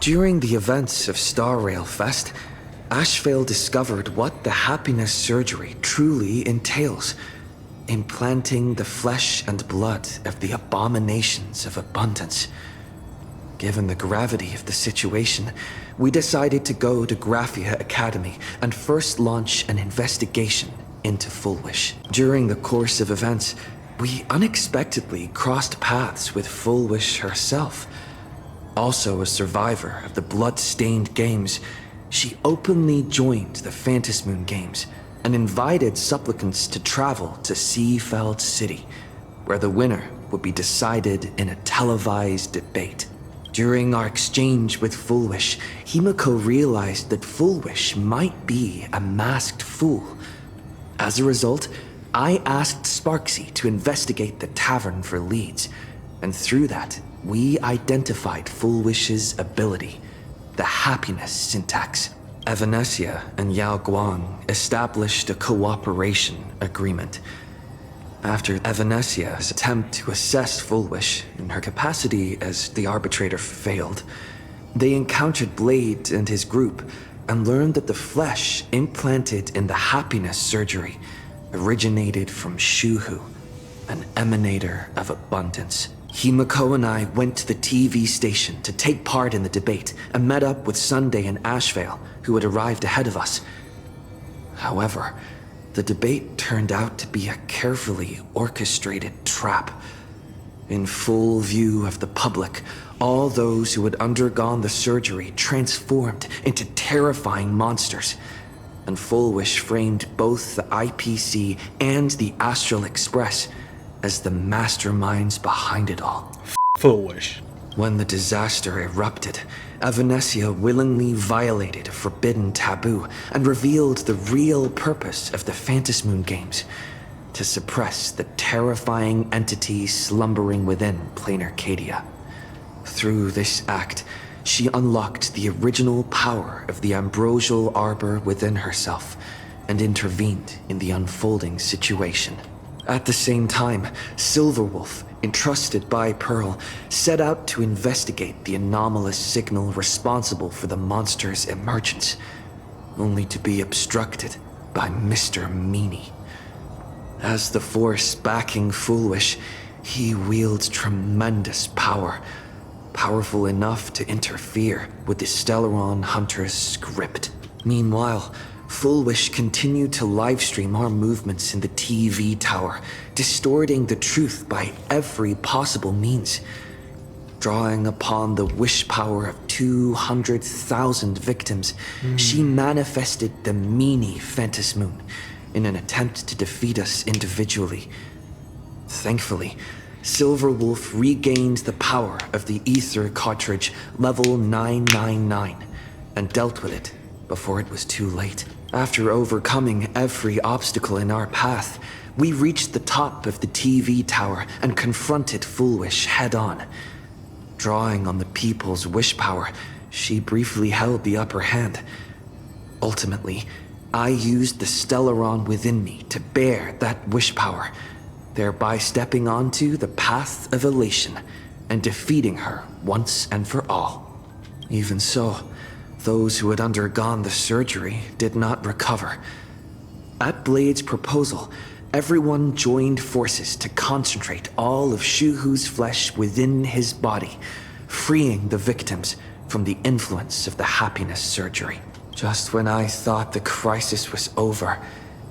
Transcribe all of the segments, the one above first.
During the events of Star Rail Fest, Ashvale discovered what the happiness surgery truly entails. Implanting the flesh and blood of the abominations of abundance. Given the gravity of the situation, we decided to go to Graphia Academy and first launch an investigation into Fullwish. During the course of events, we unexpectedly crossed paths with Fullwish herself. Also a survivor of the blood-stained games, she openly joined the Phantasmoon Games and invited supplicants to travel to Seafeld City, where the winner would be decided in a televised debate. During our exchange with Fullwish, Himiko realized that Fullwish might be a masked fool. As a result, I asked Sparksy to investigate the tavern for leads, and through that, we identified Fullwish's ability, the happiness syntax. Evanesia and Yao Guang established a cooperation agreement. After Evanesia's attempt to assess Fullwish in her capacity as the arbitrator failed, they encountered Blade and his group and learned that the flesh implanted in the happiness surgery originated from Shuhu, an emanator of abundance. Himiko and I went to the TV station to take part in the debate and met up with Sunday and Ashvale, who had arrived ahead of us. However, the debate turned out to be a carefully orchestrated trap. In full view of the public, all those who had undergone the surgery transformed into terrifying monsters, and Fullwish framed both the IPC and the Astral Express as the masterminds behind it all. Fullwish. When the disaster erupted, Evanesia willingly violated a forbidden taboo and revealed the real purpose of the Phantasmoon Games, to suppress the terrifying entity slumbering within Plain Arcadia. Through this act, she unlocked the original power of the ambrosial arbor within herself and intervened in the unfolding situation. At the same time, Silverwolf, entrusted by Pearl, set out to investigate the anomalous signal responsible for the monster's emergence, only to be obstructed by Mr. Meanie. As the force backing Fullwish, he wields tremendous power, powerful enough to interfere with the Stellaron Hunter's script. Meanwhile, Fullwish continued to livestream our movements in the TV tower, distorting the truth by every possible means. Drawing upon the wish power of 200,000 victims, she manifested the Meanie Phantasmoon in an attempt to defeat us individually. Thankfully, Silverwolf regained the power of the Ether cartridge level 999 and dealt with it before it was too late. After overcoming every obstacle in our path, we reached the top of the TV tower and confronted Fullwish head-on. Drawing on the people's wish power, she briefly held the upper hand. Ultimately, I used the Stellaron within me to bear that wish power, thereby stepping onto the path of elation and defeating her once and for all. Even so, those who had undergone the surgery did not recover. At Blade's proposal, everyone joined forces to concentrate all of Shuhu's flesh within his body, freeing the victims from the influence of the happiness surgery. Just when I thought the crisis was over,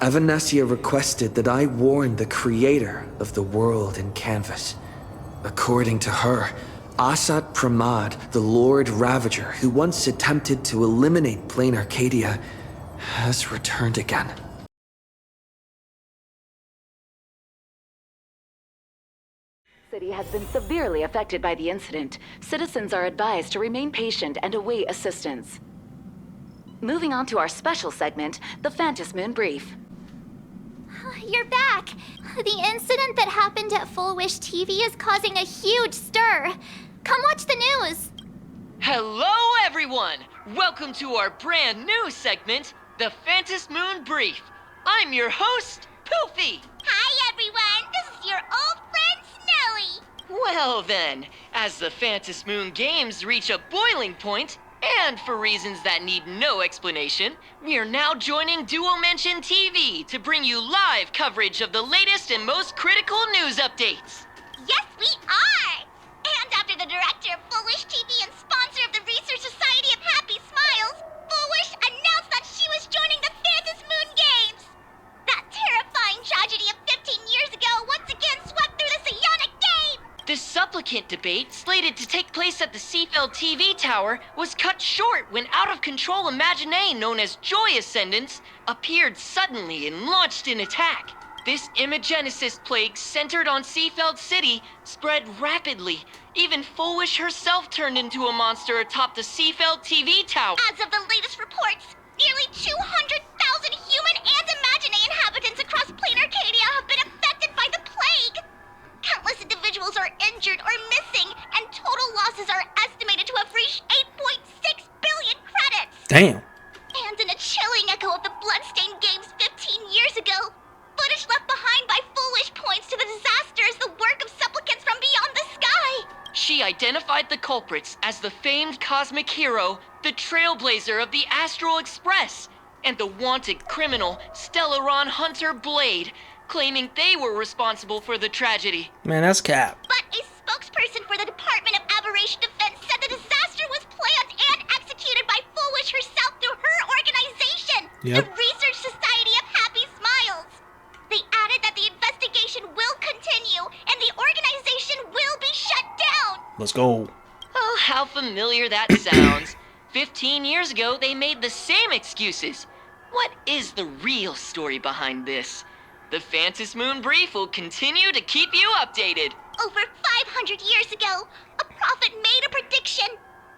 Evanesia requested that I warn the creator of the world in canvas. According to her, Asat Pramad, the Lord Ravager who once attempted to eliminate Plain Arcadia, has returned again. City has been severely affected by the incident. Citizens are advised to remain patient and await assistance. Moving on to our special segment, the Phantasmoon Brief. You're back! The incident that happened at Full Wish TV is causing a huge stir. Come watch the news! Hello, everyone! Welcome to our brand new segment, the Phantasmoon Brief. I'm your host, Poofy. Hi, everyone! This is your old friend, Snowy! Well then, As the Phantom Moon games reach a boiling point, and for reasons that need no explanation, we are now joining Duo Mention TV to bring you live coverage of the latest and most critical news updates. Yes, we are! And after the director of Full Wish TV and sponsor of the Research Society of Happy Smiles, Full Wish announced that she was joining the Phantom Moon Games! That terrifying tragedy of 15 years ago once again swept through the psionic game! The supplicant debate, slated to take place at the Seafeld TV tower, was cut short when out-of-control Imaginee known as Joy Ascendants appeared suddenly and launched an attack. This Imagenesis plague centered on Seafeld City spread rapidly. Even Fullwish herself turned into a monster atop the Seafeld TV tower. As of the latest reports, nearly 200,000 human and Imaginee inhabitants across Plain Arcadia have been affected by the plague. Countless individuals are injured or missing, and total losses are estimated to have reached 8.6 billion credits. Damn. And in a chilling echo of the Bloodstained Games 15 years ago, footage left behind by Foolish points to the disaster as the work of supplicants from beyond the sky. She identified the culprits as the famed cosmic hero, the trailblazer of the Astral Express, and the wanted criminal, Stellaron Hunter Blade, claiming they were responsible for the tragedy. Man, that's cap. But a spokesperson for the Department of Aberration Defense said the disaster was planned and executed by Foolish herself through her organization, Yep. the Research Society of Happy Smiles. They added that the investigation will continue and the organization will be shut down. Let's go. Oh, how familiar that sounds. 15 years ago, they made the same excuses. What is the real story behind this? The Phantom Moon Brief will continue to keep you updated. Over 500 years ago, a prophet made a prediction.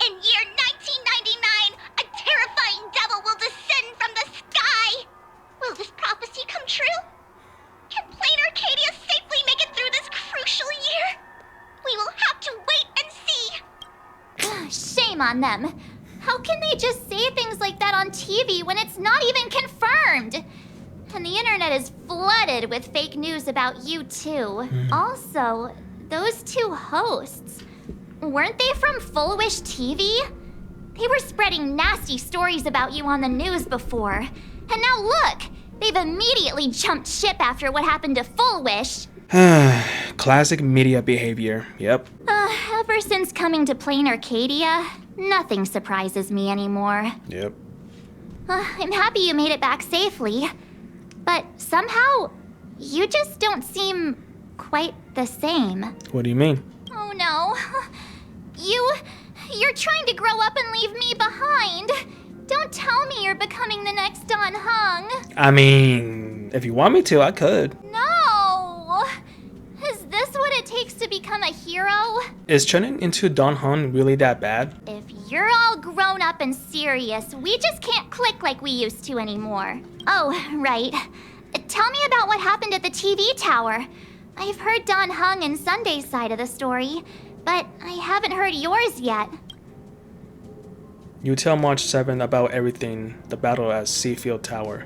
In year 1999, a terrifying devil will descend from the sky. Will this prophecy come true? Can Plain Arcadia safely make it through this crucial year? We will have to wait and see. Shame on them. How can they just say things like that on TV when it's not even confirmed? And the internet is flooded with fake news about you too. Also, those two hosts, weren't they from Full Wish TV? They were spreading nasty stories about you on the news before. And now look, they've immediately jumped ship after what happened to Full Wish. Classic media behavior. Yep. Ever since coming to Plain Arcadia, nothing surprises me anymore. Yep. I'm happy you made it back safely. But somehow, you just don't seem quite the same. What do you mean? Oh no. You're trying to grow up and leave me behind. Don't tell me you're becoming the next Don Hung. I mean, if you want me to, I could. No. Is this what it takes to become a hero? Is turning into Don Hon really that bad? If you're all grown up and serious, we just can't click like we used to anymore. Oh, right. Tell me about what happened at the TV tower. I've heard Don Hung and Sunday's side of the story, but I haven't heard yours yet. You tell March 7th about everything, the battle at Seafield Tower.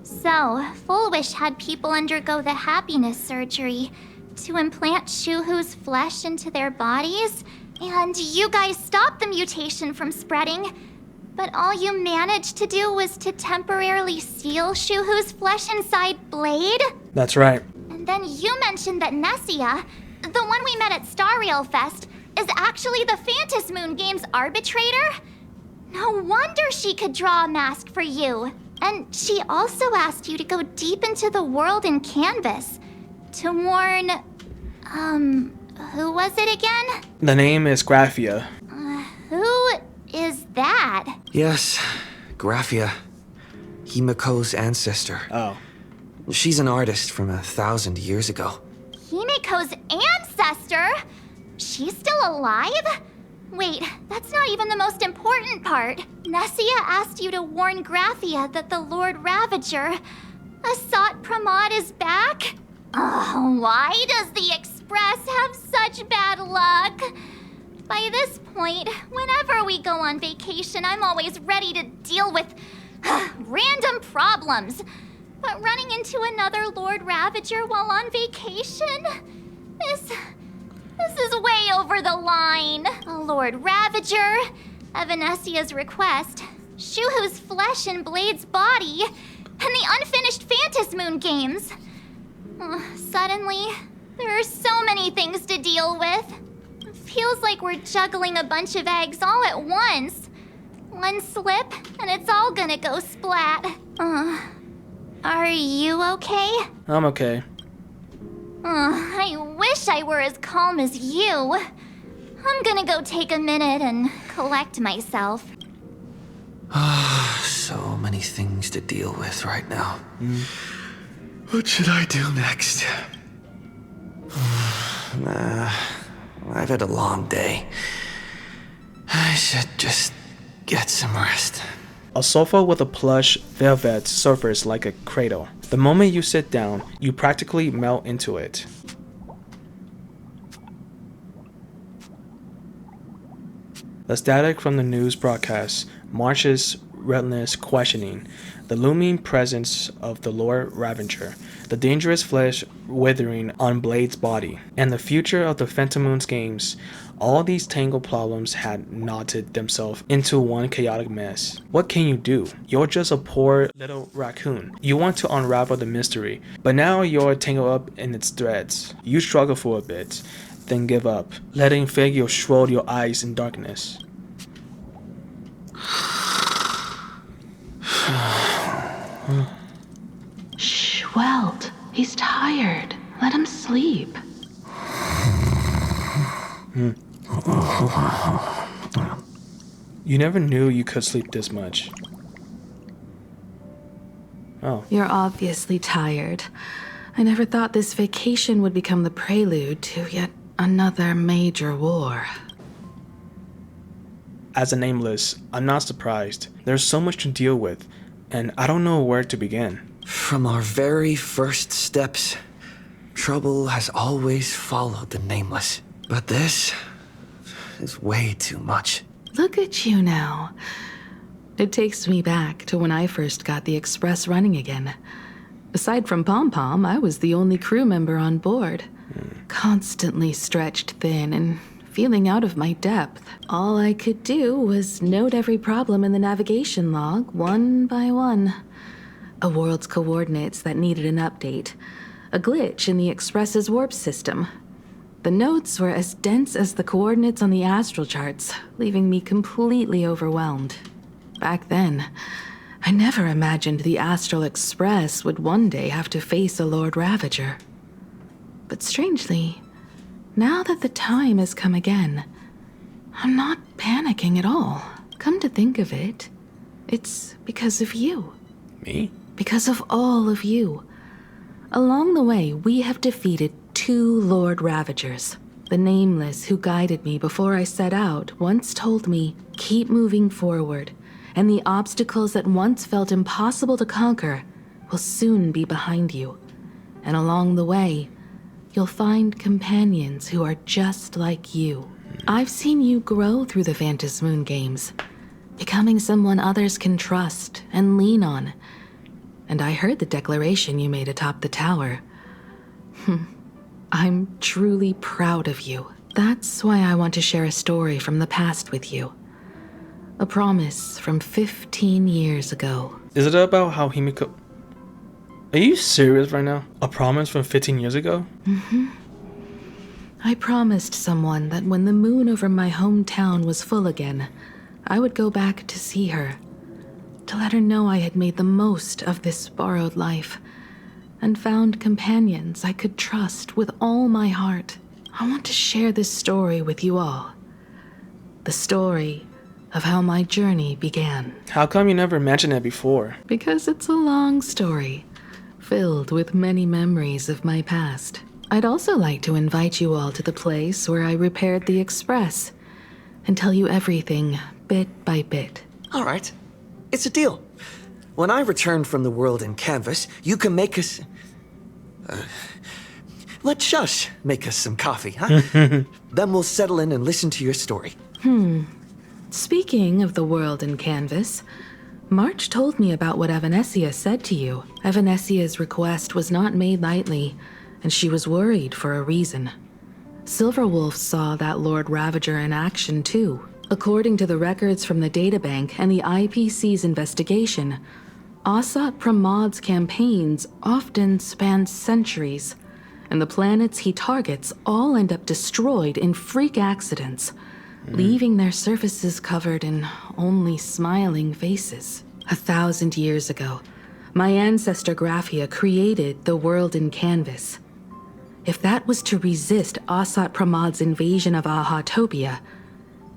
So, Full Wish had people undergo the happiness surgery to implant Shuhu's flesh into their bodies, and you guys stopped the mutation from spreading. But all you managed to do was to temporarily seal Shuhu's flesh inside Blade? That's right. And then you mentioned that Nessia, the one we met at Star Rail Fest, is actually the Phantom Moon Games arbitrator? No wonder she could draw a mask for you. And she also asked you to go deep into the world in Canvas to warn... who was it again? The name is Graphia. Who is that? Yes, Graphia. Himiko's ancestor. Oh. She's an artist from 1,000 years ago. Himiko's ancestor? She's still alive? Wait, that's not even the most important part. Nessia asked you to warn Graphia that the Lord Ravager, Asat Pramod, is back? Oh, why does the Express have such bad luck? By this point, whenever we go on vacation, I'm always ready to deal with random problems. But running into another Lord Ravager while on vacation is This is way over the line. Lord Ravager, Evanesia's request, Shuhu's flesh and Blade's body, and the unfinished Phantasmoon games. Suddenly, there are so many things to deal with. It feels like we're juggling a bunch of eggs all at once. One slip, and it's all gonna go splat. Are you okay? I'm okay. I wish I were as calm as you. I'm gonna go take a minute and collect myself. So many things to deal with right now. What should I do next? I've had a long day. I should just get some rest. A sofa with a plush velvet surface like a cradle. The moment you sit down, you practically melt into it. The static from the news broadcast marches relentless questioning, the looming presence of the Lord Ravager, the dangerous flesh withering on Blade's body, and the future of the Phantasmoon's games. All these tangled problems had knotted themselves into one chaotic mess. What can you do? You're just a poor little raccoon. You want to unravel the mystery, but now you're tangled up in its threads. You struggle for a bit, then give up, letting failure shroud your eyes in darkness. Shh, Welt. He's tired. Let him sleep. You never knew you could sleep this much. Oh. You're obviously tired. I never thought this vacation would become the prelude to yet another major war. As a nameless, I'm not surprised. There's so much to deal with, and I don't know where to begin. From our very first steps, trouble has always followed the nameless. But this is way too much. Look at you now. It takes me back to when I first got the Express running again. Aside from Pom Pom, I was the only crew member on board. Constantly stretched thin and feeling out of my depth. All I could do was note every problem in the navigation log, one by one. A world's coordinates that needed an update. A glitch in the Express's warp system. The notes were as dense as the coordinates on the astral charts, leaving me completely overwhelmed. Back then, I never imagined the Astral Express would one day have to face a Lord Ravager. But strangely, now that the time has come again, I'm not panicking at all. Come to think of it, it's because of you. Me? Because of all of you. Along the way, we have defeated 2 Lord Ravagers. The Nameless who guided me before I set out once told me, keep moving forward, and the obstacles that once felt impossible to conquer will soon be behind you. And along the way, you'll find companions who are just like you. I've seen you grow through the Phantasmoon games, becoming someone others can trust and lean on. And I heard the declaration you made atop the tower. I'm truly proud of you. That's why I want to share a story from the past with you. A promise from 15 years ago. Is it about how Himiko... Are you serious right now? A promise from 15 years ago? I promised someone that when the moon over my hometown was full again, I would go back to see her. To let her know I had made the most of this borrowed life and found companions I could trust with all my heart. I want to share this story with you all. The story of how my journey began. How come you never mentioned it before? Because it's a long story, filled with many memories of my past. I'd also like to invite you all to the place where I repaired the Express and tell you everything bit by bit. All right. It's a deal. When I return from the world in canvas, you can make us... let Shush make us some coffee, huh? Then we'll settle in and listen to your story. Speaking of the world in canvas, March told me about what Evanesia said to you. Evanesia's request was not made lightly, and she was worried for a reason. Silverwolf saw that Lord Ravager in action too. According to the records from the databank and the IPC's investigation, Asat Pramod's campaigns often span centuries, and the planets he targets all end up destroyed in freak accidents, leaving their surfaces covered in only smiling faces. 1,000 years ago, my ancestor Graphia created the world in canvas. If that was to resist Asat Pramod's invasion of Ahatopia,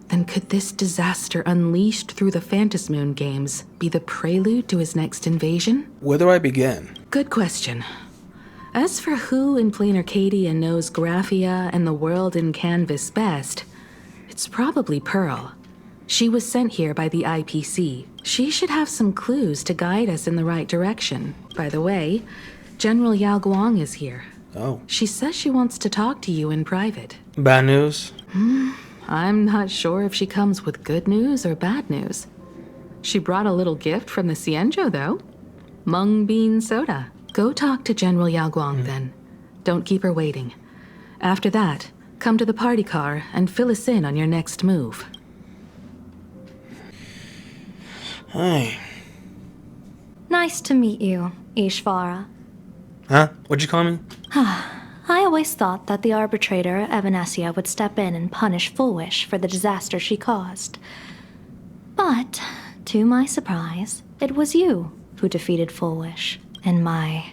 then could this disaster unleashed through the Phantasmoon games be the prelude to his next invasion? Where do I begin? Good question. As for who in Plain Arcadia knows Graphia and the world in canvas best, it's probably Pearl. She was sent here by the IPC. She should have some clues to guide us in the right direction. By the way, General Yao Guang is here. Oh. She says she wants to talk to you in private. Bad news? I'm not sure if she comes with good news or bad news. She brought a little gift from the Cienjo, though. Mung bean soda. Go talk to General Yao Guang, then. Don't keep her waiting. After that, come to the party car and fill us in on your next move. Hi. Nice to meet you, Ishvara. Huh? What'd you call me? I always thought that the arbitrator, Evanessia, would step in and punish Foolish for the disaster she caused. But, to my surprise, it was you who defeated Foolish. In my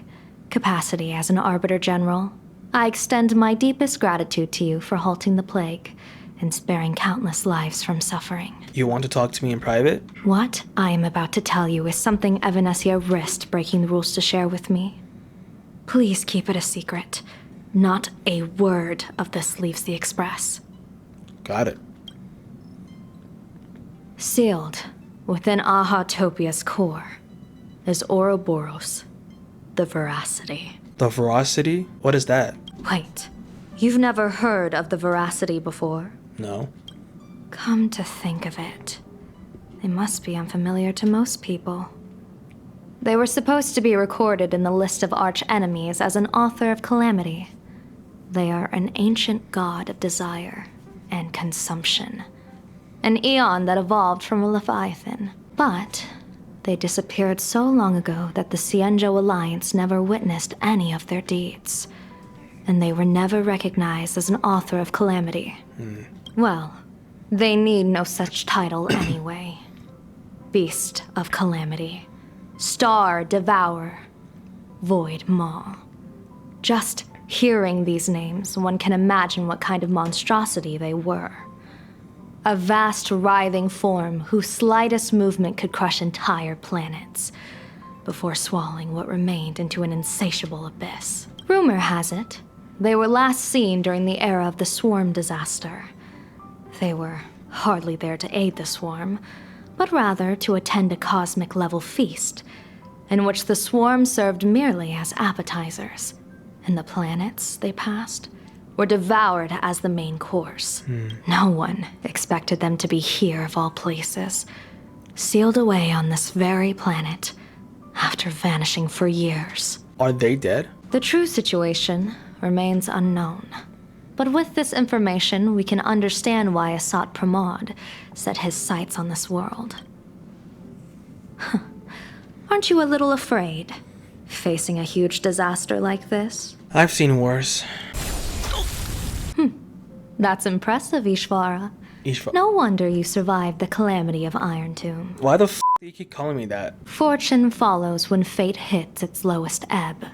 capacity as an Arbiter General, I extend my deepest gratitude to you for halting the plague and sparing countless lives from suffering. You want to talk to me in private? What I am about to tell you is something Evanessia risked breaking the rules to share with me. Please keep it a secret. Not a word of this leaves the Express. Got it. Sealed within Ahatopia's core is Ouroboros, the Veracity. The Veracity? What is that? Wait, you've never heard of the Veracity before? No. Come to think of it, they must be unfamiliar to most people. They were supposed to be recorded in the list of arch-enemies as an author of calamity. They are an ancient god of desire and consumption. An eon that evolved from a Leviathan. But they disappeared so long ago that the Cienjo Alliance never witnessed any of their deeds. And they were never recognized as an author of calamity. Well, they need no such title anyway. Beast of Calamity. Star Devourer. Void Maw. Just hearing these names, one can imagine what kind of monstrosity they were. A vast, writhing form whose slightest movement could crush entire planets, before swallowing what remained into an insatiable abyss. Rumor has it, they were last seen during the era of the Swarm disaster. They were hardly there to aid the Swarm, but rather to attend a cosmic-level feast, in which the Swarm served merely as appetizers, and the planets they passed were devoured as the main course. No one expected them to be here of all places, sealed away on this very planet, after vanishing for years. Are they dead? The true situation remains unknown. But with this information, we can understand why Asat Pramod set his sights on this world. Aren't you a little afraid, facing a huge disaster like this? I've seen worse. That's impressive, Ishvara. No wonder you survived the calamity of Iron Tomb. Why the f do you keep calling me that? Fortune follows when fate hits its lowest ebb.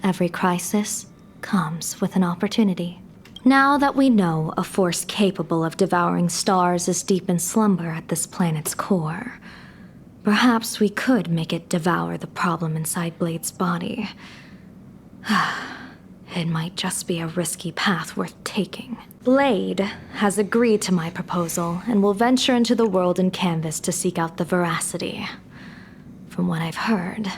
Every crisis comes with an opportunity. Now that we know a force capable of devouring stars is deep in slumber at this planet's core, perhaps we could make it devour the problem inside Blade's body. It might just be a risky path worth taking. Blade has agreed to my proposal and will venture into the world in canvas to seek out the Veracity. From what I've heard,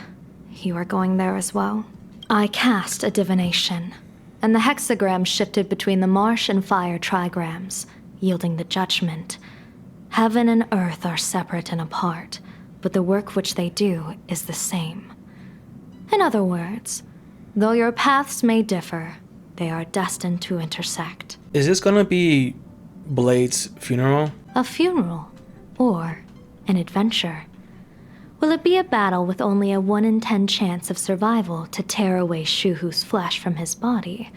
you are going there as well. I cast a divination, and the hexagram shifted between the marsh and fire trigrams, yielding the judgment. Heaven and earth are separate and apart, but the work which they do is the same. In other words, though your paths may differ, they are destined to intersect. Is this gonna be Blade's funeral? A funeral, or an adventure. Will it be a battle with only a 1 in 10 chance of survival to tear away Shuhu's flesh from his body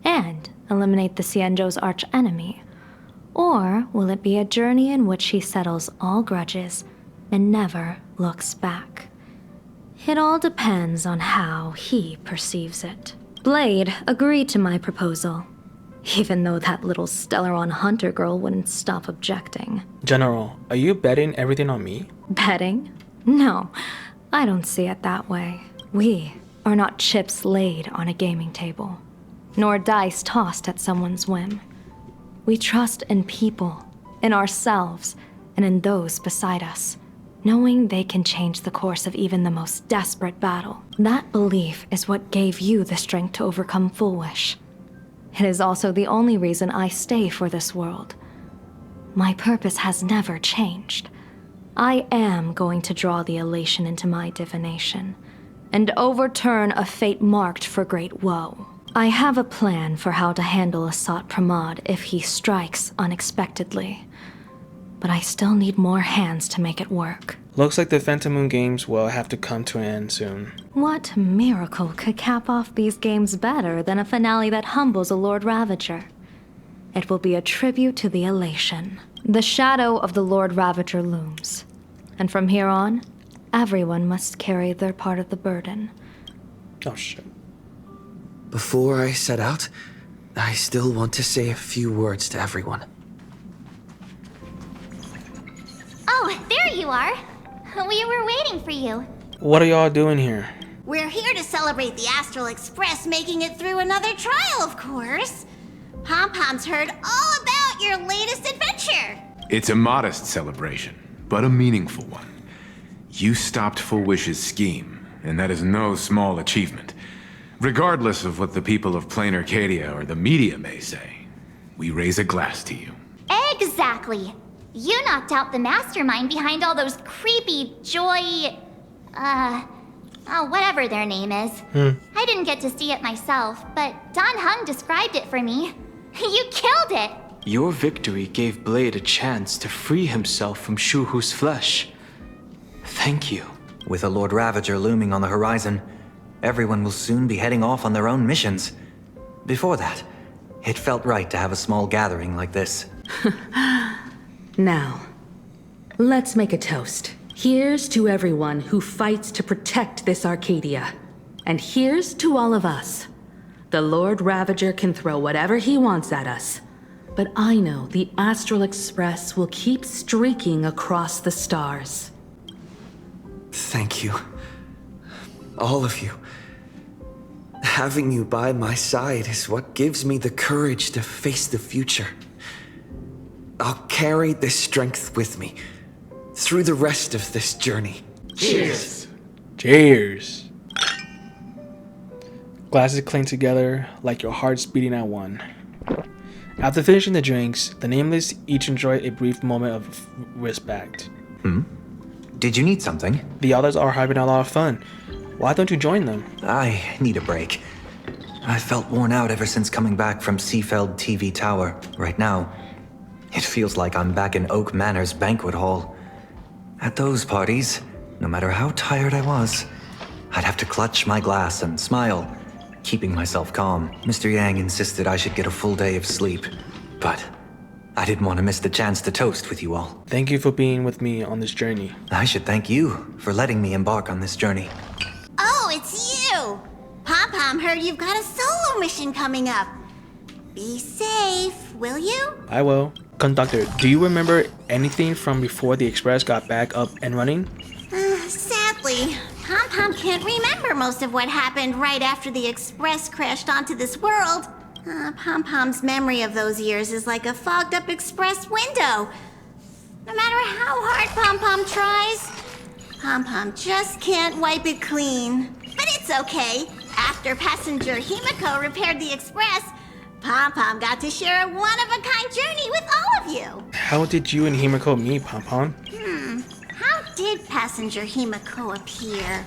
and eliminate the Xianzhou's arch enemy? Or will it be a journey in which he settles all grudges and never looks back? It all depends on how he perceives it. Blade agreed to my proposal, even though that little Stellaron hunter girl wouldn't stop objecting. General, are you betting everything on me? Betting? No, I don't see it that way. We are not chips laid on a gaming table, nor dice tossed at someone's whim. We trust in people, in ourselves, and in those beside us, knowing they can change the course of even the most desperate battle. That belief is what gave you the strength to overcome Foolish. It is also the only reason I stay for this world. My purpose has never changed. I am going to draw the elation into my divination, and overturn a fate marked for great woe. I have a plan for how to handle Asat Pramod if he strikes unexpectedly, but I still need more hands to make it work. Looks like the Phantom Moon games will have to come to an end soon. What miracle could cap off these games better than a finale that humbles a Lord Ravager? It will be a tribute to the elation. The shadow of the Lord Ravager looms, and from here on, everyone must carry their part of the burden. Oh shit. Before I set out, I still want to say a few words to everyone. Oh, there you are. We were waiting for you. What are y'all doing here? We're here to celebrate the Astral Express making it through another trial, of course. Pom-Pom's heard all about your latest adventure. It's a modest celebration, but a meaningful one. You stopped Fullwish's scheme, and that is no small achievement. Regardless of what the people of Plain Arcadia or the media may say, we raise a glass to you. Exactly. You knocked out the mastermind behind all those creepy whatever their name is. I didn't get to see it myself, but Don Hung described it for me. You killed it! Your victory gave Blade a chance to free himself from Shuhu's flesh. Thank you. With a Lord Ravager looming on the horizon, everyone will soon be heading off on their own missions. Before that, it felt right to have a small gathering like this. Now, let's make a toast. Here's to everyone who fights to protect this Arcadia. And here's to all of us. The Lord Ravager can throw whatever he wants at us. But I know the Astral Express will keep streaking across the stars. Thank you. All of you. Having you by my side is what gives me the courage to face the future. I'll carry this strength with me through the rest of this journey. Cheers! Cheers. Glasses clink together like your heart's beating at one. After finishing the drinks, the Nameless each enjoy a brief moment of respect. Did you need something? The others are having a lot of fun. Why don't you join them? I need a break. I felt worn out ever since coming back from Seafeld TV Tower. Right now, it feels like I'm back in Oak Manor's banquet hall. At those parties, no matter how tired I was, I'd have to clutch my glass and smile, keeping myself calm. Mr. Yang insisted I should get a full day of sleep, but I didn't want to miss the chance to toast with you all. Thank you for being with me on this journey. I should thank you for letting me embark on this journey. Oh, it's you! Pom-Pom heard you've got a solo mission coming up. Be safe, will you? I will. Conductor, do you remember anything from before the Express got back up and running? Sadly, Pom-Pom can't remember most of what happened right after the Express crashed onto this world. Pom-Pom's memory of those years is like a fogged-up Express window. No matter how hard Pom-Pom tries, Pom-Pom just can't wipe it clean. But it's okay. After passenger Himiko repaired the Express, Pom-Pom got to share a one-of-a-kind journey with all of you. How did you and Himiko meet, Pom-Pom? How did passenger Himiko appear?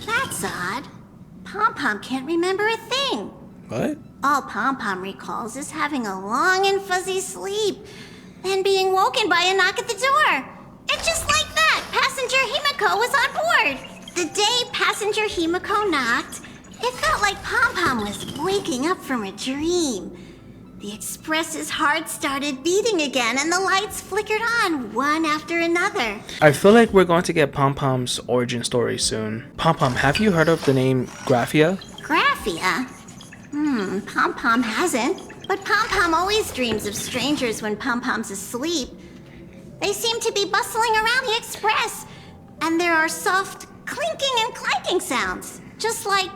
That's odd. Pom-Pom can't remember a thing. What? All Pom Pom recalls is having a long and fuzzy sleep, then being woken by a knock at the door. And just like that, Passenger Himiko was on board. The day Passenger Himiko knocked, it felt like Pom Pom was waking up from a dream. The Express's heart started beating again, and the lights flickered on one after another. I feel like we're going to get Pom Pom's origin story soon. Pom Pom, have you heard of the name Graphia? Graphia? Pom Pom hasn't. But Pom Pom always dreams of strangers when Pom Pom's asleep. They seem to be bustling around the Express, and there are soft clinking and clanking sounds, just like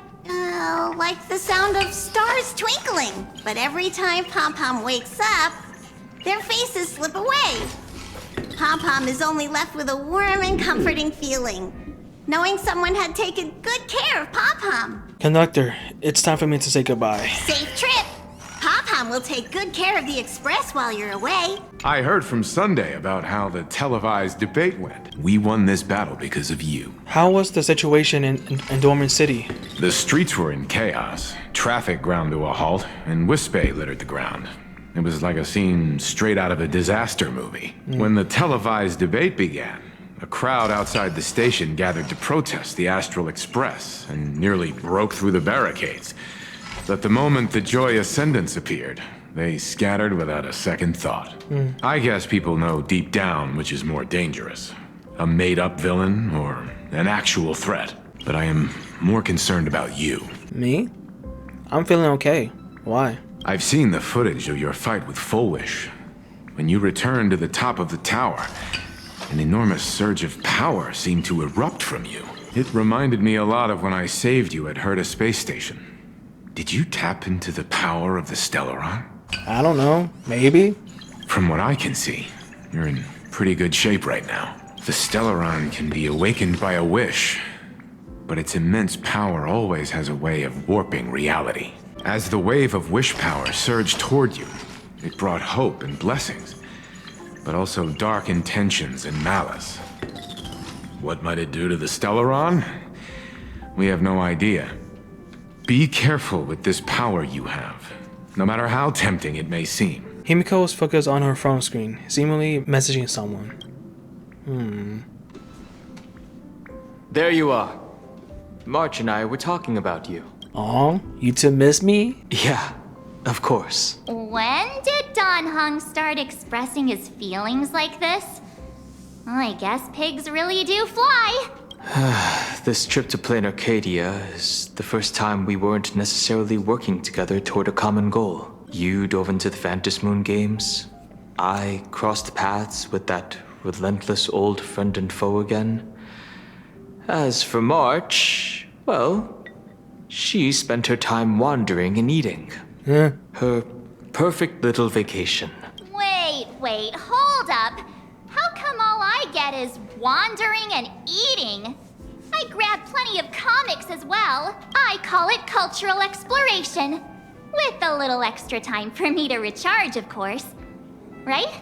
the sound of stars twinkling. But every time Pom Pom wakes up, their faces slip away. Pom Pom is only left with a warm and comforting feeling, knowing someone had taken good care of Pom Pom. Conductor, it's time for me to say goodbye. Safe trip. Pom Pom will take good care of the Express while you're away. I heard from Sunday about how the televised debate went. We won this battle because of you. How was the situation in Dormant City? The streets were in chaos. Traffic ground to a halt, and Wispay littered the ground. It was like a scene straight out of a disaster movie. When the televised debate began, a crowd outside the station gathered to protest the Astral Express and nearly broke through the barricades. But the moment the Joy Ascendants appeared, they scattered without a second thought. I guess people know deep down which is more dangerous, a made-up villain or an actual threat. But I am more concerned about you. Me? I'm feeling okay. Why? I've seen the footage of your fight with Fullwish. When you returned to the top of the tower, an enormous surge of power seemed to erupt from you. It reminded me a lot of when I saved you at Herta Space Station. Did you tap into the power of the Stellaron? I don't know. Maybe? From what I can see, you're in pretty good shape right now. The Stellaron can be awakened by a wish, but its immense power always has a way of warping reality. As the wave of wish power surged toward you, it brought hope and blessings, but also dark intentions and malice. What might it do to the Stellaron? We have no idea. Be careful with this power you have, no matter how tempting it may seem. Himiko is focused on her phone screen, seemingly messaging someone. There you are. March and I were talking about you. Aw, you two miss me? Yeah, of course. When did Don Hung start expressing his feelings like this? I guess pigs really do fly. This trip to Plain Arcadia is the first time we weren't necessarily working together toward a common goal. You dove into the Phantom Moon games. I crossed paths with that relentless old friend and foe again. As for March, well, she spent her time wandering and eating. Her perfect little vacation. Wait, hold up. How come all I get is wandering and eating? I grabbed plenty of comics as well. I call it cultural exploration. With a little extra time for me to recharge, of course. Right?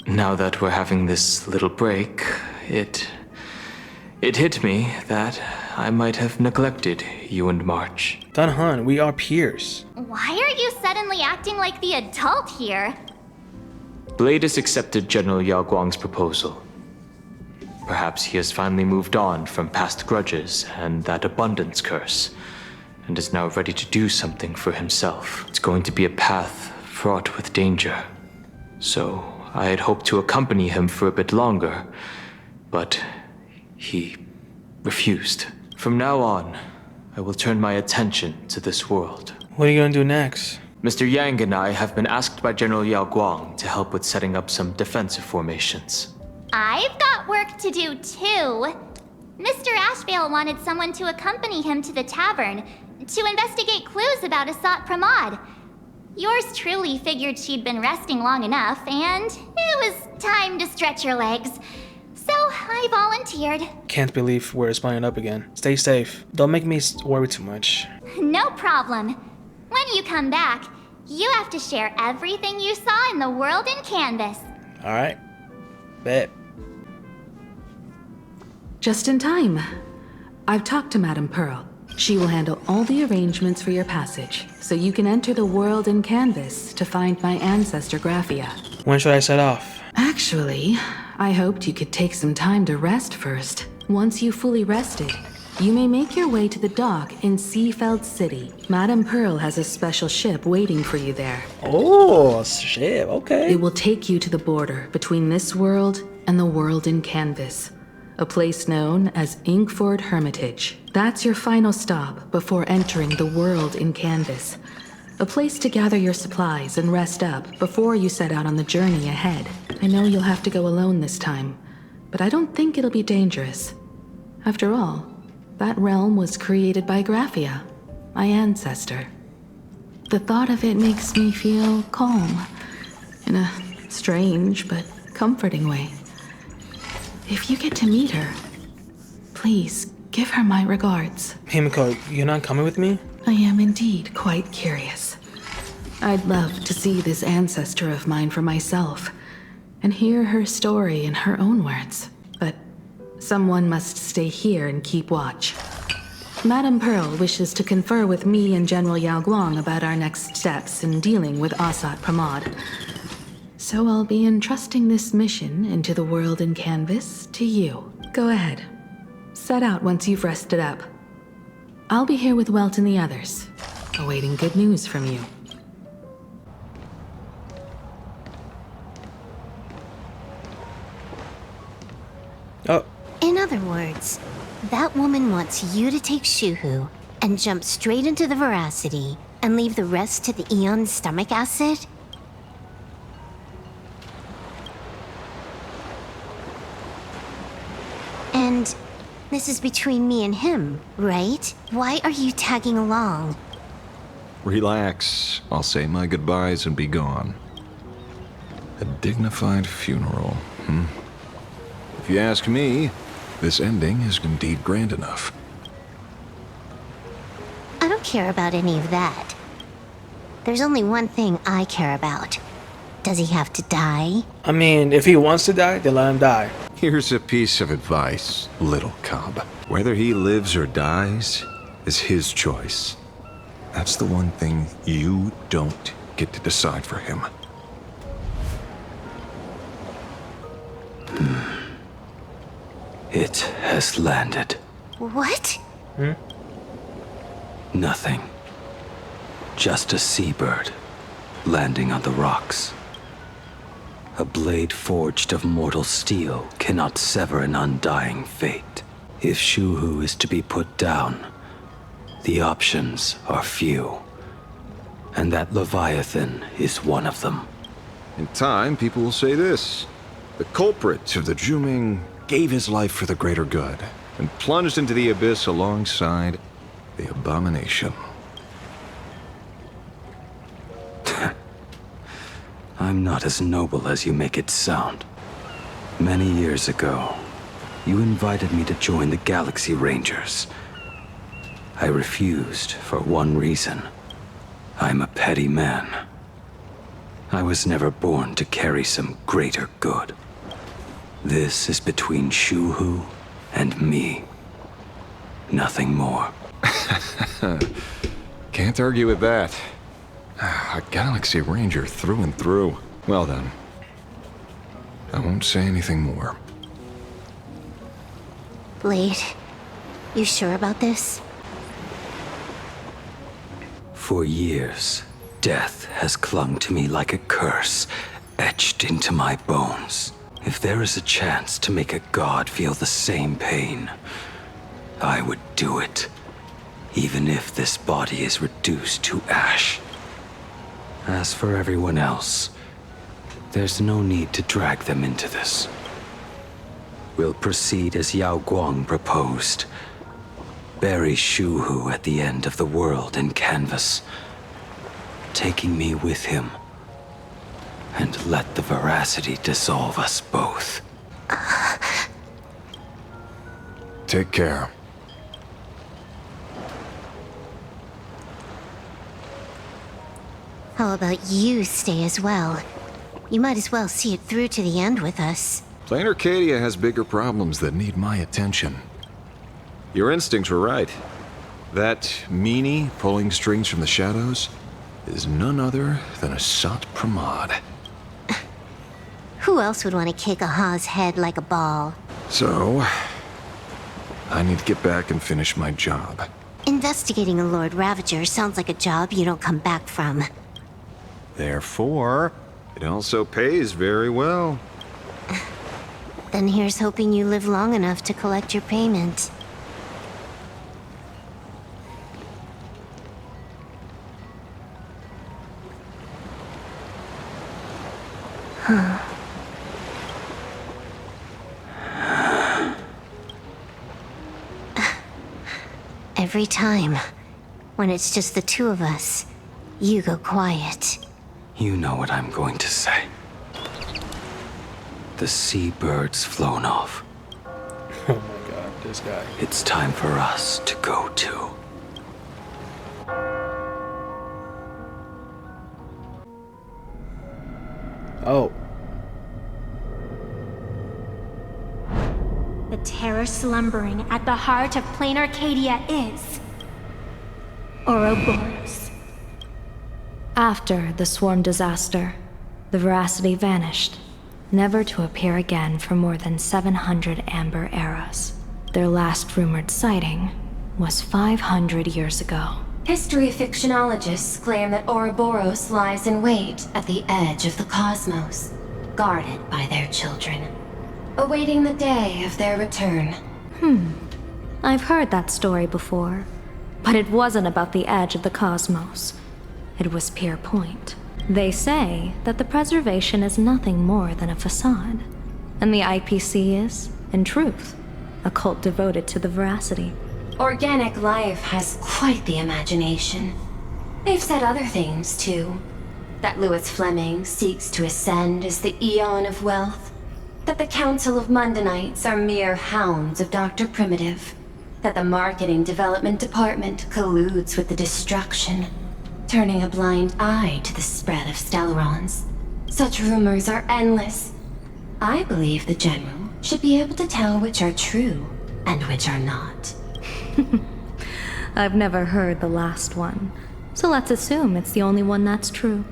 Now that we're having this little break, it hit me that I might have neglected you and March. Don Han, we are peers. Why are you suddenly acting like the adult here? Blade has accepted General Yao Guang's proposal. Perhaps he has finally moved on from past grudges and that abundance curse, and is now ready to do something for himself. It's going to be a path fraught with danger. So I had hoped to accompany him for a bit longer, but he refused. From now on, I will turn my attention to this world. What are you gonna do next? Mr. Yang and I have been asked by General Yao Guang to help with setting up some defensive formations. I've got work to do too. Mr. Ashvale wanted someone to accompany him to the tavern to investigate clues about Asat Pramod. Yours truly figured she'd been resting long enough, and it was time to stretch her legs. So I volunteered. Can't believe we're splitting up again. Stay safe. Don't make me worry too much. No problem. When you come back, you have to share everything you saw in the world in Canvas. Alright. Bet. Just in time. I've talked to Madame Pearl. She will handle all the arrangements for your passage, so you can enter the world in canvas to find my ancestor Graphia. When should I set off? Actually, I hoped you could take some time to rest first. Once you fully rested, you may make your way to the dock in Seafeld City. Madame Pearl has a special ship waiting for you there. Oh, shit, okay. It will take you to the border between this world and the world in canvas, a place known as Inkford Hermitage. That's your final stop before entering the world in canvas, a place to gather your supplies and rest up before you set out on the journey ahead. I know you'll have to go alone this time, but I don't think it'll be dangerous. After all, that realm was created by Graphia, my ancestor. The thought of it makes me feel calm, in a strange but comforting way. If you get to meet her, please give her my regards. Himiko, you're not coming with me? I am indeed quite curious. I'd love to see this ancestor of mine for myself, and hear her story in her own words. But someone must stay here and keep watch. Madame Pearl wishes to confer with me and General Yao Guang about our next steps in dealing with Asat Pramod. So I'll be entrusting this mission into the world in canvas to you. Go ahead. Set out once you've rested up. I'll be here with Welt and the others, awaiting good news from you. Oh. In other words, that woman wants you to take Shuhu and jump straight into the Veracity and leave the rest to the Eon's stomach acid? And this is between me and him, right? Why are you tagging along? Relax. I'll say my goodbyes and be gone. A dignified funeral, If you ask me, this ending is indeed grand enough. I don't care about any of that. There's only one thing I care about. Does he have to die? I mean, if he wants to die, then let him die. Here's a piece of advice, little cub. Whether he lives or dies is his choice. That's the one thing you don't get to decide for him. It has landed. What? Nothing. Just a seabird landing on the rocks. A blade forged of mortal steel cannot sever an undying fate. If Shuhu is to be put down, the options are few. And that Leviathan is one of them. In time, people will say this. The culprit of the Juming gave his life for the greater good and plunged into the abyss alongside the abomination. I'm not as noble as you make it sound. Many years ago, you invited me to join the Galaxy Rangers. I refused for one reason. I'm a petty man. I was never born to carry some greater good. This is between Shuhu and me. Nothing more. Can't argue with that. A Galaxy Ranger through and through. Well then, I won't say anything more. Blade, you sure about this? For years, death has clung to me like a curse, etched into my bones. If there is a chance to make a god feel the same pain, I would do it, even if this body is reduced to ash. As for everyone else, there's no need to drag them into this. We'll proceed as Yao Guang proposed. Bury Shuhu at the end of the world in canvas, taking me with him, and let the Veracity dissolve us both. Take care. How about you stay as well? You might as well see it through to the end with us. Plain Arcadia has bigger problems that need my attention. Your instincts were right. That meanie pulling strings from the shadows is none other than a Sant Pramod. Who else would want to kick a Ha's head like a ball? So, I need to get back and finish my job. Investigating a Lord Ravager sounds like a job you don't come back from. Therefore, it also pays very well. Then here's hoping you live long enough to collect your payment. Every time, when it's just the two of us, you go quiet. You know what I'm going to say. The seabird's flown off. Oh my god, this guy. It's time for us to go too. Oh. The terror slumbering at the heart of plain Arcadia is... Ouroboros. After the swarm disaster, the Veracity vanished, never to appear again for more than 700 Amber eras. Their last rumored sighting was 500 years ago. History fictionologists claim that Ouroboros lies in wait at the edge of the cosmos, guarded by their children, awaiting the day of their return. I've heard that story before, but it wasn't about the edge of the cosmos. It was Pier Point. They say that the preservation is nothing more than a facade, and the IPC is, in truth, a cult devoted to the Veracity. Organic life has quite the imagination. They've said other things, too. That Louis Fleming seeks to ascend as the Eon of Wealth. That the Council of Mundanites are mere hounds of Dr. Primitive. That the Marketing Development Department colludes with the destruction, turning a blind eye to the spread of Stellarons. Such rumors are endless. I believe the General should be able to tell which are true and which are not. I've never heard the last one, so let's assume it's the only one that's true.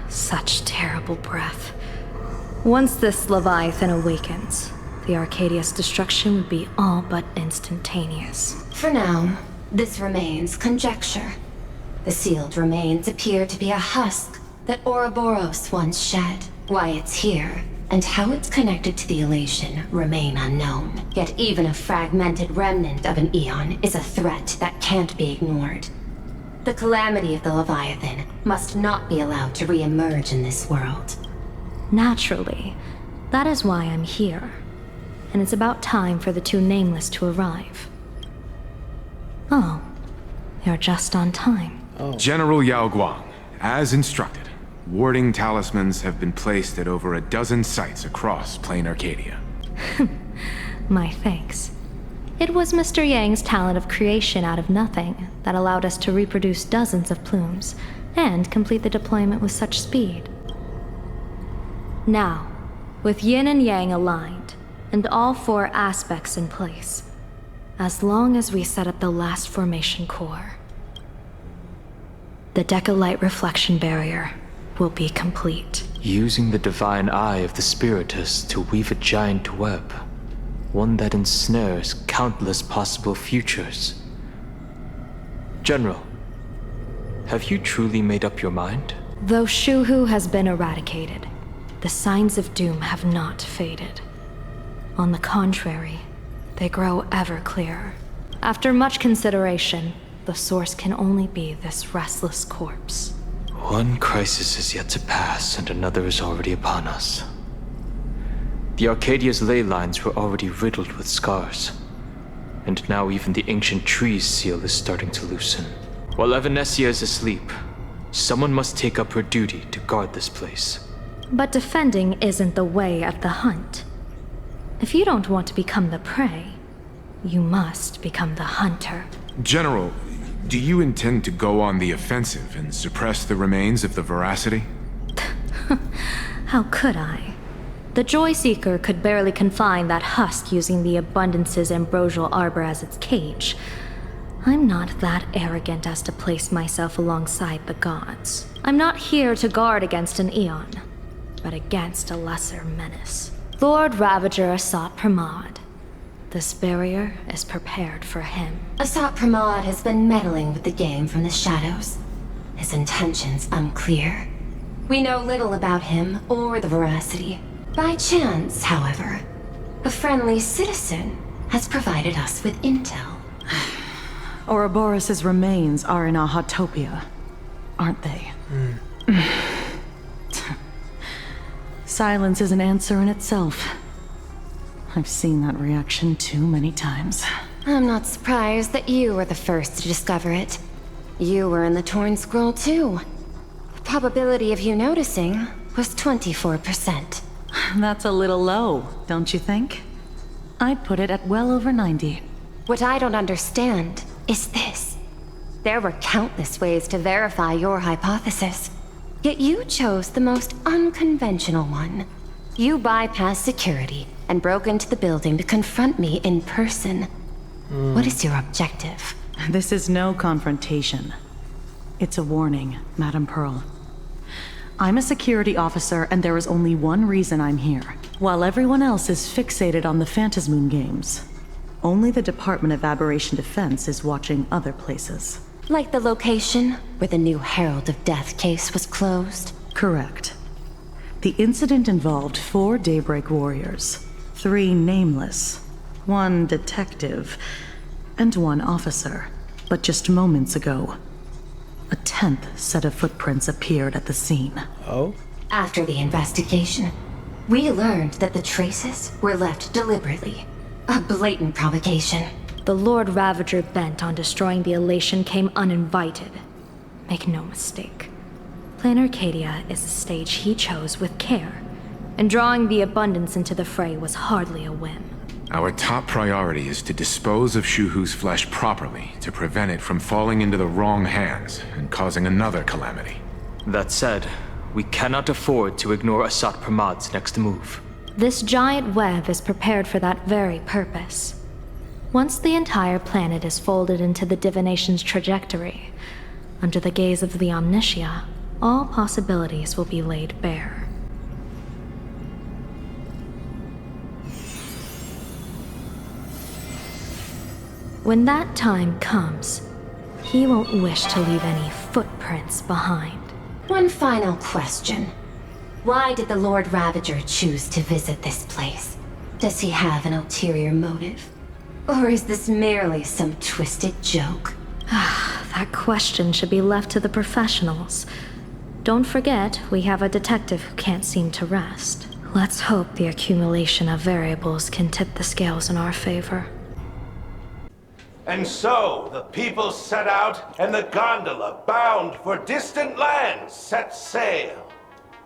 Such terrible breath. Once this Leviathan awakens, the Arcadia's destruction would be all but instantaneous. For now, this remains conjecture. The sealed remains appear to be a husk that Ouroboros once shed. Why it's here, and how it's connected to the elation, remain unknown. Yet even a fragmented remnant of an Eon is a threat that can't be ignored. The calamity of the Leviathan must not be allowed to re-emerge in this world. Naturally, that is why I'm here. And it's about time for the two Nameless to arrive. Oh, you're just on time. General Yao Guang, as instructed, warding talismans have been placed at over a dozen sites across plain Arcadia. My thanks. It was Mr. Yang's talent of creation out of nothing that allowed us to reproduce dozens of plumes and complete the deployment with such speed. Now, with Yin and Yang aligned, and all four aspects in place, as long as we set up the last formation core, the Decalight reflection barrier will be complete. Using the divine eye of the Spiritus to weave a giant web, one that ensnares countless possible futures. General, have you truly made up your mind? Though Shuhu has been eradicated, the signs of doom have not faded. On the contrary, they grow ever clearer. After much consideration, the source can only be this restless corpse. One crisis is yet to pass, and another is already upon us. The Arcadia's ley lines were already riddled with scars, and now even the ancient tree's seal is starting to loosen. While Evanesia is asleep, someone must take up her duty to guard this place. But defending isn't the way of the hunt. If you don't want to become the prey, You must become the hunter. General, do you intend to go on the offensive and suppress the remains of the Veracity? How could I? The Joy Seeker could barely confine that husk using the Abundance's ambrosial arbor as its cage. I'm not that arrogant as to place myself alongside the gods. I'm not here to guard against an Eon, but against a lesser menace. Lord Ravager Asat Pramod. This barrier is prepared for him. Asat Pramod has been meddling with the game from the shadows. His intentions unclear. We know little about him or the Veracity. By chance, however, a friendly citizen has provided us with intel. Ouroboros' remains are in Ahatopia, aren't they? Silence is an answer in itself. I've seen that reaction too many times. I'm not surprised that you were the first to discover it. You were in the Torn Scroll too. The probability of you noticing was 24%. That's a little low, don't you think? I'd put it at well over 90. What I don't understand is this. There were countless ways to verify your hypothesis. Yet you chose the most unconventional one. You bypassed security and broke into the building to confront me in person. What is your objective? This is no confrontation. It's a warning, Madam Pearl. I'm a security officer, and there is only one reason I'm here. While everyone else is fixated on the Phantasmoon games, only the Department of Aberration Defense is watching other places. Like the location where the new Herald of Death case was closed? Correct. The incident involved 4 Daybreak warriors, 3 nameless, 1 detective, and 1 officer. But just moments ago, a 10th set of footprints appeared at the scene. Oh? After the investigation, we learned that the traces were left deliberately. A blatant provocation. The Lord Ravager bent on destroying the Elation came uninvited. Make no mistake. Planar Arcadia is a stage he chose with care, and drawing the Abundance into the fray was hardly a whim. Our top priority is to dispose of Shuhu's flesh properly to prevent it from falling into the wrong hands and causing another calamity. That said, we cannot afford to ignore Asat Pramod's next move. This giant web is prepared for that very purpose. Once the entire planet is folded into the divination's trajectory, under the gaze of the Omnitia, all possibilities will be laid bare. When that time comes, he won't wish to leave any footprints behind. One final question. Why did the Lord Ravager choose to visit this place? Does he have an ulterior motive? Or is this merely some twisted joke? That question should be left to the professionals. Don't forget, we have a detective who can't seem to rest. Let's hope the accumulation of variables can tip the scales in our favor. And so, the people set out, and the gondola, bound for distant lands, set sail.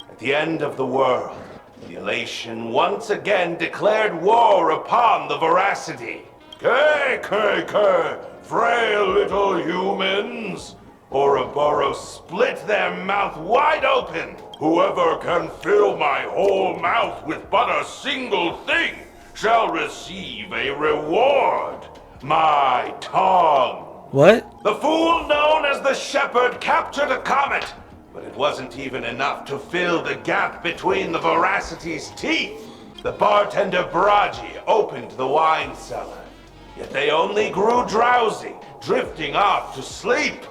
At the end of the world, the Elation once again declared war upon the Veracity. Frail little humans! Ouroboros split their mouth wide open! Whoever can fill my whole mouth with but a single thing shall receive a reward. My tongue. What? The fool known as the Shepherd captured a comet, but it wasn't even enough to fill the gap between the Veracity's teeth. The bartender Braji opened the wine cellar, yet they only grew drowsy, drifting off to sleep.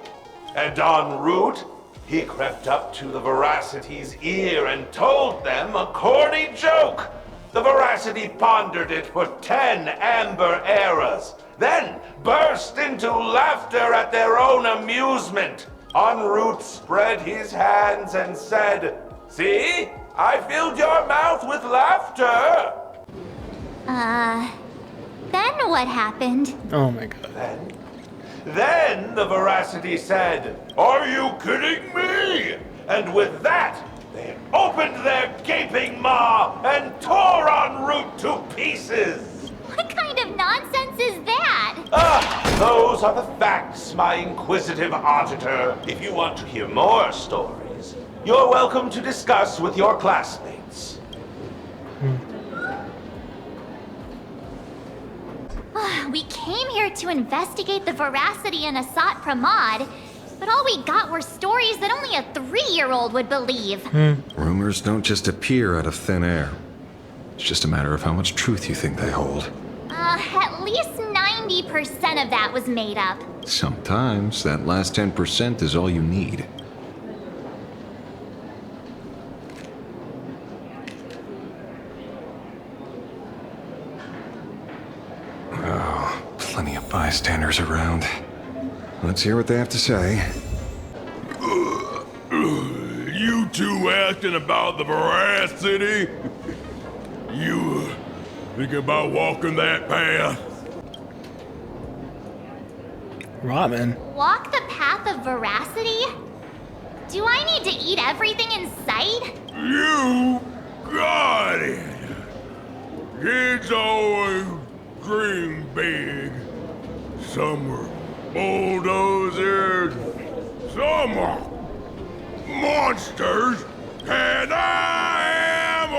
And en route, he crept up to the Veracity's ear and told them a corny joke. The Veracity pondered it for 10 amber eras, then burst into laughter at their own amusement. En route spread his hands and said, "See, I filled your mouth with laughter." Then what happened? Oh my god. Then the Veracity said, "Are you kidding me?" And with that, they opened their gaping maw and tore en route to pieces. What kind of nonsense is this? those are the facts, my inquisitive auditor. If you want to hear more stories, you're welcome to discuss with your classmates. We came here to investigate the veracity in Asat Pramod, but all we got were stories that only a 3-year-old would believe. Rumors don't just appear out of thin air. It's just a matter of how much truth you think they hold. At least 90% of that was made up. Sometimes that last 10% is all you need. Oh, plenty of bystanders around. Let's hear what they have to say. You two asking about the veracity? You think about walking that path? Ramen. Walk the path of veracity? Do I need to eat everything in sight? You got it. Kids always dream big. Some are bulldozers, some are monsters, and I am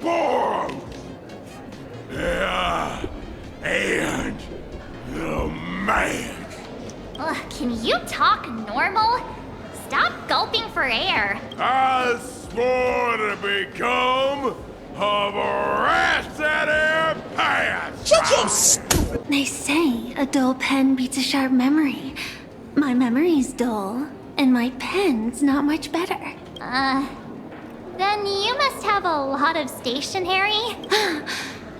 Autoboros. Yeah, and the man. Ugh, can you talk normal? Stop gulping for air. I swore to become a veracity path. Shut your stupid. They say a dull pen beats a sharp memory. My memory's dull, and my pen's not much better. Then you must have a lot of stationery.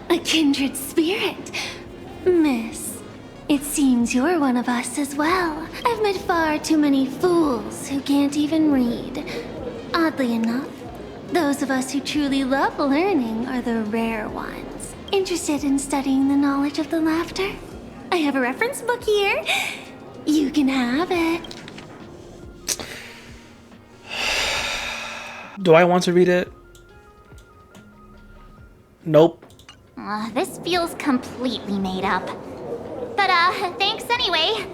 A kindred spirit. Miss, it seems you're one of us as well. I've met far too many fools who can't even read. Oddly enough, those of us who truly love learning are the rare ones. Interested in studying the knowledge of the laughter? I have a reference book here. You can have it. Do I want to read it? Nope. This feels completely made up. But, thanks anyway.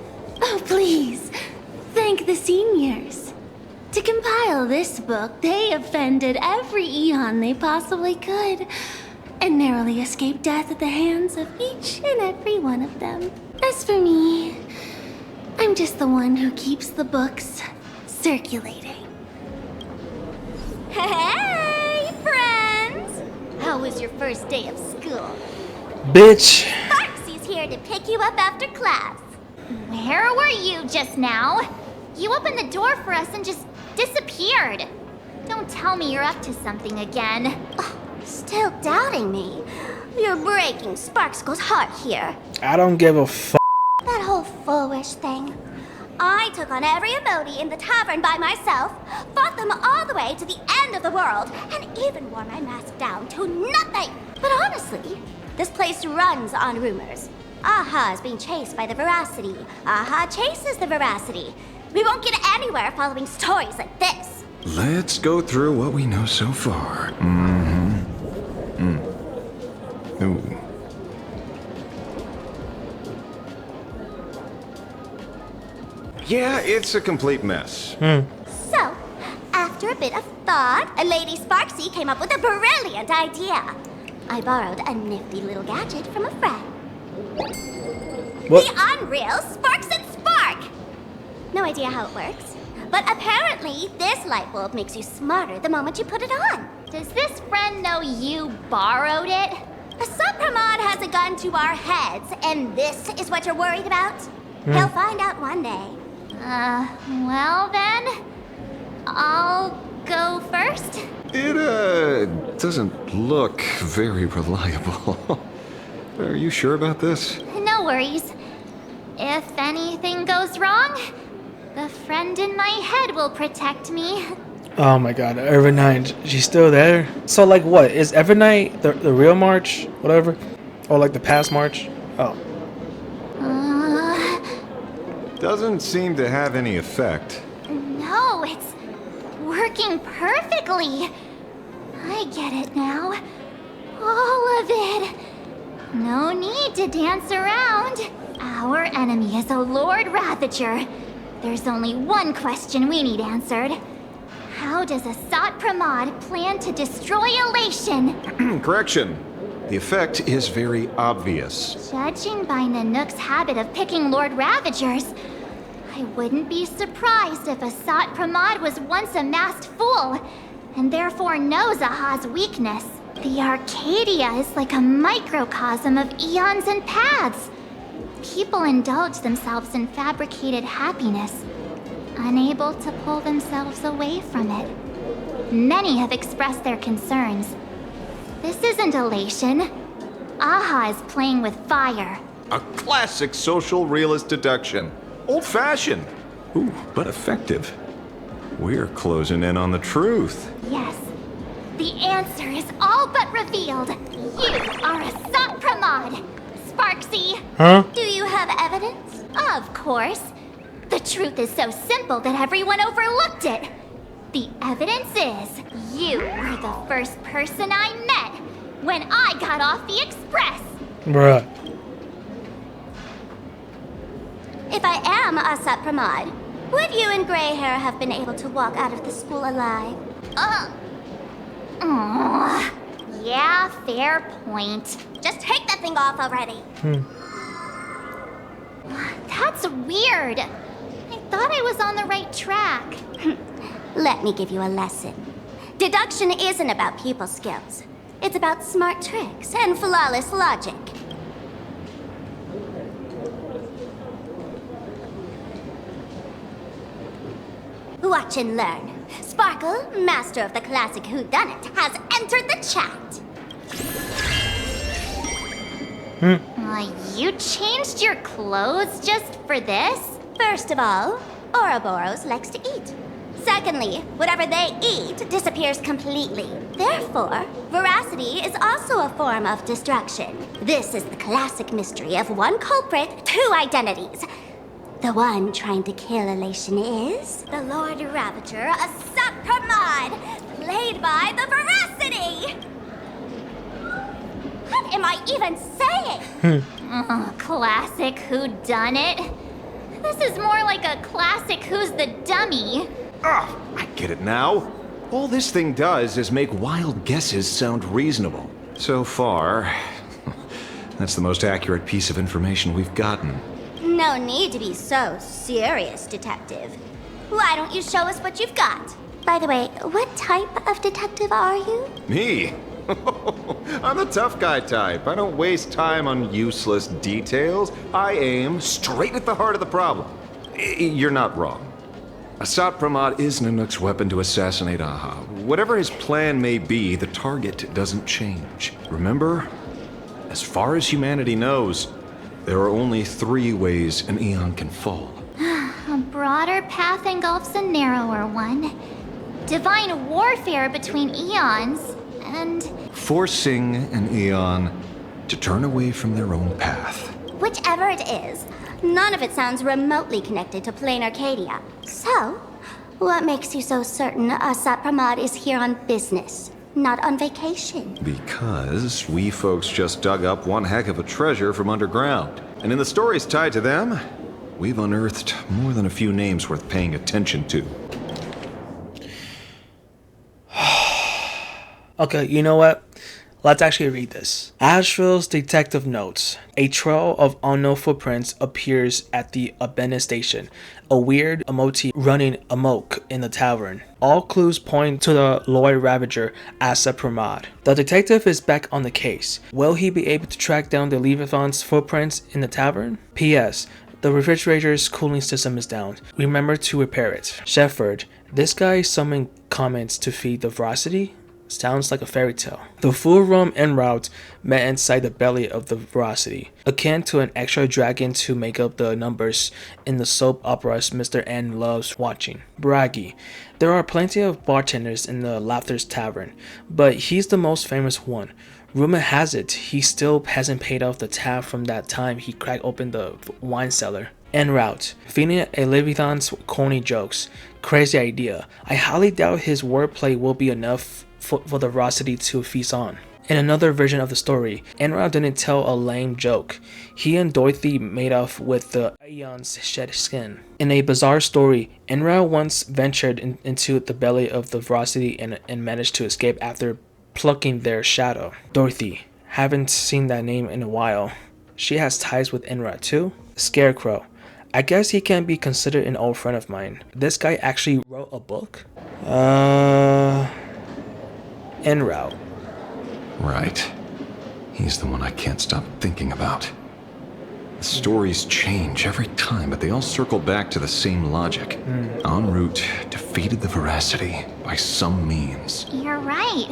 Oh, please. Thank the seniors. To compile this book, they offended every eon they possibly could, and narrowly escaped death at the hands of each and every one of them. As for me, I'm just the one who keeps the books circulating. Hey, friends! How was your first day of school? Bitch. Sparksy's here to pick you up after class. Where were you just now? You opened the door for us and just disappeared. Don't tell me you're up to something again. Still doubting me? You're breaking Sparkskull's heart here. I don't give a fuck. That whole foolish thing. I took on every emoji in the tavern by myself, fought them all the way to the end of the world, and even wore my mask down to nothing. But honestly, this place runs on rumors. Aha is being chased by the veracity. Aha chases the veracity. We won't get anywhere following stories like this. Let's go through what we know so far. Ooh. Yeah, it's a complete mess. So, after a bit of thought, Lady Sparksy came up with a brilliant idea. I borrowed a nifty little gadget from a friend. What? The Unreal Sparks and Spark! No idea how it works, but apparently this light bulb makes you smarter the moment you put it on. Does this friend know you borrowed it? Asat Pramod has a gun to our heads, and this is what you're worried about? He'll find out one day. Well then, I'll go first. It, doesn't look very reliable. Are you sure about this? No worries. If anything goes wrong, the friend in my head will protect me. Oh my god, Evernight, she's still there? So like what? Is Evernight the real March? Whatever? Or like the past March? Oh. Doesn't seem to have any effect. No, it's working perfectly. I get it now. All of it. No need to dance around. Our enemy is a Lord Ravager. There's only one question we need answered. How does Asat Pramod plan to destroy Elation? Correction. The effect is very obvious. Judging by Nanook's habit of picking Lord Ravagers, I wouldn't be surprised if Asat Pramod was once a masked fool, and therefore knows Aha's weakness. The Arcadia is like a microcosm of eons and paths. People indulge themselves in fabricated happiness, unable to pull themselves away from it. Many have expressed their concerns. This isn't elation. Aha is playing with fire. A classic social realist deduction. Old-fashioned. Ooh, but effective. We're closing in on the truth. Yes. The answer is all but revealed. You are Asat Pramod. Sparksy. Huh? Do you have evidence? Of course. The truth is so simple that everyone overlooked it. The evidence is, you were the first person I met when I got off the express. Bruh. If I am Asat Pramod, would you and Grey Hair have been able to walk out of the school alive? Yeah, fair point. Just take that thing off already. That's weird. I thought I was on the right track. Let me give you a lesson. Deduction isn't about people skills. It's about smart tricks and flawless logic. Watch and learn. Sparkle, master of the classic whodunit, has entered the chat. You changed your clothes just for this? First of all, Ouroboros likes to eat. Secondly, whatever they eat disappears completely. Therefore, veracity is also a form of destruction. This is the classic mystery of one culprit, two identities. The one trying to kill Elation is the Lord Ravager, Asat Pramod, played by the Veracity! What am I even saying? Classic whodunit. This is more like a classic Who's the Dummy. Ah, I get it now. All this thing does is make wild guesses sound reasonable. So far, that's the most accurate piece of information we've gotten. No need to be so serious, detective. Why don't you show us what you've got? By the way, what type of detective are you? Me? I'm the tough guy type. I don't waste time on useless details. I aim straight at the heart of the problem. You're not wrong. Asat Pramod is Nanook's weapon to assassinate Aha. Whatever his plan may be, the target doesn't change. Remember, as far as humanity knows, there are only 3 ways an eon can fall. A broader path engulfs a narrower one. Divine warfare between eons, and Forcing an eon to turn away from their own path. whichever it is, none of it sounds remotely connected to plain Arcadia. So, what makes you so certain Asat Pramod is here on business, not on vacation? Because we folks just dug up one heck of a treasure from underground. And in the stories tied to them, we've unearthed more than a few names worth paying attention to. Okay, you know what? Let's actually read this. Astral's detective notes. A trail of unknown footprints appears at the abandoned station. A weird emoji running amok in the tavern. All clues point to the Lord Ravager, Asat Pramod. The detective is back on the case. Will he be able to track down the Leviathan's footprints in the tavern? P.S. The refrigerator's cooling system is down. Remember to repair it. Shepard, this guy summoned comments to feed the Veracity? Sounds like a fairy tale. The full room en route met inside the belly of the Veracity, akin to an extra dragon to make up the numbers in the soap operas Mr. N loves watching. Braggy. There are plenty of bartenders in the Laughter's Tavern, but he's the most famous one. Rumor has it he still hasn't paid off the tab from that time he cracked open the wine cellar. En route, feeding a Leviathan's corny jokes. Crazy idea. I highly doubt his wordplay will be enough for the Veracity to feast on. In another version of the story, Enra didn't tell a lame joke. He and Dorothy made off with the Aeon's shed skin. In a bizarre story, Enra once ventured into the belly of the Veracity and managed to escape after plucking their shadow. Dorothy, haven't seen that name in a while. She has ties with Enra too? Scarecrow. I guess he can be considered an old friend of mine. This guy actually wrote a book? Enra. Right. He's the one I can't stop thinking about. The stories change every time, but they all circle back to the same logic. En route defeated the Veracity by some means. You're right.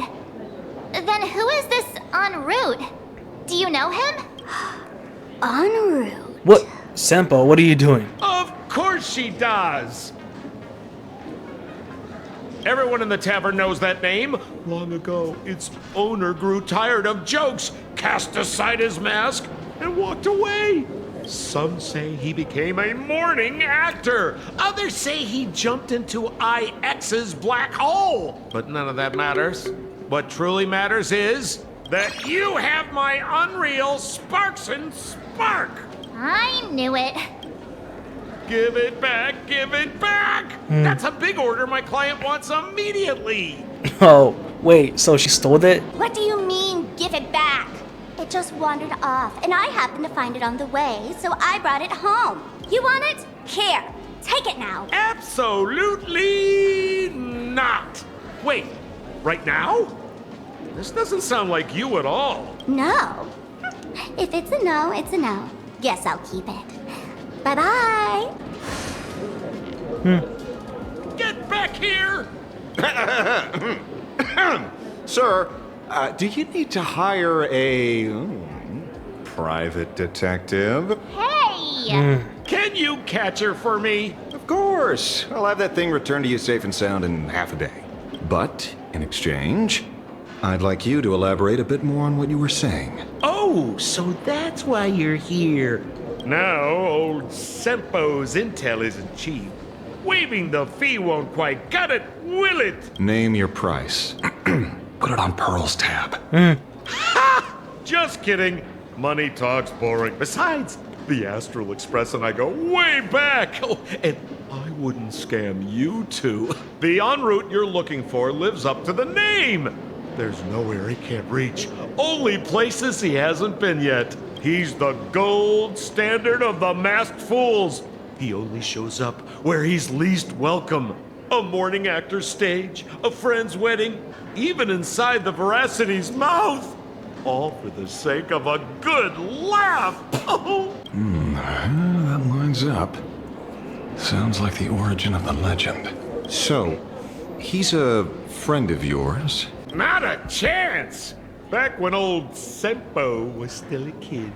Then who is this en route? Do you know him? En route. What? Senpo, what are you doing? Of course she does! Everyone in the tavern knows that name. Long ago, its owner grew tired of jokes, cast aside his mask, and walked away. Some say he became a mourning actor. Others say he jumped into IX's black hole. But none of that matters. What truly matters is that you have my unreal Sparks and Spark. I knew it. Give it back, give it back! That's a big order my client wants immediately! Oh, wait, so she stole it? What do you mean, give it back? It just wandered off, and I happened to find it on the way, so I brought it home. You want it? Here, take it now. Absolutely not! Wait, right now? This doesn't sound like you at all. No. If it's a no, it's a no. Guess I'll keep it. Bye-bye. Get back here! Sir, do you need to hire a private detective? Hey! Can you catch her for me? Of course. I'll have that thing returned to you safe and sound in half a day. But, in exchange, I'd like you to elaborate a bit more on what you were saying. Oh, so that's why you're here. Now, old Senpo's intel isn't cheap. Waiving the fee won't quite cut it, will it? Name your price. Put it on Pearl's tab. Ha! Just kidding. Money talks boring. Besides, the Astral Express and I go way back. Oh, and I wouldn't scam you two. The en route you're looking for lives up to the name. There's nowhere he can't reach. Only places he hasn't been yet. He's the gold standard of the masked fools. He only shows up where he's least welcome. A mourning actor's stage, a friend's wedding, even inside the Veracity's mouth. All for the sake of a good laugh. That lines up. Sounds like the origin of the legend. So, he's a friend of yours? Not a chance! Back when old Senpo was still a kid,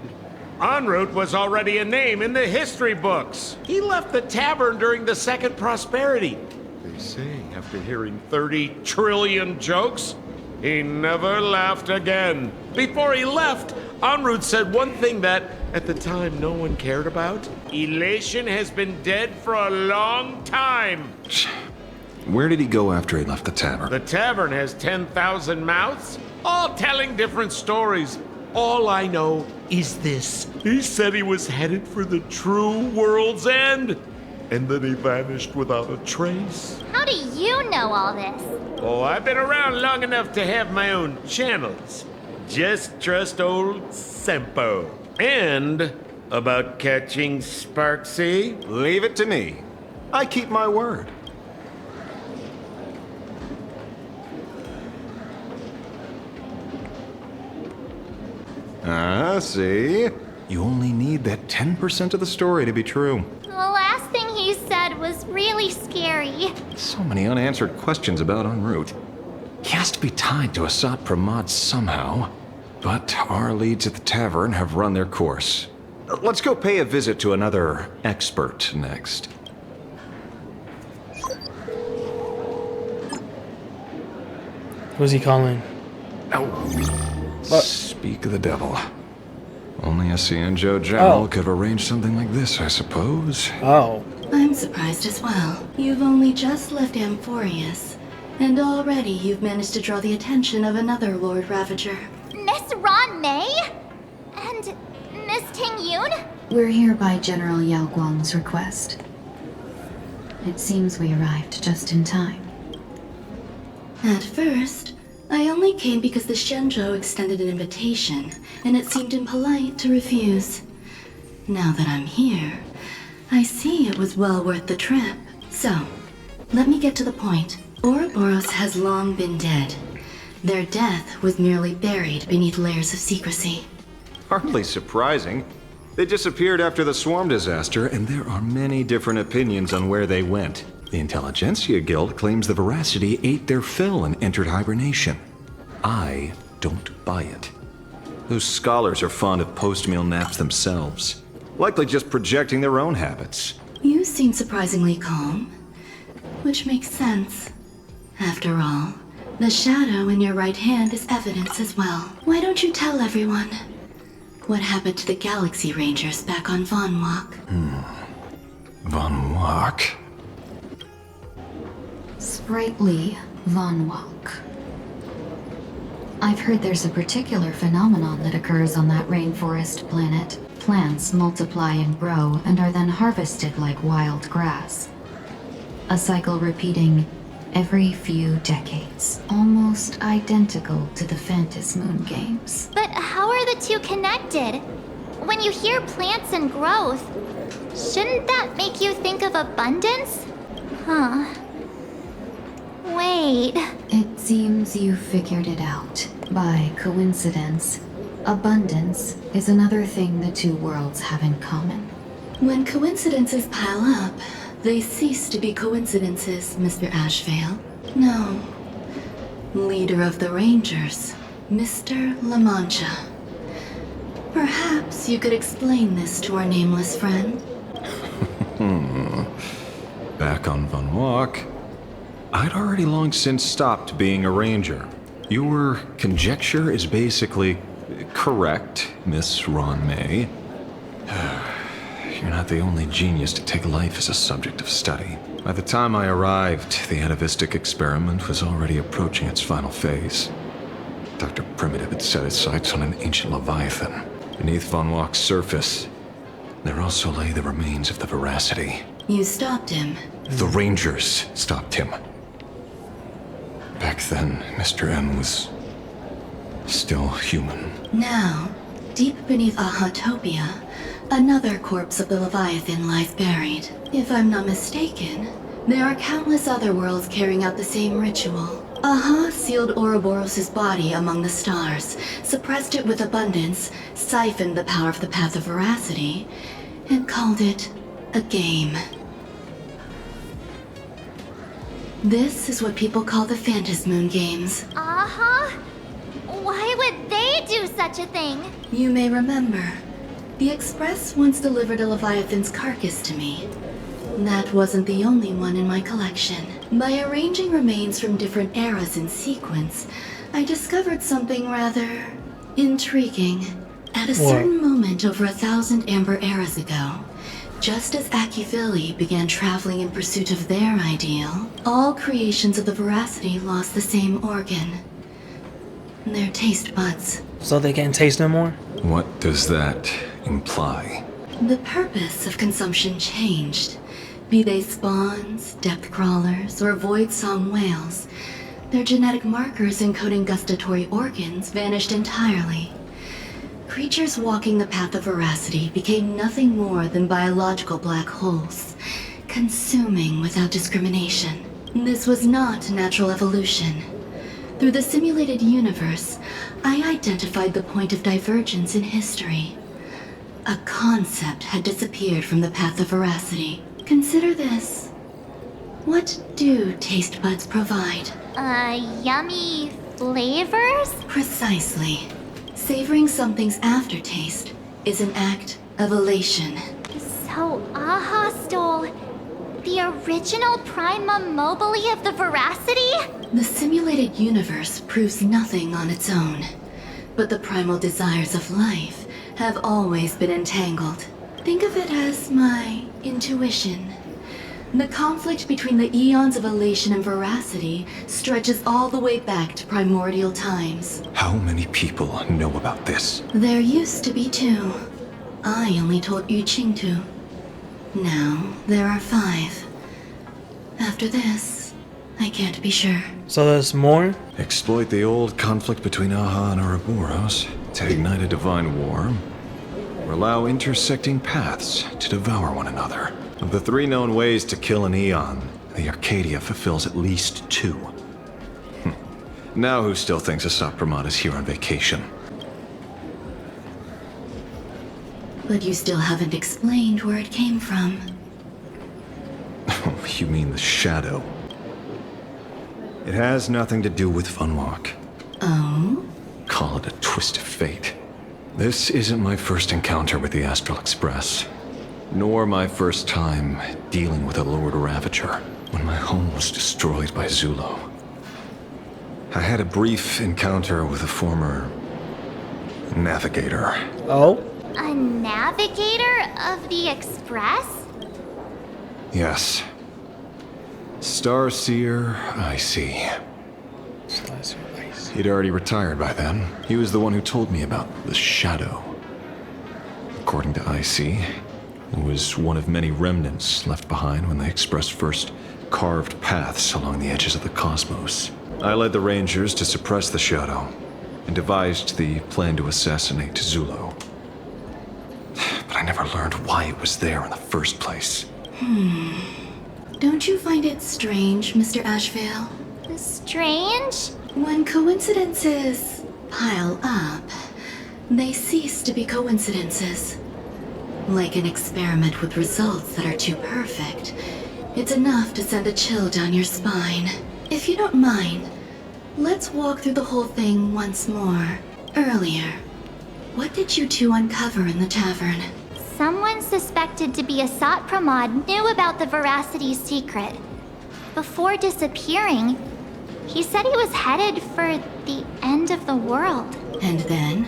en route was already a name in the history books. He left the tavern during the Second Prosperity. They say after hearing 30 trillion jokes, he never laughed again. Before he left, en route said one thing that, at the time, no one cared about. Elation has been dead for a long time. Where did he go after he left the tavern? The tavern has 10,000 mouths, all telling different stories. All I know is this. He said he was headed for the true world's end, and then he vanished without a trace. How do you know all this? Oh, I've been around long enough to have my own channels. Just trust old Senpo. And about catching Sparksy? Leave it to me. I keep my word. See? You only need that 10% of the story to be true. The last thing he said was really scary. So many unanswered questions about en route. He has to be tied to Asat Pramod somehow. But our leads at the tavern have run their course. Let's go pay a visit to another expert next. Who's he calling? Speak of the devil. Only a Cianjo General could have arranged something like this, I suppose. Oh. I'm surprised as well. You've only just left Amphorius, and already you've managed to draw the attention of another Lord Ravager. Miss Ron May? And Miss Ting Yoon? We're here by General Yao Guang's request. It seems we arrived just in time. At first, I only came because the Shenzhou extended an invitation, and it seemed impolite to refuse. Now that I'm here, I see it was well worth the trip. So, let me get to the point. Ouroboros has long been dead. Their death was merely buried beneath layers of secrecy. Hardly surprising. They disappeared after the swarm disaster, and there are many different opinions on where they went. The Intelligentsia Guild claims the Veracity ate their fill and entered hibernation. I don't buy it. Those scholars are fond of post-meal naps themselves, likely just projecting their own habits. You seem surprisingly calm, which makes sense. After all, the shadow in your right hand is evidence as well. Why don't you tell everyone what happened to the Galaxy Rangers back on Von Walk? Von Walk? Sprightly Von Walk. I've heard there's a particular phenomenon that occurs on that rainforest planet. Plants multiply and grow and are then harvested like wild grass. A cycle repeating every few decades, almost identical to the Phantasmoon games. But how are the two connected? When you hear plants and growth, shouldn't that make you think of abundance? Huh. Wait. It seems you figured it out. By coincidence, abundance is another thing the two worlds have in common. When coincidences pile up, they cease to be coincidences, Mr. Ashvale. No. Leader of the Rangers, Mr. La Mancha. Perhaps you could explain this to our nameless friend? Back on Von Walk, I'd already long since stopped being a ranger. Your conjecture is basically correct, Miss Ron May. You're not the only genius to take life as a subject of study. By the time I arrived, the atavistic experiment was already approaching its final phase. Dr. Primitive had set his sights on an ancient Leviathan. Beneath Von Walk's surface, there also lay the remains of the Veracity. You stopped him. The Rangers stopped him. Back then, Mr. M was still human. Now, deep beneath Ahatopia, another corpse of the Leviathan lies buried. If I'm not mistaken, there are countless other worlds carrying out the same ritual. Aha sealed Ouroboros' body among the stars, suppressed it with abundance, siphoned the power of the Path of Veracity, and called it a game. This is what people call the Phantasmoon games. Uh-huh. Why would they do such a thing? You may remember, the Express once delivered a Leviathan's carcass to me. That wasn't the only one in my collection. By arranging remains from different eras in sequence, I discovered something rather intriguing. At a certain moment over 1,000 Amber eras ago, just as Akivili began traveling in pursuit of their ideal, all creations of the Veracity lost the same organ. Their taste buds. So they can't taste no more? What does that imply? The purpose of consumption changed. Be they spawns, depth crawlers, or void-song whales, their genetic markers encoding gustatory organs vanished entirely. Creatures walking the path of Veracity became nothing more than biological black holes, consuming without discrimination. This was not natural evolution. Through the simulated universe, I identified the point of divergence in history. A concept had disappeared from the path of Veracity. Consider this. What do taste buds provide? Yummy flavors? Precisely. Savoring something's aftertaste is an act of elation. So Aha stole the original Prima Mobile of the Veracity? The simulated universe proves nothing on its own, but the primal desires of life have always been entangled. Think of it as my intuition. The conflict between the eons of elation and veracity stretches all the way back to primordial times. How many people know about this? There used to be 2. I only told Yu Qing 2. Now, there are 5. After this, I can't be sure. So there's more? Exploit the old conflict between Aha and Ouroboros to ignite a divine war, or allow intersecting paths to devour one another. Of the 3 known ways to kill an Eon, the Arcadia fulfills at least 2. Now who still thinks Asap Pramod is here on vacation? But you still haven't explained where it came from. Oh, you mean the shadow? It has nothing to do with Funwalk. Oh? Call it a twist of fate. This isn't my first encounter with the Astral Express, nor my first time dealing with a Lord Ravager when my home was destroyed by Zulo. I had a brief encounter with a former navigator. Oh? A navigator of the Express? Yes. Starseer, I see. He'd already retired by then. He was the one who told me about the Shadow. According to IC, it was one of many remnants left behind when the Express first carved paths along the edges of the cosmos. I led the Rangers to suppress the Shadow and devised the plan to assassinate Zulo. But I never learned why it was there in the first place. Don't you find it strange, Mr. Ashvale? Strange? When coincidences pile up, they cease to be coincidences. Like an experiment with results that are too perfect, it's enough to send a chill down your spine. If you don't mind, let's walk through the whole thing once more. Earlier, what did you 2 uncover in the tavern? Someone suspected to be Asat Pramod knew about the Veracity's secret. Before disappearing, he said he was headed for the end of the world. And then?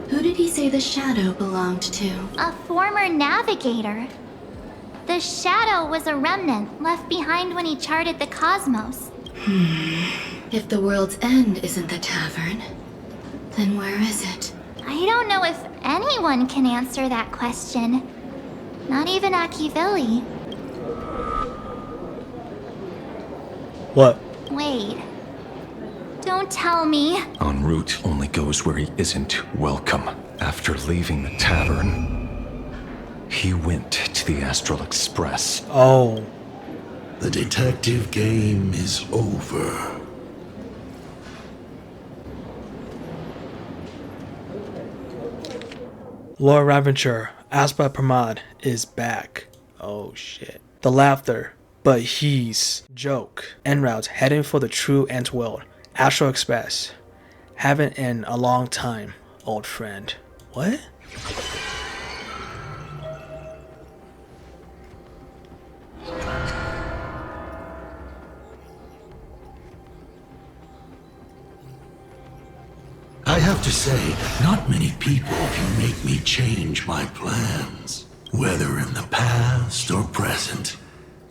Who did he say the Shadow belonged to? A former navigator. The Shadow was a remnant left behind when he charted the cosmos. If the world's end isn't the tavern, then where is it? I don't know if anyone can answer that question. Not even Akivili. What? Wait. Don't tell me. En route only goes where he isn't welcome. After leaving the tavern, he went to the Astral Express. Oh. The detective game is over. Lord Ravager, Aspa Pramod, is back. Oh shit. The laughter, but he's joke. En route, heading for the true end world. Astral Express. Haven't in a long time, old friend. What? I have to say, not many people can make me change my plans. Whether in the past or present,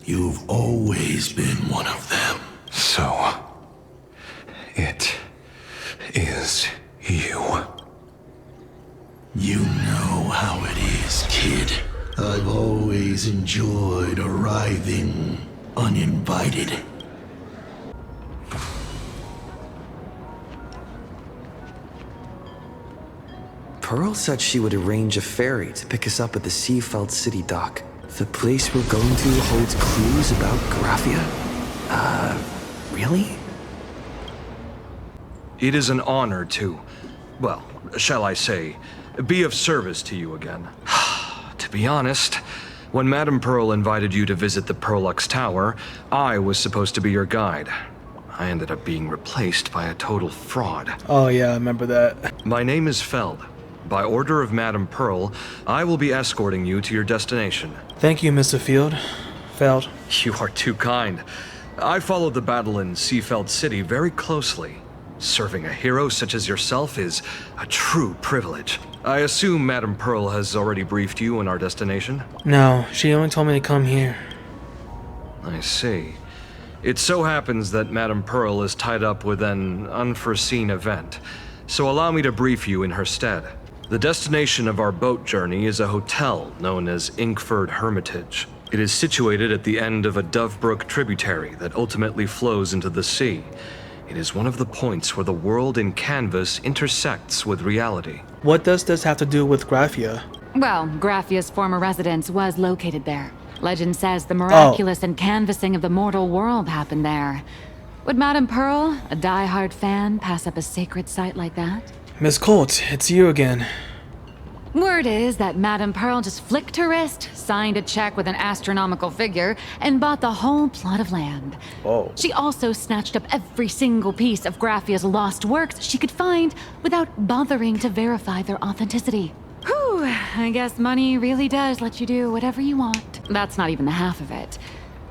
you've always been one of them. So, it is you. You know how it is, kid. I've always enjoyed arriving uninvited. Pearl said she would arrange a ferry to pick us up at the Seafeld City dock. The place we're going to holds clues about Graphia? Really? It is an honor to, well, shall I say, be of service to you again. To be honest, when Madame Pearl invited you to visit the Perlux Tower, I was supposed to be your guide. I ended up being replaced by a total fraud. Oh yeah, I remember that. My name is Feld. By order of Madame Pearl, I will be escorting you to your destination. Thank you, Mr. Field. Feld. You are too kind. I followed the battle in Seafeld City very closely. Serving a hero such as yourself is a true privilege. I assume Madame Pearl has already briefed you on our destination? No, she only told me to come here. I see. It so happens that Madame Pearl is tied up with an unforeseen event, so allow me to brief you in her stead. The destination of our boat journey is a hotel known as Inkford Hermitage. It is situated at the end of a Dovebrook tributary that ultimately flows into the sea. It is one of the points where the world in canvas intersects with reality. What does this have to do with Graphia? Well, Graphia's former residence was located there. Legend says the miraculous encanvassing of the mortal world happened there. Would Madame Pearl, a die-hard fan, pass up a sacred site like that? Miss Colt, it's you again. Word is that Madame Pearl just flicked her wrist, signed a check with an astronomical figure, and bought the whole plot of land. Oh. She also snatched up every single piece of Graphia's lost works she could find without bothering to verify their authenticity. Whew, I guess money really does let you do whatever you want. That's not even the half of it.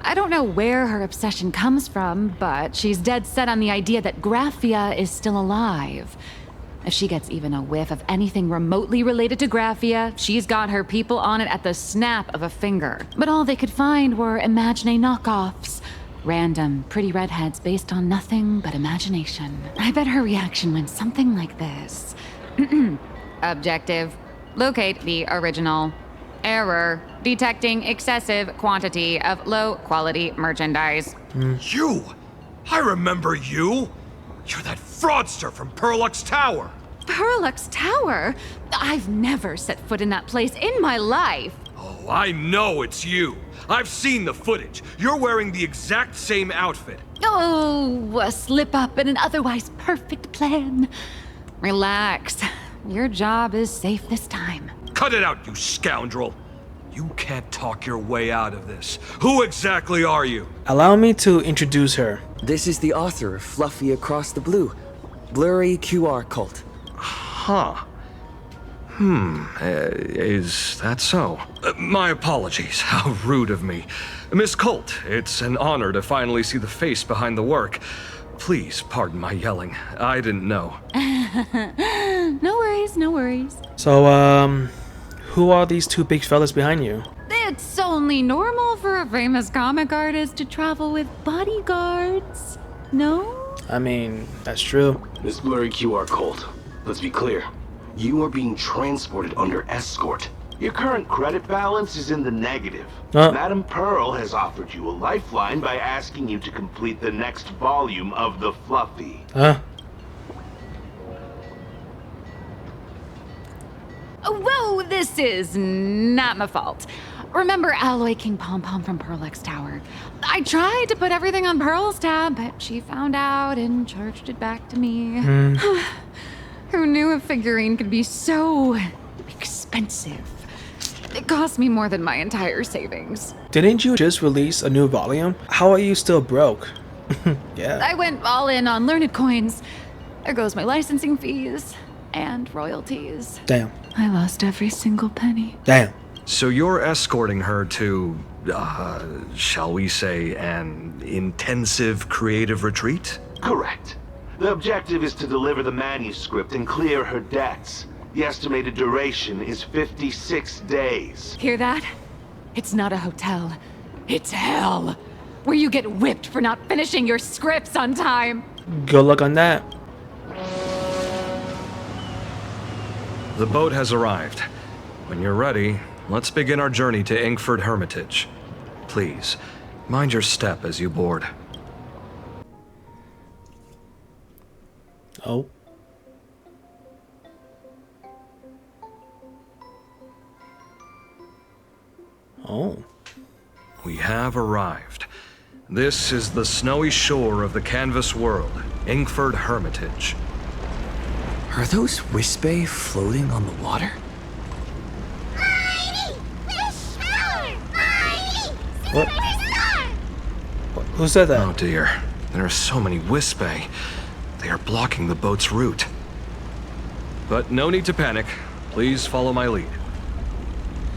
I don't know where her obsession comes from, but she's dead set on the idea that Graphia is still alive. If she gets even a whiff of anything remotely related to Graphia, she's got her people on it at the snap of a finger. But all they could find were Imagine knockoffs. Random, pretty redheads based on nothing but imagination. I bet her reaction went something like this. Objective. Locate the original. Error. Detecting excessive quantity of low-quality merchandise. You! I remember you! You're that fraudster from Perlux Tower! Perlux Tower? I've never set foot in that place in my life. Oh, I know it's you! I've seen the footage. You're wearing the exact same outfit. Oh, a slip up in an otherwise perfect plan. Relax. Your job is safe this time. Cut it out, you scoundrel! You can't talk your way out of this. Who exactly are you? Allow me to introduce her. This is the author of Fluffy Across the Blue, Blurry QR Cult. Huh. Is that so? My apologies. How rude of me. Miss Colt, it's an honor to finally see the face behind the work. Please pardon my yelling. I didn't know. No worries, no worries. So, who are these two big fellas behind you? It's only normal for a famous comic artist to travel with bodyguards. No? I mean, that's true. Miss Blurry QR Colt, let's be clear. You are being transported under escort. Your current credit balance is in the negative. Madame Pearl has offered you a lifeline by asking you to complete the next volume of the Fluffy. Whoa, this is not my fault. Remember Alloy King Pom Pom from Perlux Tower? I tried to put everything on Pearl's tab, but she found out and charged it back to me. Who knew a figurine could be so expensive? It cost me more than my entire savings. Didn't you just release a new volume? How are you still broke? Yeah. I went all in on learned coins. There goes my licensing fees and royalties. Damn. I lost every single penny. Damn. So you're escorting her to, shall we say, an intensive creative retreat? Correct. The objective is to deliver the manuscript and clear her debts. The estimated duration is 56 days. Hear that? It's not a hotel. It's hell. Where you get whipped for not finishing your scripts on time. Good luck on that. The boat has arrived. When you're ready, let's begin our journey to Inkford Hermitage. Please, mind your step as you board. Oh. Oh. We have arrived. This is the snowy shore of the canvas world, Inkford Hermitage. Are those Wispe floating on the water? What? Who said that? Oh dear. There are so many Wispe. They are blocking the boat's route. But no need to panic. Please follow my lead.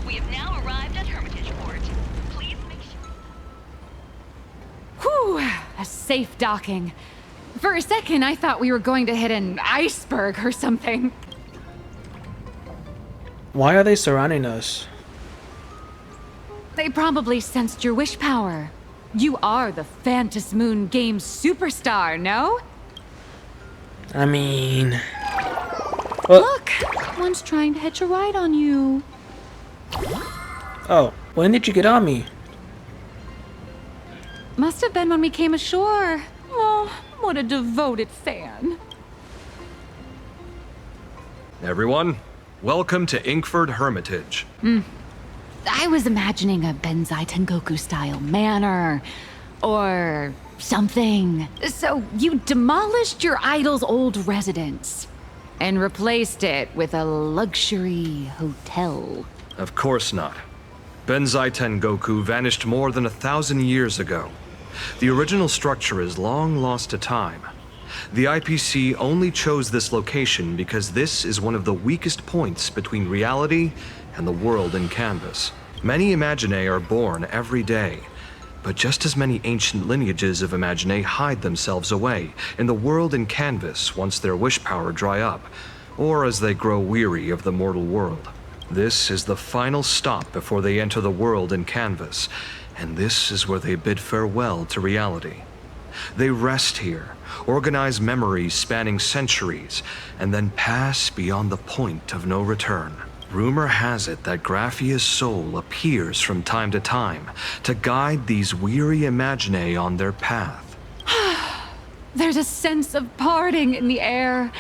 We have now arrived at Hermitage Port. Please make sure... Whew, a safe docking. For a second, I thought we were going to hit an iceberg or something. Why are they surrounding us? They probably sensed your wish power. You are the Phantasmoon Games superstar, no? I mean... Look! One's trying to hitch a ride on you. Oh, when did you get on me? Must have been when we came ashore. Oh, what a devoted fan. Everyone, welcome to Inkford Hermitage. I was imagining a Benzai Tengoku style manor or something. So you demolished your idol's old residence and replaced it with a luxury hotel. Of course not. Benzai Tengoku vanished more than 1,000 years ago. The original structure is long lost to time. The IPC only chose this location because this is one of the weakest points between reality and the world in canvas. Many Imaginae are born every day, but just as many ancient lineages of Imaginae hide themselves away in the world in canvas once their wish power dry up, or as they grow weary of the mortal world. This is the final stop before they enter the world in canvas, and this is where they bid farewell to reality. They rest here, organize memories spanning centuries, and then pass beyond the point of no return. Rumor has it that Graphia's soul appears from time to time to guide these weary Imaginae on their path. There's a sense of parting in the air.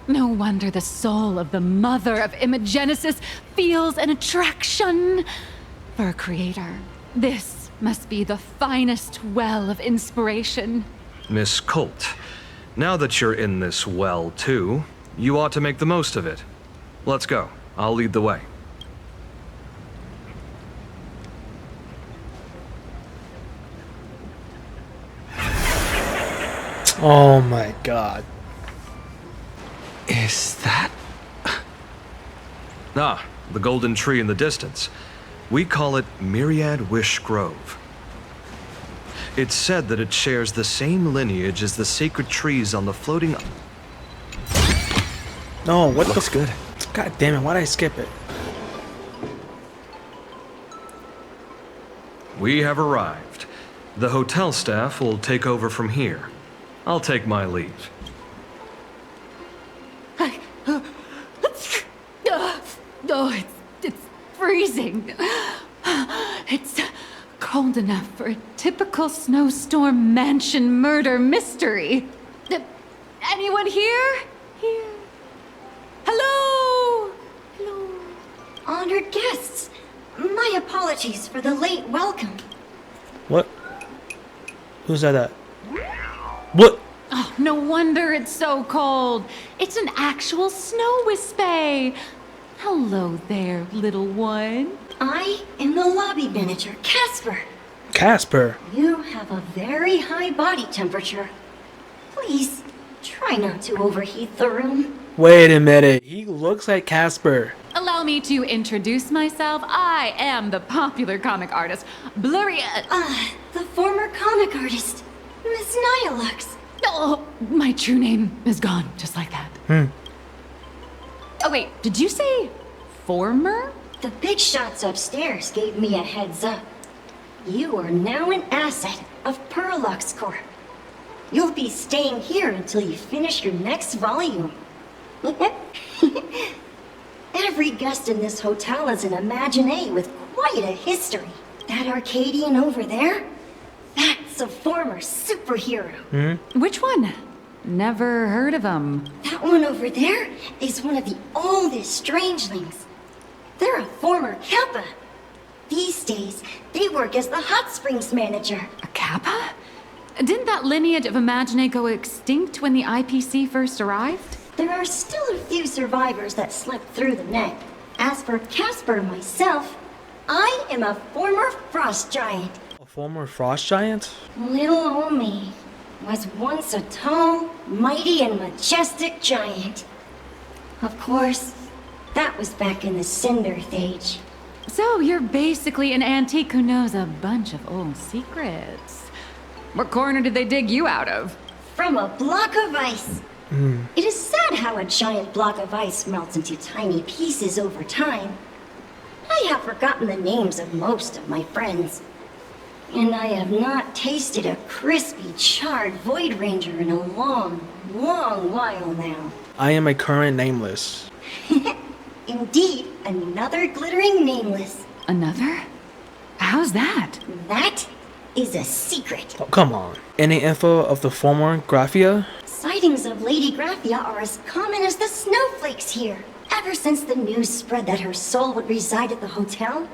No wonder the soul of the mother of Imagenesis feels an attraction for a creator. This must be the finest well of inspiration. Miss Colt, now that you're in this well too, you ought to make the most of it. Let's go. I'll lead the way. Oh my god. Is that... Ah, the golden tree in the distance. We call it Myriad Wish Grove. It's said that it shares the same lineage as the sacred trees on the floating... No, what looks good. God damn it, why did I skip it? We have arrived. The hotel staff will take over from here. I'll take my leave. Oh, it's freezing. It's cold enough for a typical snowstorm mansion murder mystery. Anyone here? Here. Hello? Hello? Honored guests, my apologies for the late welcome. What? Who said that? What? Oh, no wonder it's so cold. It's an actual snow wispy. Hello there, little one. I am the lobby manager, Casper. Casper? You have a very high body temperature. Please, try not to overheat the room. Wait a minute, he looks like Casper. Allow me to introduce myself. I am the popular comic artist, Blurry... the former comic artist, Miss Nyalux. Oh, my true name is gone, just like that. Oh wait, did you say former? The big shots upstairs gave me a heads up. You are now an asset of Perlux Corp. You'll be staying here until you finish your next volume. Every guest in this hotel is an Imaginae with quite a history. That Arcadian over there? That's a former superhero. Which one? Never heard of him. That one over there is one of the oldest strangelings. They're a former Kappa. These days, they work as the hot springs manager. A Kappa? Didn't that lineage of Imaginae go extinct when the IPC first arrived? There are still a few survivors that slipped through the net. As for Casper and myself, I am a former frost giant. A former frost giant? Little old me was once a tall, mighty, and majestic giant. Of course, that was back in the Cinder Age. So you're basically an antique who knows a bunch of old secrets. What corner did they dig you out of? From a block of ice. It is sad how a giant block of ice melts into tiny pieces over time. I have forgotten the names of most of my friends. And I have not tasted a crispy, charred Void Ranger in a long, long while now. I am a current nameless. Indeed, another glittering nameless. Another? How's that? That is a secret. Oh, come on. Any info of the former Graphia? Sightings of Lady Graphia are as common as the snowflakes here. Ever since the news spread that her soul would reside at the hotel,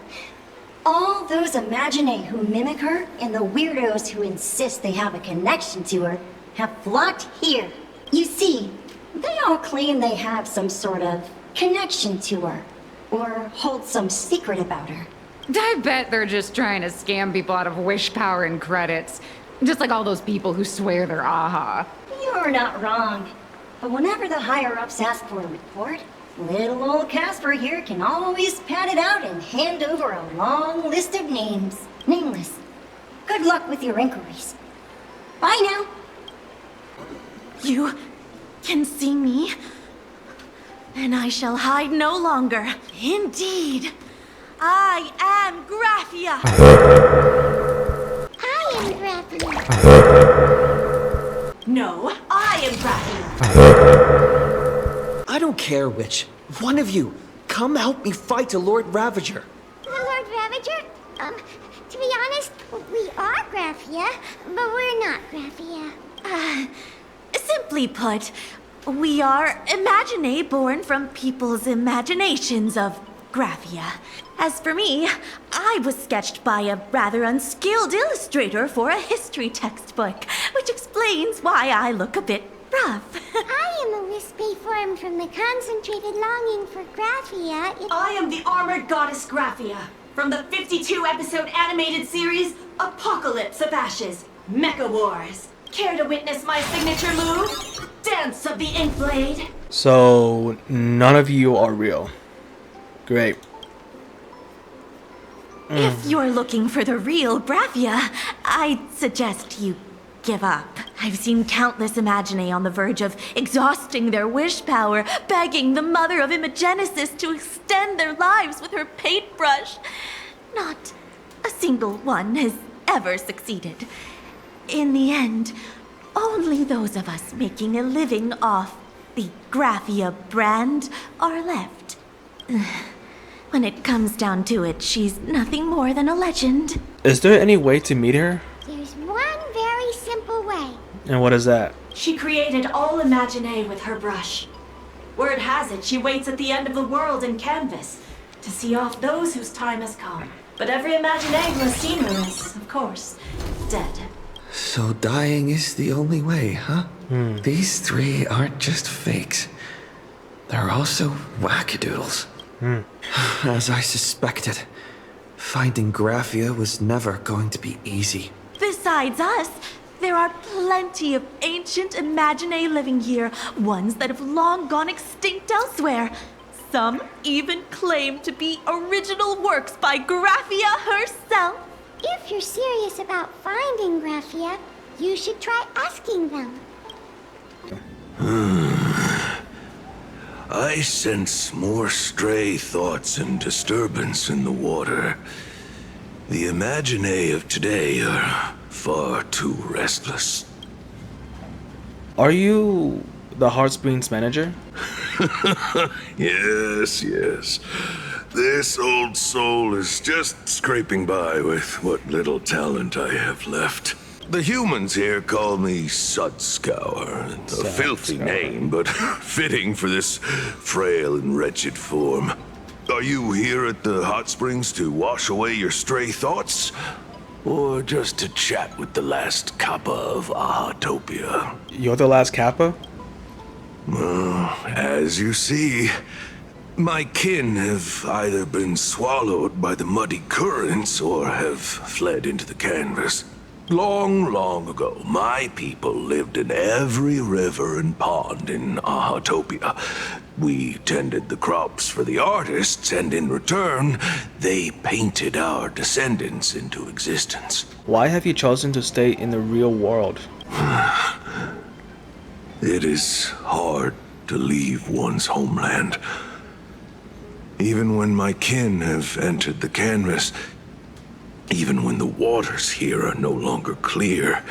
all those Imaginae who mimic her and the weirdos who insist they have a connection to her have flocked here. You see, they all claim they have some sort of connection to her, or hold some secret about her. I bet they're just trying to scam people out of wish power and credits. Just like all those people who swear they're AHA. You're not wrong. But whenever the higher-ups ask for a report, little old Casper here can always pad it out and hand over a long list of names. Nameless. Good luck with your inquiries. Bye now. You can see me, and I shall hide no longer. Indeed, I am Graphia. I am Graphia. No, I am Graphia. I don't care which. One of you, come help me fight a Lord Ravager. Lord Ravager? To be honest, we are Graphia, but we're not Graphia. Simply put, we are Imaginae born from people's imaginations of Graphia. As for me, I was sketched by a rather unskilled illustrator for a history textbook, which explains why I look a bit rough. I am a wispy form from the concentrated longing for Graphia. I am the armored goddess Graphia from the 52-episode animated series Apocalypse of Ashes, Mecha Wars. Care to witness my signature move? Dance of the Inkblade. So, none of you are real. Great. If you're looking for the real Graphia, I'd suggest you give up. I've seen countless Imaginae on the verge of exhausting their wish power, begging the mother of Imagenesis to extend their lives with her paintbrush. Not a single one has ever succeeded. In the end, only those of us making a living off the Graphia brand are left. When it comes down to it, she's nothing more than a legend. Is there any way to meet her? There's one very simple way. And what is that? She created all Imaginae with her brush. Word has it, she waits at the end of the world in canvas to see off those whose time has come. But every Imaginae who has seen her is, of course, dead. So dying is the only way, huh? These three aren't just fakes. They're also wackadoodles. As I suspected, finding Graphia was never going to be easy. Besides us, there are plenty of ancient Imaginae living here, ones that have long gone extinct elsewhere. Some even claim to be original works by Graphia herself. If you're serious about finding Graphia, you should try asking them. I sense more stray thoughts and disturbance in the water. The Imaginae of today are far too restless. Are you the Heartsprings manager? Yes, yes. This old soul is just scraping by with what little talent I have left. The humans here call me Sudscour, a filthy name, but fitting for this frail and wretched form. Are you here at the hot springs to wash away your stray thoughts? Or just to chat with the last Kappa of Ahatopia? You're the last Kappa? Well, as you see, my kin have either been swallowed by the muddy currents or have fled into the canvas. Long, long ago, my people lived in every river and pond in Ahatopia. We tended the crops for the artists, and in return, they painted our descendants into existence. Why have you chosen to stay in the real world? It is hard to leave one's homeland. Even when my kin have entered the canvas, Even when the waters here are no longer clear,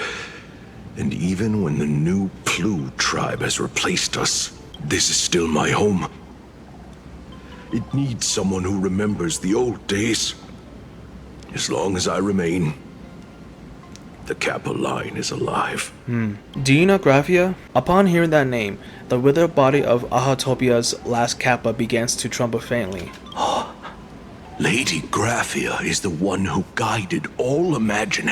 and even when the new Plu tribe has replaced us, this is still my home. It needs someone who remembers the old days. As long as I remain, the Kappa line is alive. Do you know Graphia? Upon hearing that name, the withered body of Ahatopia's last Kappa begins to tremble faintly. Lady Graphia is the one who guided all Imagine.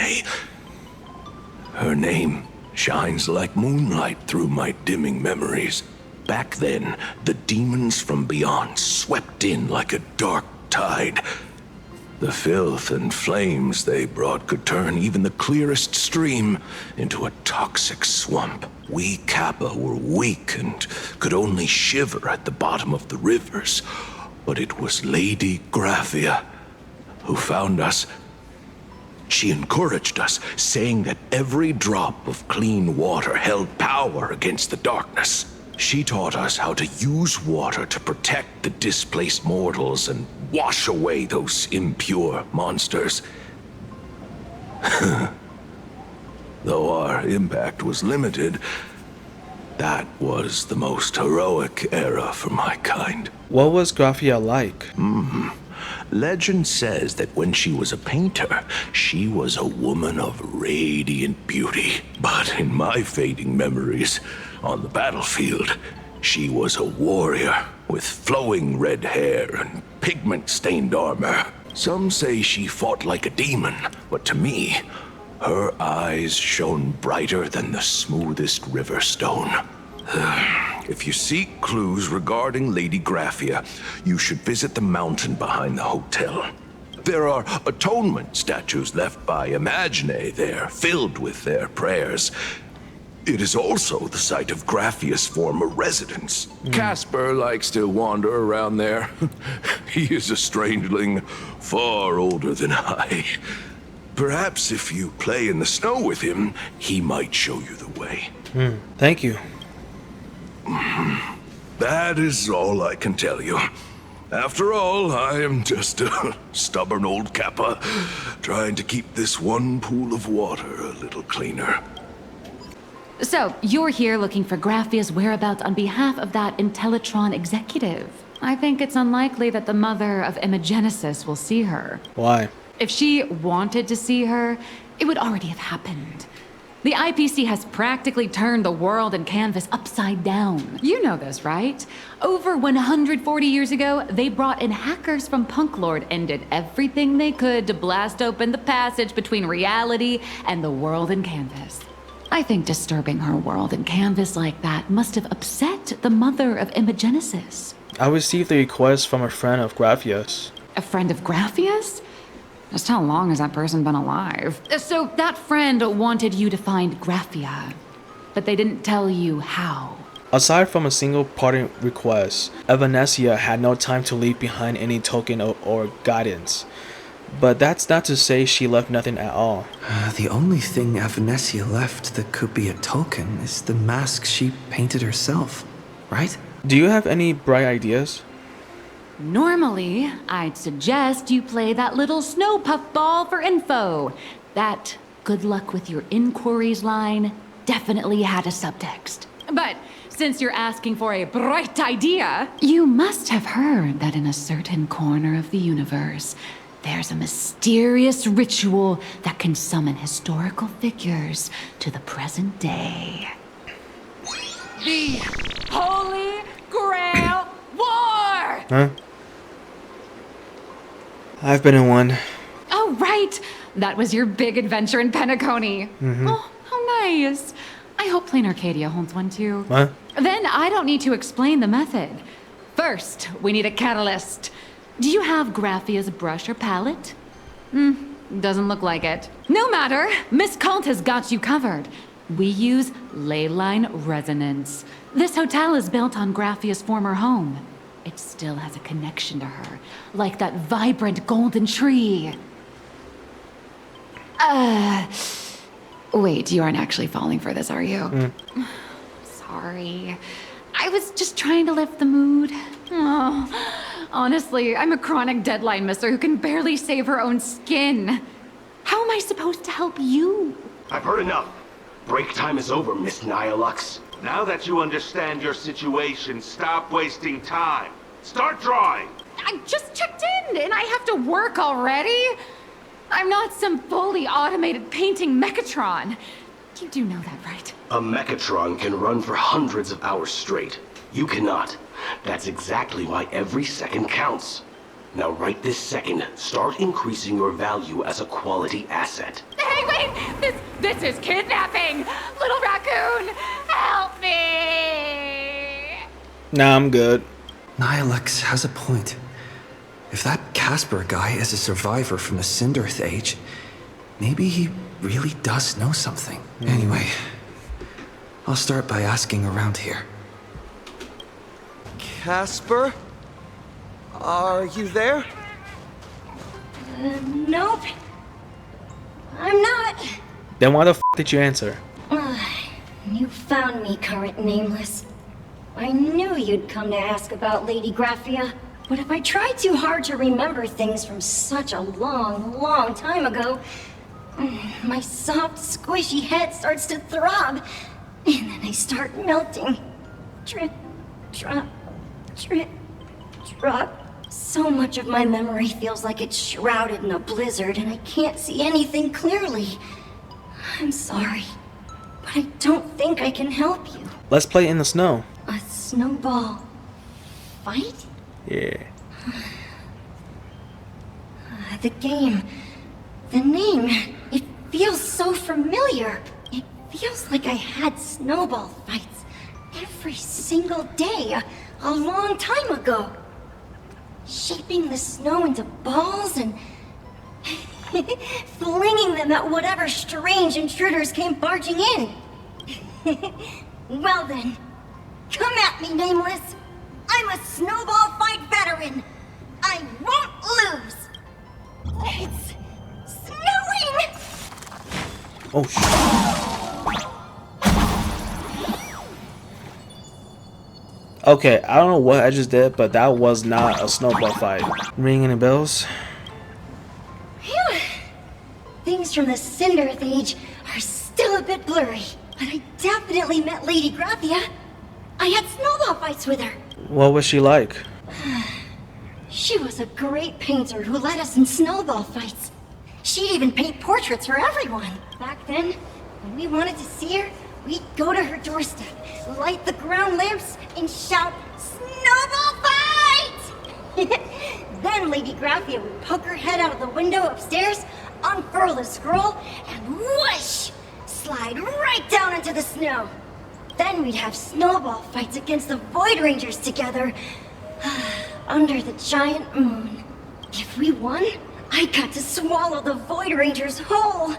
Her name shines like moonlight through my dimming memories. Back then, the demons from beyond swept in like a dark tide. The filth and flames they brought could turn even the clearest stream into a toxic swamp. We Kappa were weak and could only shiver at the bottom of the rivers. But it was Lady Graphia who found us. She encouraged us, saying that every drop of clean water held power against the darkness. She taught us how to use water to protect the displaced mortals and wash away those impure monsters. Though our impact was limited, that was the most heroic era for my kind. What was Graphia like? Legend says that when she was a painter, she was a woman of radiant beauty. But in my fading memories, on the battlefield, she was a warrior with flowing red hair and pigment-stained armor. Some say she fought like a demon, but to me, her eyes shone brighter than the smoothest river stone. If you seek clues regarding Lady Graphia, you should visit the mountain behind the hotel. There are atonement statues left by Imagine there, filled with their prayers. It is also the site of Graphia's former residence. Casper likes to wander around there. He is a strangeling far older than I. Perhaps if you play in the snow with him, he might show you the way. Thank you. That is all I can tell you. After all, I am just a stubborn old Kappa, trying to keep this one pool of water a little cleaner. So, you're here looking for Graphia's whereabouts on behalf of that Intellitron executive. I think it's unlikely that the mother of Imagenesis will see her. Why? If she wanted to see her, it would already have happened. The IPC has practically turned the world and canvas upside down. You know this, right? Over 140 years ago, they brought in hackers from Punklord and did everything they could to blast open the passage between reality and the world and canvas. I think disturbing her world and canvas like that must have upset the mother of Imagenesis. I received a request from a friend of Graphia's. A friend of Graphia's? Just how long has that person been alive? So that friend wanted you to find Graphia, but they didn't tell you how. Aside from a single parting request, Evanesia had no time to leave behind any token or guidance. But that's not to say she left nothing at all. The only thing Evanesia left that could be a token is the mask she painted herself, right? Do you have any bright ideas? Normally, I'd suggest you play that little snow puffball for info. That good luck with your inquiries line definitely had a subtext. But since you're asking for a bright idea, you must have heard that in a certain corner of the universe, there's a mysterious ritual that can summon historical figures to the present day. The Holy Grail War! Huh? I've been in one. Oh, right! That was your big adventure in Penacony. Oh, how nice. I hope Plain Arcadia holds one too. What? Then I don't need to explain the method. First, we need a catalyst. Do you have Graphia's brush or palette? Doesn't look like it. No matter, Miss Cult has got you covered. We use ley line resonance. This hotel is built on Graphia's former home. It still has a connection to her, like that vibrant golden tree. Wait, you aren't actually falling for this, are you? Sorry. I was just trying to lift the mood. Oh, honestly, I'm a chronic deadline misser who can barely save her own skin. I supposed to help you? I've heard enough. Break time is over, Miss Nihilux. Now that you understand your situation, stop wasting time. Start drawing. I just checked in and I have to work already. I'm not some fully automated painting Mechatron. You do know that, right? A Mechatron can run for hundreds of hours straight. You cannot. That's exactly why every second counts. Now right this second, start increasing your value as a quality asset. Hey, wait! This is kidnapping! Little raccoon, help me! Nah, I'm good. Nihilux has a point. If that Casper guy is a survivor from the Cinderth Age, maybe he really does know something. Anyway, I'll start by asking around here. Casper? Are you there? Nope. I'm not. Then why the f did you answer? You found me, current nameless. I knew you'd come to ask about Lady Graphia, but if I tried too hard to remember things from such a long, long time ago, my soft, squishy head starts to throb, and then I start melting. Drip, drop, drip, drop. So much of my memory feels like it's shrouded in a blizzard, and I can't see anything clearly. I'm sorry, but I don't think I can help you. Let's play in the snow. A snowball fight? Yeah. The game, the name, it feels so familiar. It feels like I had snowball fights every single day a long time ago. Shaping the snow into balls and flinging them at whatever strange intruders came barging in. Well then, come at me, Nameless. I'm a snowball fight veteran. I won't lose. It's snowing! Oh, shit. Okay, I don't know what I just did, but that was not a snowball fight. Ring any bells? Phew. Things from the Cinderth Age are still a bit blurry, but I definitely met Lady Graphia. I had snowball fights with her. What was she like? She was a great painter who led us in snowball fights. She'd even paint portraits for everyone. Back then, when we wanted to see her, we'd go to her doorstep, light the ground lamps, and shout, "Snowball fight!" Then Lady Graphia would poke her head out of the window upstairs, unfurl the scroll, and whoosh! Slide right down into the snow. Then we'd have snowball fights against the Void Rangers together, under the giant moon. If we won, I got to swallow the Void Rangers whole.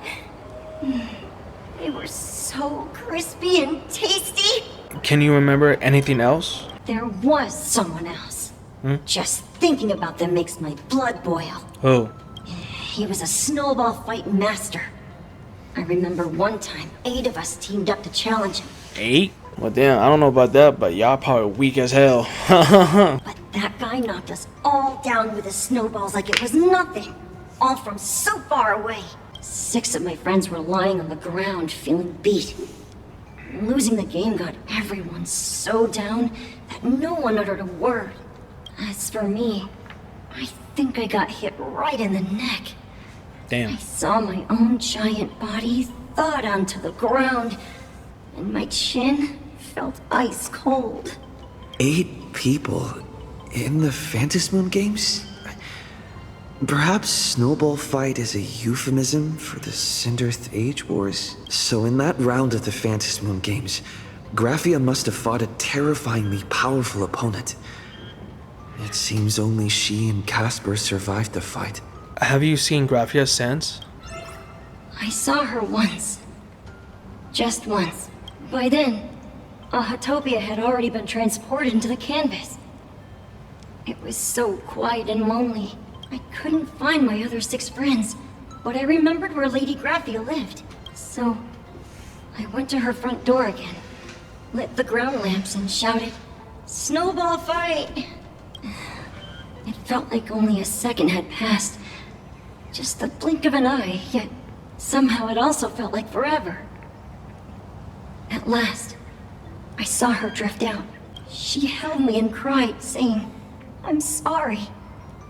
They were so crispy and tasty. Can you remember anything else? There was someone else. Just thinking about them makes my blood boil. Oh. He was a snowball fight master. I remember one time, 8 of us teamed up to challenge him. 8? Well, damn, I don't know about that, but y'all probably weak as hell. But that guy knocked us all down with his snowballs like it was nothing. All from so far away. 6 of my friends were lying on the ground, feeling beat. Losing the game got everyone so down that no one uttered a word. As for me, I think I got hit right in the neck. Damn. I saw my own giant body thud onto the ground, and my chin felt ice cold. 8 people in the Phantasmoon games? Perhaps Snowball Fight is a euphemism for the Cinderth Age Wars. So in that round of the Phantasmoon games, Graphia must have fought a terrifyingly powerful opponent. It seems only she and Casper survived the fight. Have you seen Graphia since? I saw her once. Just once. By then, Ahatopia had already been transported into the canvas. It was so quiet and lonely. I couldn't find my other 6 friends, but I remembered where Lady Graphia lived. So, I went to her front door again, lit the ground lamps and shouted, "Snowball fight!" It felt like only a second had passed. Just the blink of an eye, yet somehow it also felt like forever. At last, I saw her drift out. She held me and cried, saying, "I'm sorry,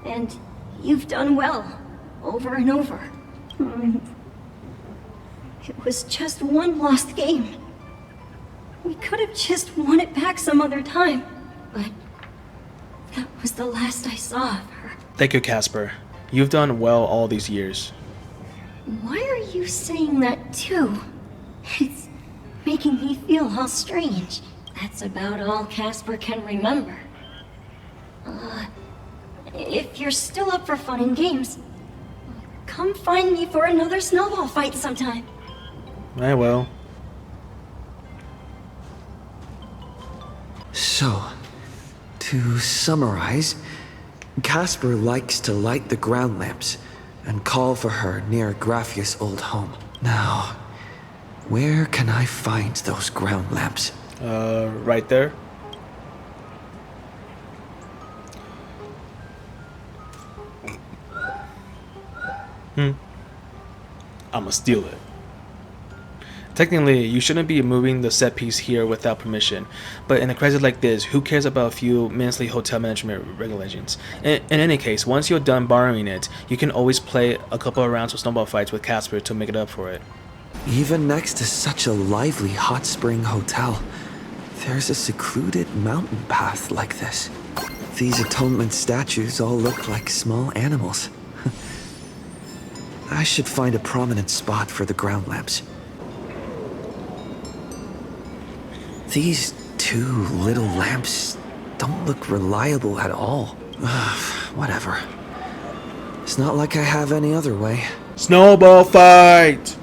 and you've done well," over and over. It was just one lost game. We could have just won it back some other time, but that was the last I saw of her. Thank you, Casper. You've done well all these years. Why are you saying that too? It's making me feel all strange. That's about all Casper can remember. If you're still up for fun and games, come find me for another snowball fight sometime. I will. So, to summarize, Casper likes to light the ground lamps and call for her near Graffia's old home. Now, where can I find those ground lamps? Right there. I'ma steal it. Technically, you shouldn't be moving the set piece here without permission, but in a crisis like this, who cares about a few measly hotel management regulations? In any case, once you're done borrowing it, you can always play a couple of rounds of snowball fights with Casper to make it up for it. Even next to such a lively hot spring hotel, there's a secluded mountain path like this. These atonement statues all look like small animals. I should find a prominent spot for the ground lamps. These two little lamps don't look reliable at all. Whatever. It's not like I have any other way. Snowball fight!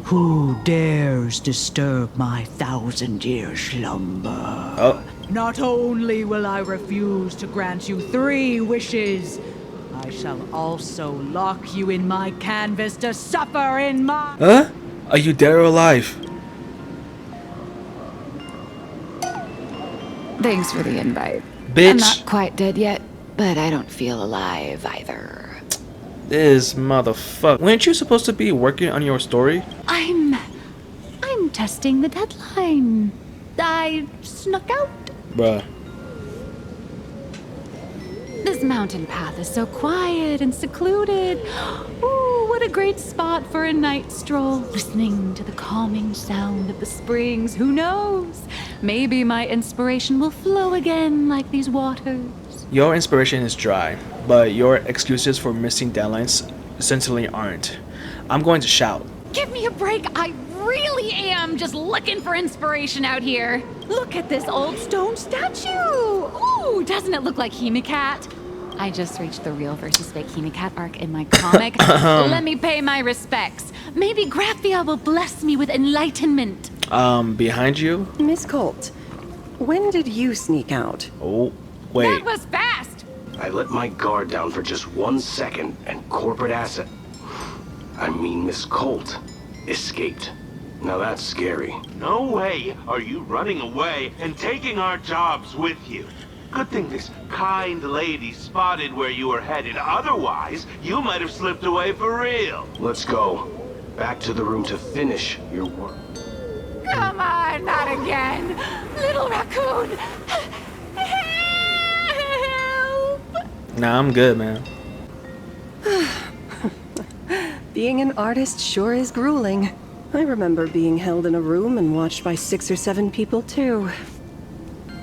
Who dares disturb my 1,000-year slumber? Oh. Not only will I refuse to grant you 3 wishes, I shall also lock you in my canvas to suffer in my... Huh? Are you dead or alive? Thanks for the invite. Bitch. I'm not quite dead yet, but I don't feel alive either. This motherfucker. Weren't you supposed to be working on your story? I'm testing the deadline. I snuck out. Bruh. This mountain path is so quiet and secluded. Ooh, what a great spot for a night stroll, listening to the calming sound of the springs. Who knows? Maybe my inspiration will flow again like these waters. Your inspiration is dry, but your excuses for missing deadlines essentially aren't. I'm going to shout. Give me a break. I really am just looking for inspiration out here. Look at this old stone statue. Ooh, doesn't it look like Hemicat? I just reached the real versus fake Hemicat arc in my comic. Let me pay my respects. Maybe Graphia will bless me with enlightenment. Behind you? Miss Colt, when did you sneak out? Oh, wait. That was fast. I let my guard down for just 1 second, and corporate asset, I mean Miss Colt, escaped. Now that's scary. No way are you running away and taking our jobs with you. Good thing this kind lady spotted where you were headed. Otherwise, you might have slipped away for real. Let's go. Back to the room to finish your work. Come on, not again. Little raccoon. Help! Nah, I'm good, man. Being an artist sure is grueling. I remember being held in a room and watched by 6 or 7 people, too.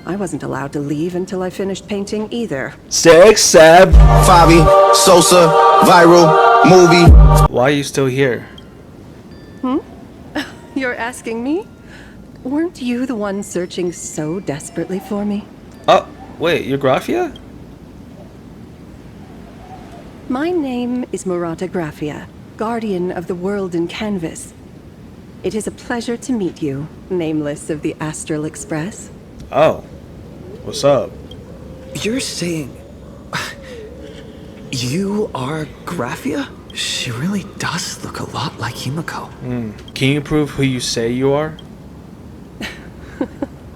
I wasn't allowed to leave until I finished painting either. 6, 7. Fabi, Sosa, viral, movie. Why are you still here? You're asking me? Weren't you the one searching so desperately for me? Oh, wait, you're Graphia? My name is Murata Graphia, guardian of the world in canvas. It is a pleasure to meet you, nameless of the Astral Express. Oh, what's up? You're saying... you are Graphia? She really does look a lot like Himiko. Can you prove who you say you are?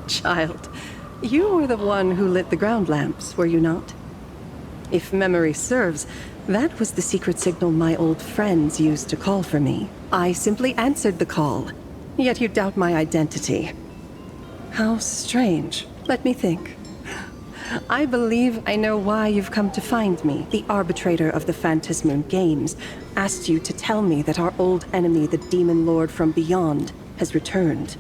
Child, you were the one who lit the ground lamps, were you not? If memory serves, That was the secret signal my old friends used to call for me. I simply answered the call, yet you doubt my identity. How strange. Let me think. I believe I know why you've come to find me. The arbitrator of the Phantasmoon Games asked you to tell me that our old enemy, the Demon Lord from Beyond, has returned.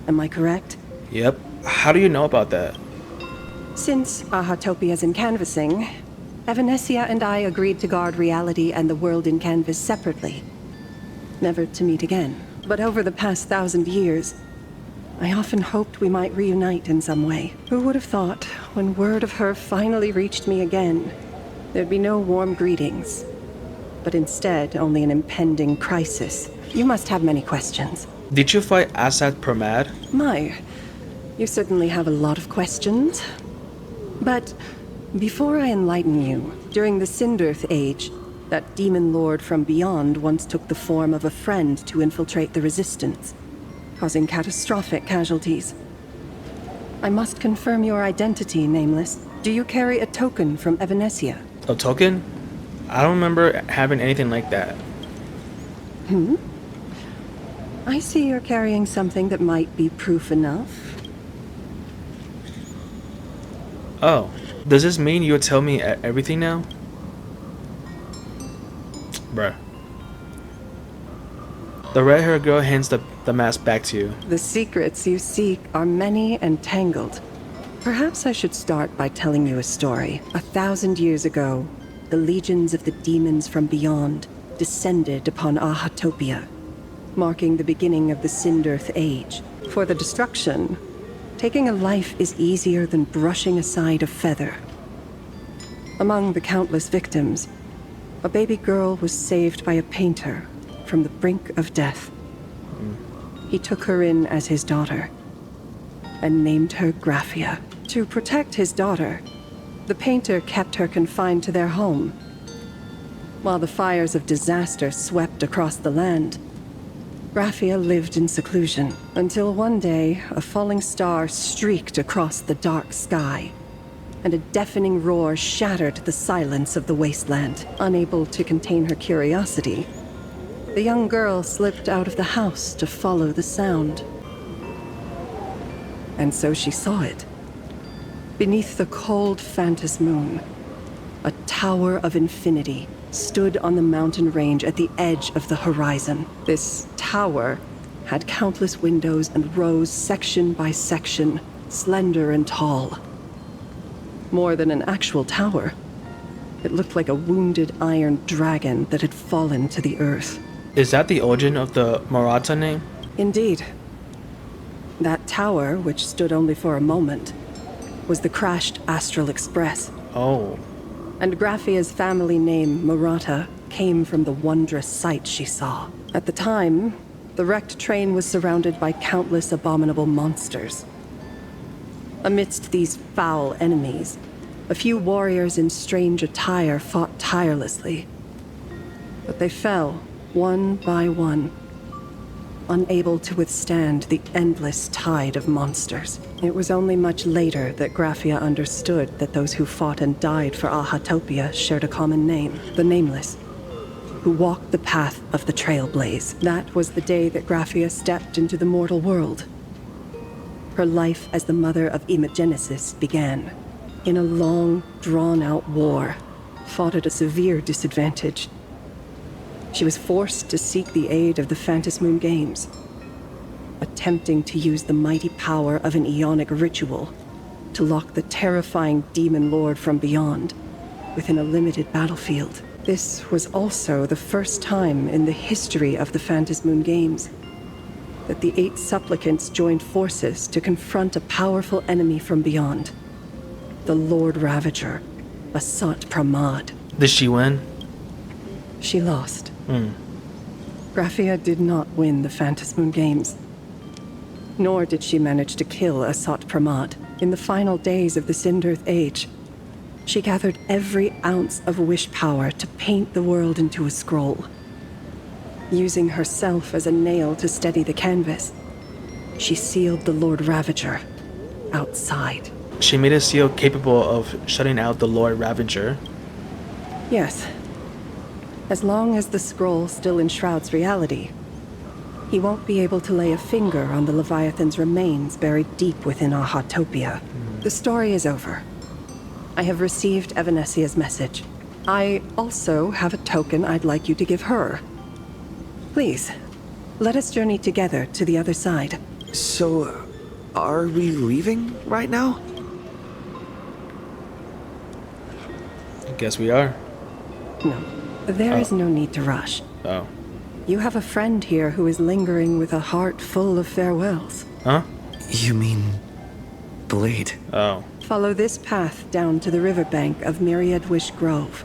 Am I correct? Yep. How do you know about that? Since Ahatopia's in canvassing, Evanescia and I agreed to guard reality and the world in canvas separately, never to meet again. But over the past 1,000 years, I often hoped we might reunite in some way. Who would have thought, when word of her finally reached me again, there'd be no warm greetings, but instead only an impending crisis. You must have many questions. Did you fight Asad Permad? My, you certainly have a lot of questions. But before I enlighten you, during the Sindirth Age, that demon lord from beyond once took the form of a friend to infiltrate the Resistance, causing catastrophic casualties. I must confirm your identity, Nameless. Do you carry a token from Evanescia? A token? I don't remember having anything like that. I see you're carrying something that might be proof enough. Oh, does this mean you'll tell me everything now? Bruh. The red-haired girl hands the mask back to you. The secrets you seek are many and tangled. Perhaps I should start by telling you a story. 1,000 years ago, the legions of the demons from beyond descended upon Ahatopia, marking the beginning of the Sindirth Age. For the destruction, taking a life is easier than brushing aside a feather. Among the countless victims, a baby girl was saved by a painter from the brink of death. He took her in as his daughter and named her Graphia. To protect his daughter, the painter kept her confined to their home. While the fires of disaster swept across the land, Graphia lived in seclusion until one day a falling star streaked across the dark sky, and a deafening roar shattered the silence of the wasteland. Unable to contain her curiosity, the young girl slipped out of the house to follow the sound. And so she saw it. Beneath the cold phantasmoon, a tower of infinity stood on the mountain range at the edge of the horizon. This tower had countless windows and rose section by section, slender and tall. More than an actual tower, it looked like a wounded iron dragon that had fallen to the earth. Is that the origin of the Maratha name? Indeed. That tower, which stood only for a moment, was the crashed Astral Express. Oh. And Graphia's family name, Maratha, came from the wondrous sight she saw. At the time, the wrecked train was surrounded by countless abominable monsters. Amidst these foul enemies, a few warriors in strange attire fought tirelessly. But they fell, one by one, unable to withstand the endless tide of monsters. It was only much later that Graphia understood that those who fought and died for Ahatopia shared a common name, the Nameless, who walked the path of the Trailblaze. That was the day that Graphia stepped into the mortal world. Her life as the mother of Imogenesis began. In a long, drawn-out war, fought at a severe disadvantage. She was forced to seek the aid of the Phantasmoon Games, attempting to use the mighty power of an Ionic ritual to lock the terrifying demon lord from beyond within a limited battlefield. This was also the first time in the history of the Phantasmoon Games that the 8 supplicants joined forces to confront a powerful enemy from beyond, the Lord Ravager, Asat Pramad. Did she win? She lost. Graphia did not win the Phantasmoon Games, nor did she manage to kill Asat Pramad. In the final days of the Sindirth Age, she gathered every ounce of wish power to paint the world into a scroll. Using herself as a nail to steady the canvas, she sealed the Lord Ravager outside. She made a seal capable of shutting out the Lord Ravager. Yes. As long as the scroll still enshrouds reality, he won't be able to lay a finger on the Leviathan's remains buried deep within Ahatopia. The story is over. I have received Evanesia's message. I also have a token I'd like you to give her. Please, let us journey together to the other side. So, are we leaving right now? I guess we are. No, there is no need to rush. Oh. You have a friend here who is lingering with a heart full of farewells. Huh? You mean... Blade? Oh. Follow this path down to the riverbank of Myriad Wish Grove.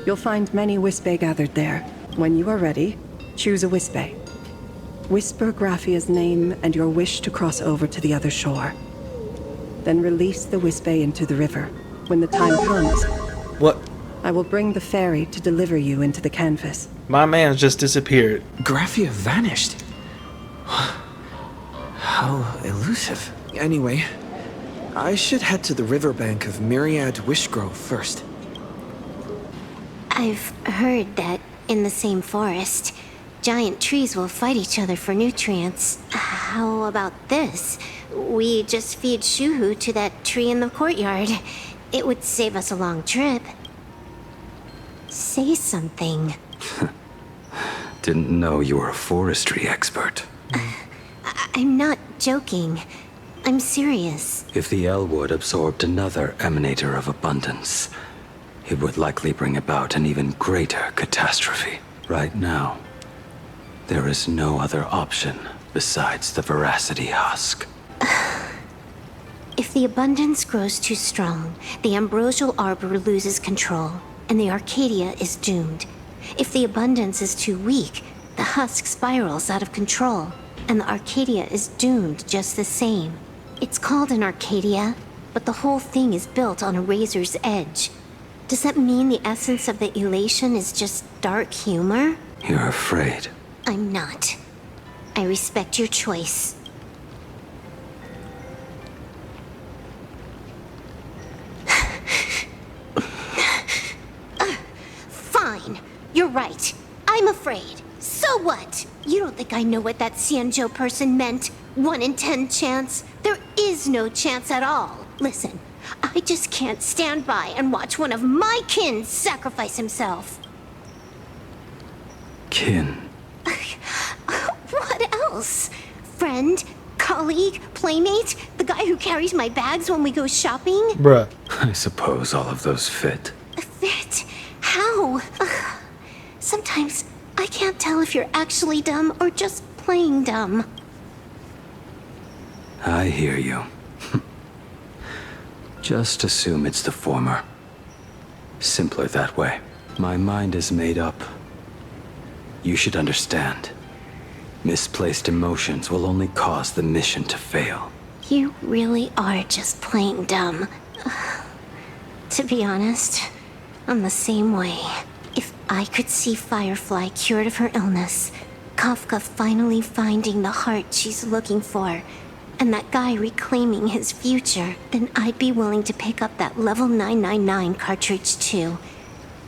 You'll find many Wispe gathered there. When you are ready, choose a Wispe. Whisper Graphia's name and your wish to cross over to the other shore. Then release the Wispe into the river. When the time comes... What? I will bring the ferry to deliver you into the canvas. My man just disappeared. Graphia vanished. How elusive. Anyway, I should head to the riverbank of Myriad Wishgrove first. I've heard that in the same forest, giant trees will fight each other for nutrients. How about this? We just feed Shuhu to that tree in the courtyard. It would save us a long trip. Say something. Didn't know you were a forestry expert. I'm not joking. I'm serious. If the Elwood absorbed another emanator of abundance, it would likely bring about an even greater catastrophe. Right now, there is no other option besides the Veracity Husk. If the abundance grows too strong, the ambrosial arbor loses control, and the Arcadia is doomed. If the abundance is too weak, the husk spirals out of control, and the Arcadia is doomed just the same. It's called an Arcadia, but the whole thing is built on a razor's edge. Does that mean the essence of the elation is just dark humor? You're afraid. I'm not. I respect your choice. Fine. You're right. I'm afraid. So what? You don't think I know what that Xianzhou person meant? 1 in 10 chance? There is no chance at all. Listen, I just can't stand by and watch one of my kin sacrifice himself. Kin? What else? Friend? Colleague? Playmate? The guy who carries my bags when we go shopping? Bruh. I suppose all of those fit. Fit? How? Sometimes I can't tell if you're actually dumb or just playing dumb. I hear you. Just assume it's the former. Simpler that way. My mind is made up. You should understand. Misplaced emotions will only cause the mission to fail. You really are just playing dumb. To be honest, I'm the same way. If I could see Firefly cured of her illness, Kafka finally finding the heart she's looking for, and that guy reclaiming his future, then I'd be willing to pick up that level 999 cartridge too.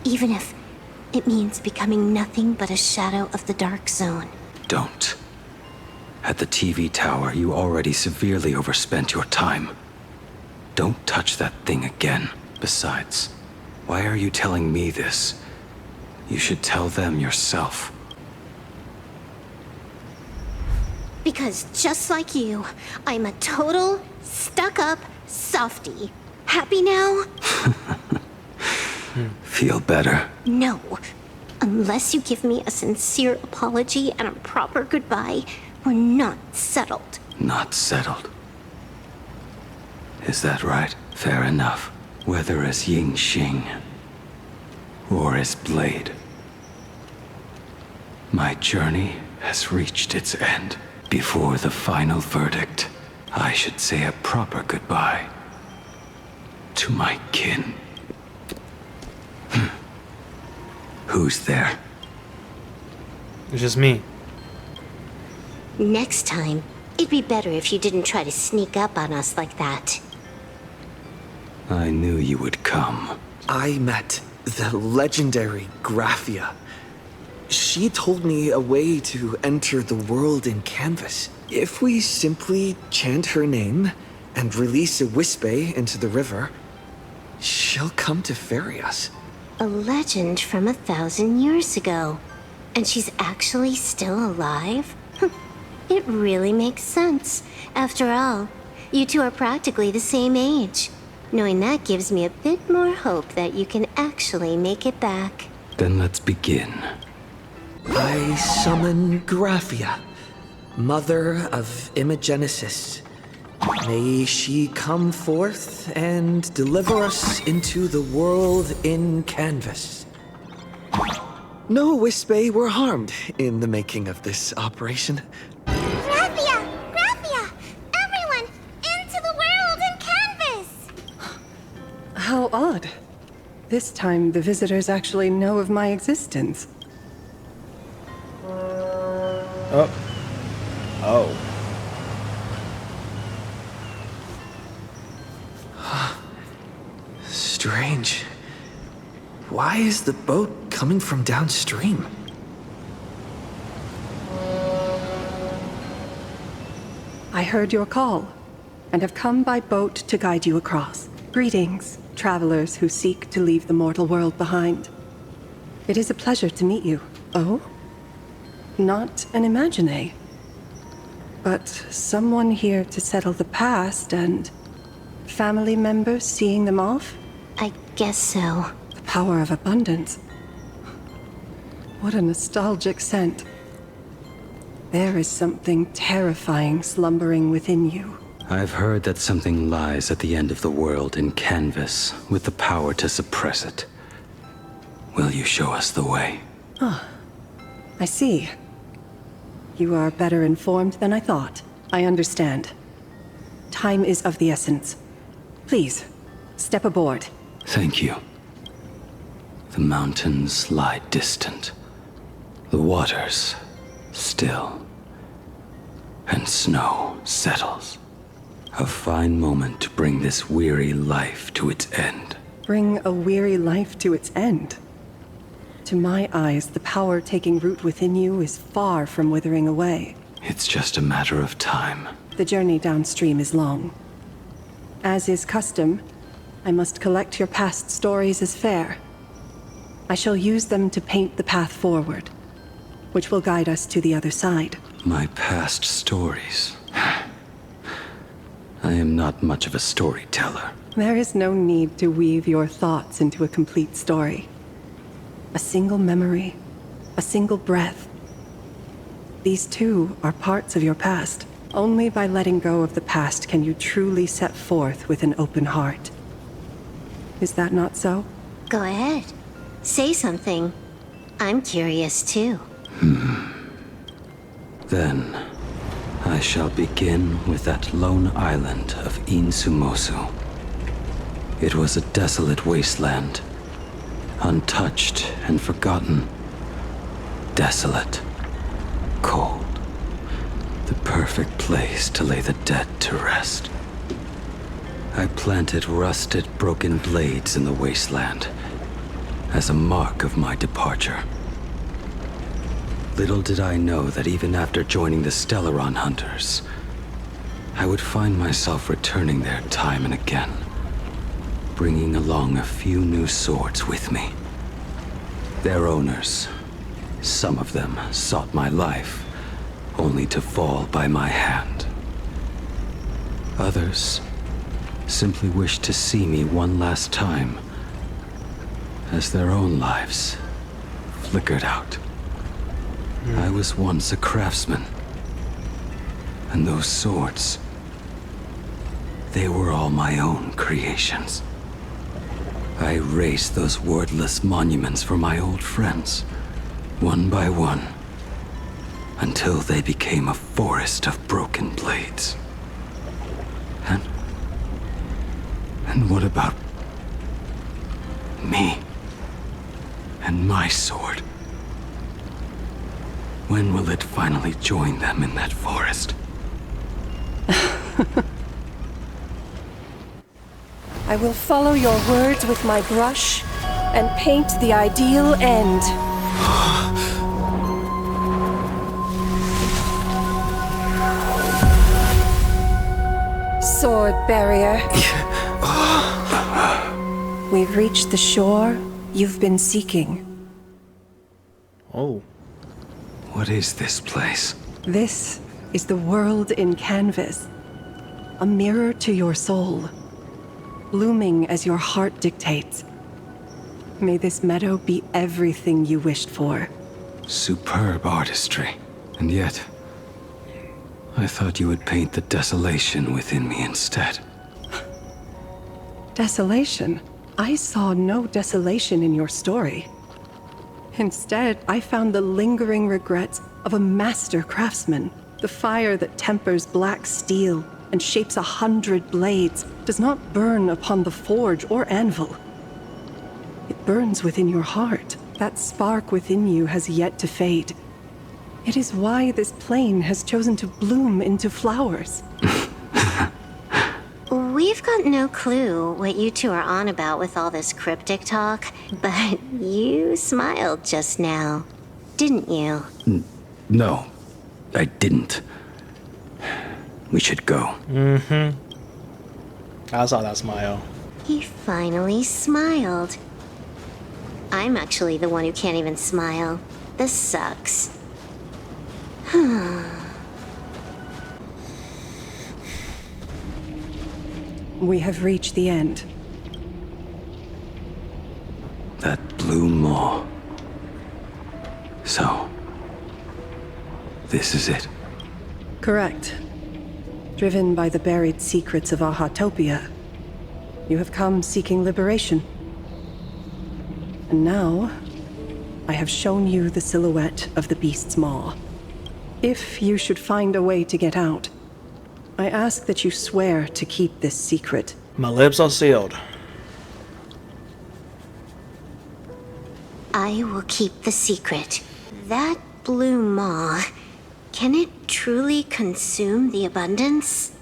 Even if it means becoming nothing but a shadow of the Dark Zone. Don't. At the TV tower, you already severely overspent your time. Don't touch that thing again. Besides, why are you telling me this? You should tell them yourself. Because just like you, I'm a total, stuck-up softie. Happy now? Feel better? No. Unless you give me a sincere apology and a proper goodbye, we're not settled. Not settled. Is that right? Fair enough. Whether as Ying Xing or as Blade, my journey has reached its end. Before the final verdict, I should say a proper goodbye to my kin. Who's there? It's just me. Next time, it'd be better if you didn't try to sneak up on us like that. I knew you would come. I met The legendary Graphia. She told me a way to enter the world in canvas. If we simply chant her name and release a Wispe into the river, she'll come to ferry us. A legend from 1,000 years ago. And she's actually still alive? It really makes sense. After all, you two are practically the same age. Knowing that gives me a bit more hope that you can actually make it back. Then let's begin. I summon Graphia, mother of Imogenesis. May she come forth and deliver us into the world in canvas. No Wispe were harmed in the making of this operation. Graphia! Graphia! Everyone, into the world in canvas! How odd. This time, the visitors actually know of my existence. Oh. Oh. Strange. Why is the boat coming from downstream? I heard your call, and have come by boat to guide you across. Greetings, travelers who seek to leave the mortal world behind. It is a pleasure to meet you. Oh? Not an Imagine, but someone here to settle the past and family members seeing them off? I guess so. The power of abundance. What a nostalgic scent. There is something terrifying slumbering within you. I've heard that something lies at the end of the world in canvas with the power to suppress it. Will you show us the way? Ah, I see. You are better informed than I thought. I understand. Time is of the essence. Please, step aboard. Thank you. The mountains lie distant. The waters still. And snow settles. A fine moment to bring this weary life to its end. Bring a weary life to its end. To my eyes, the power taking root within you is far from withering away. It's just a matter of time. The journey downstream is long. As is custom, I must collect your past stories as fair. I shall use them to paint the path forward, which will guide us to the other side. My past stories. I am not much of a storyteller. There is no need to weave your thoughts into a complete story. A single memory, a single breath. These too are parts of your past. Only by letting go of the past can you truly set forth with an open heart. Is that not so? Go ahead. Say something. I'm curious too. Then, I shall begin with that lone island of Insumosu. It was a desolate wasteland, untouched and forgotten. Desolate, cold, the perfect place to lay the dead to rest. I planted rusted, broken blades in the wasteland as a mark of my departure. Little did I know that even after joining the Stellaron Hunters, I would find myself returning there time and again, bringing along a few new swords with me. Their owners, some of them sought my life, only to fall by my hand. Others simply wished to see me one last time, as their own lives flickered out. I was once a craftsman, and those swords, they were all my own creations. I raised those wordless monuments for my old friends, one by one, until they became a forest of broken blades. And what about me and my sword? When will it finally join them in that forest? I will follow your words with my brush and paint the ideal end. Sword barrier. We've reached the shore you've been seeking. Oh. What is this place? This is the world in canvas. A mirror to your soul, blooming as your heart dictates. May this meadow be everything you wished for. Superb artistry. And yet, I thought you would paint the desolation within me instead. Desolation? I saw no desolation in your story. Instead, I found the lingering regrets of a master craftsman. The fire that tempers black steel and shapes 100 blades does not burn upon the forge or anvil. It burns within your heart. That spark within you has yet to fade. It is why this plane has chosen to bloom into flowers. We've got no clue what you two are on about with all this cryptic talk, but you smiled just now, didn't you? No, I didn't. We should go. Mm-hmm. I saw that smile. He finally smiled. I'm actually the one who can't even smile. This sucks. We have reached the end. That blue maw. So, this is it. Correct. Driven by the buried secrets of Ahatopia, you have come seeking liberation. And now, I have shown you the silhouette of the beast's maw. If you should find a way to get out, I ask that you swear to keep this secret. My lips are sealed. I will keep the secret. That blue maw, can it truly consume the abundance?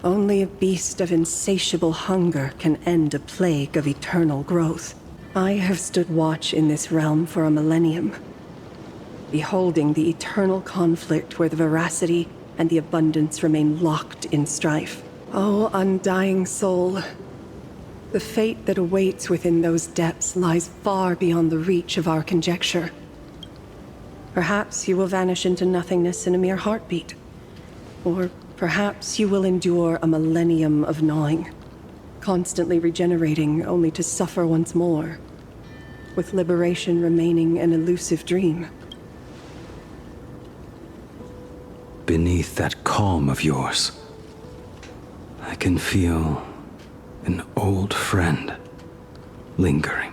Only a beast of insatiable hunger can end a plague of eternal growth. I have stood watch in this realm for a millennium, beholding the eternal conflict where the veracity and the abundance remain locked in strife. Oh, undying soul, the fate that awaits within those depths lies far beyond the reach of our conjecture. Perhaps you will vanish into nothingness in a mere heartbeat. Or perhaps you will endure a millennium of gnawing, constantly regenerating only to suffer once more, with liberation remaining an elusive dream. Beneath that calm of yours, I can feel an old friend lingering.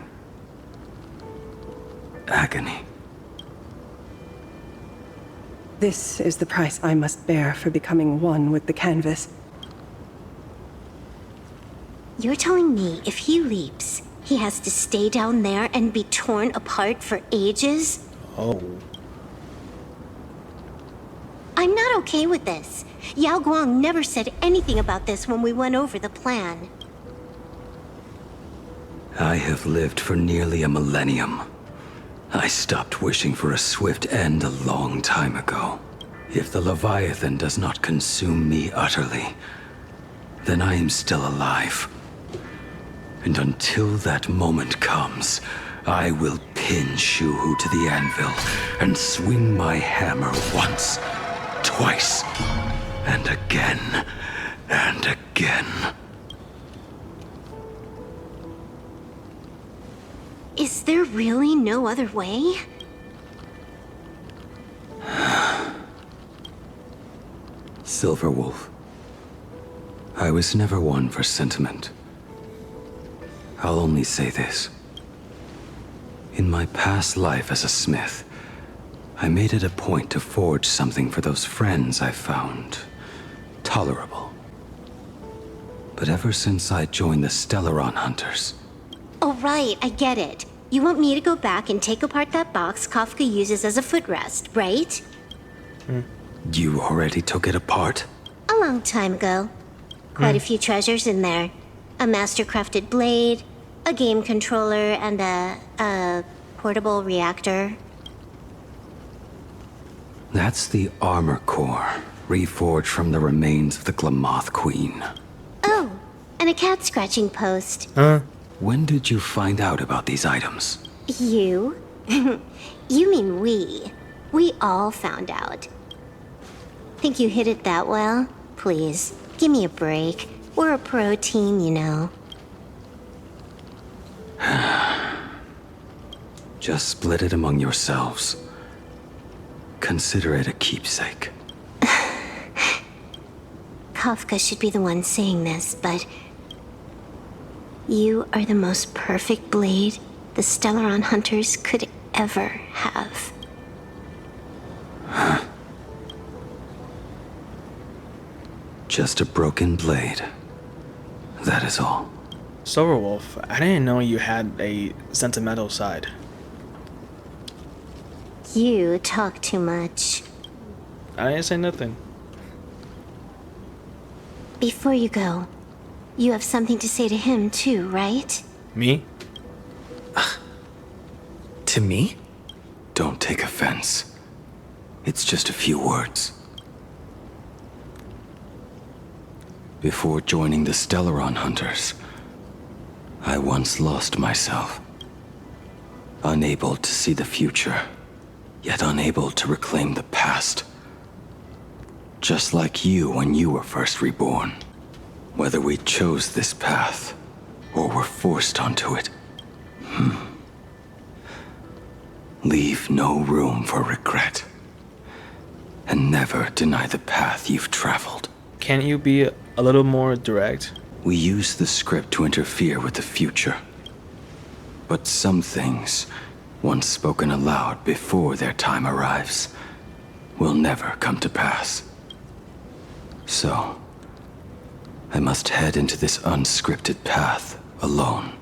Agony. This is the price I must bear for becoming one with the canvas. You're telling me if he leaps, he has to stay down there and be torn apart for ages? Oh. I'm not okay with this. Yao Guang never said anything about this when we went over the plan. I have lived for nearly a millennium. I stopped wishing for a swift end a long time ago. If the Leviathan does not consume me utterly, then I am still alive. And until that moment comes, I will pin Shuhu to the anvil and swing my hammer once, twice, and again, and again. Is there really no other way? Silverwolf, I was never one for sentiment. I'll only say this. In my past life as a smith, I made it a point to forge something for those friends I found tolerable. But ever since I joined the Stellaron Hunters... Oh right, I get it. You want me to go back and take apart that box Kafka uses as a footrest, right? You already took it apart? A long time ago. Quite a few treasures in there. A master-crafted blade, A game controller and a portable reactor. That's the armor core, reforged from the remains of the Glamoth Queen. Oh, and a cat scratching post. When did you find out about these items? You? You mean we. We all found out. Think you hid it that well? Please, give me a break. We're a pro team, you know. Just split it among yourselves. Consider it a keepsake. Kafka should be the one saying this, but... You are the most perfect blade the Stellaron Hunters could ever have. Just a broken blade. That is all. Silverwolf, I didn't know you had a sentimental side. You talk too much. I didn't say nothing. Before you go, you have something to say to him too, right? Me? To me? Don't take offense. It's just a few words. Before joining the Stellaron Hunters, I once lost myself. Unable to see the future, yet unable to reclaim the past. Just like you when you were first reborn. Whether we chose this path, or were forced onto it. Leave no room for regret. And never deny the path you've traveled. Can't you be a little more direct? We use the script to interfere with the future. But some things, once spoken aloud before their time arrives, will never come to pass. So, I must head into this unscripted path alone.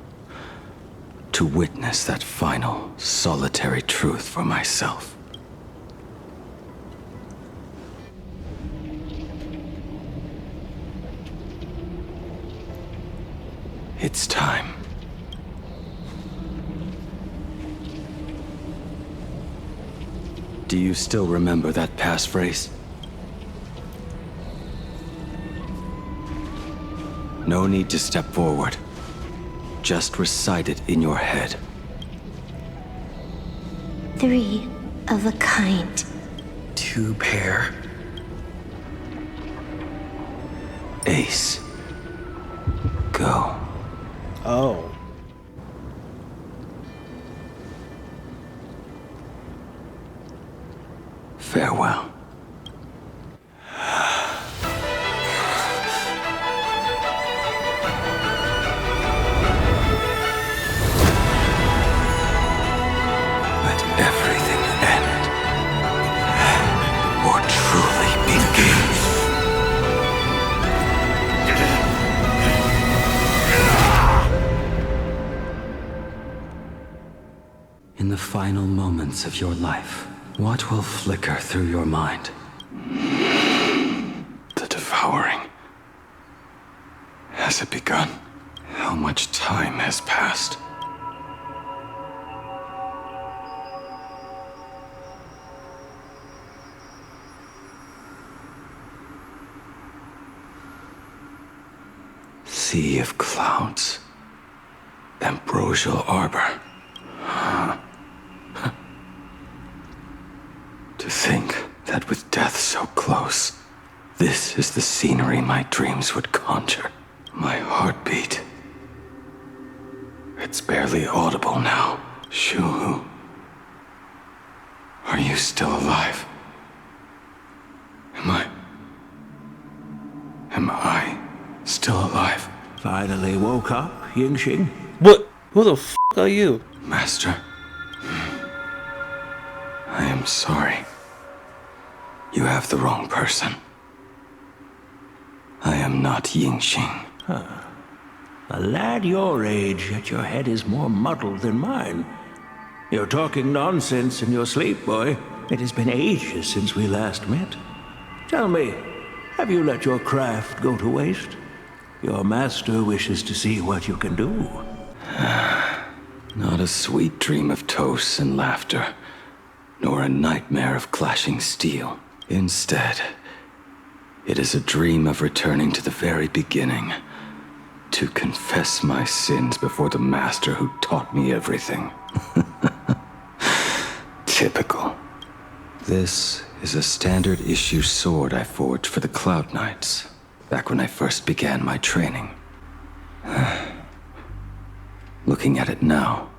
To witness that final, solitary truth for myself. It's time. Do you still remember that passphrase? No need to step forward. Just recite it in your head. 3 of a kind. 2 pair. Ace. Go. Oh. Farewell. In the final moments of your life, what will flicker through your mind? The devouring. Has it begun? How much time has passed? Sea of clouds. Ambrosial arbor. To think that with death so close, this is the scenery my dreams would conjure. My heartbeat. It's barely audible now. Shuhu. Are you still alive? Am I still alive? Finally woke up, Yingxing? What? Who the f*** are you? Master. I am sorry. You have the wrong person. I am not Yingxing. Huh. A lad your age, yet your head is more muddled than mine. You're talking nonsense in your sleep, boy. It has been ages since we last met. Tell me, have you let your craft go to waste? Your master wishes to see what you can do. Not a sweet dream of toasts and laughter, nor a nightmare of clashing steel. Instead, it is a dream of returning to the very beginning, to confess my sins before the master who taught me everything. Typical. This is a standard issue sword I forged for the Cloud Knights, back when I first began my training. Looking at it now,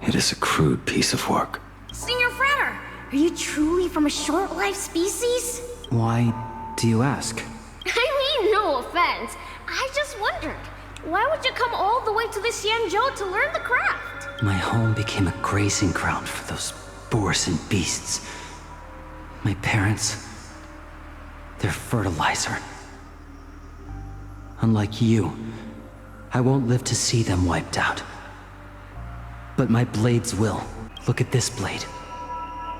it is a crude piece of work. Senior Frater, are you truly from a short-lived species? Why do you ask? I mean, no offense. I just wondered, why would you come all the way to the Xianzhou to learn the craft? My home became a grazing ground for those boars and beasts. My parents, they're fertilizer. Unlike you, I won't live to see them wiped out. But my blades will. Look at this blade.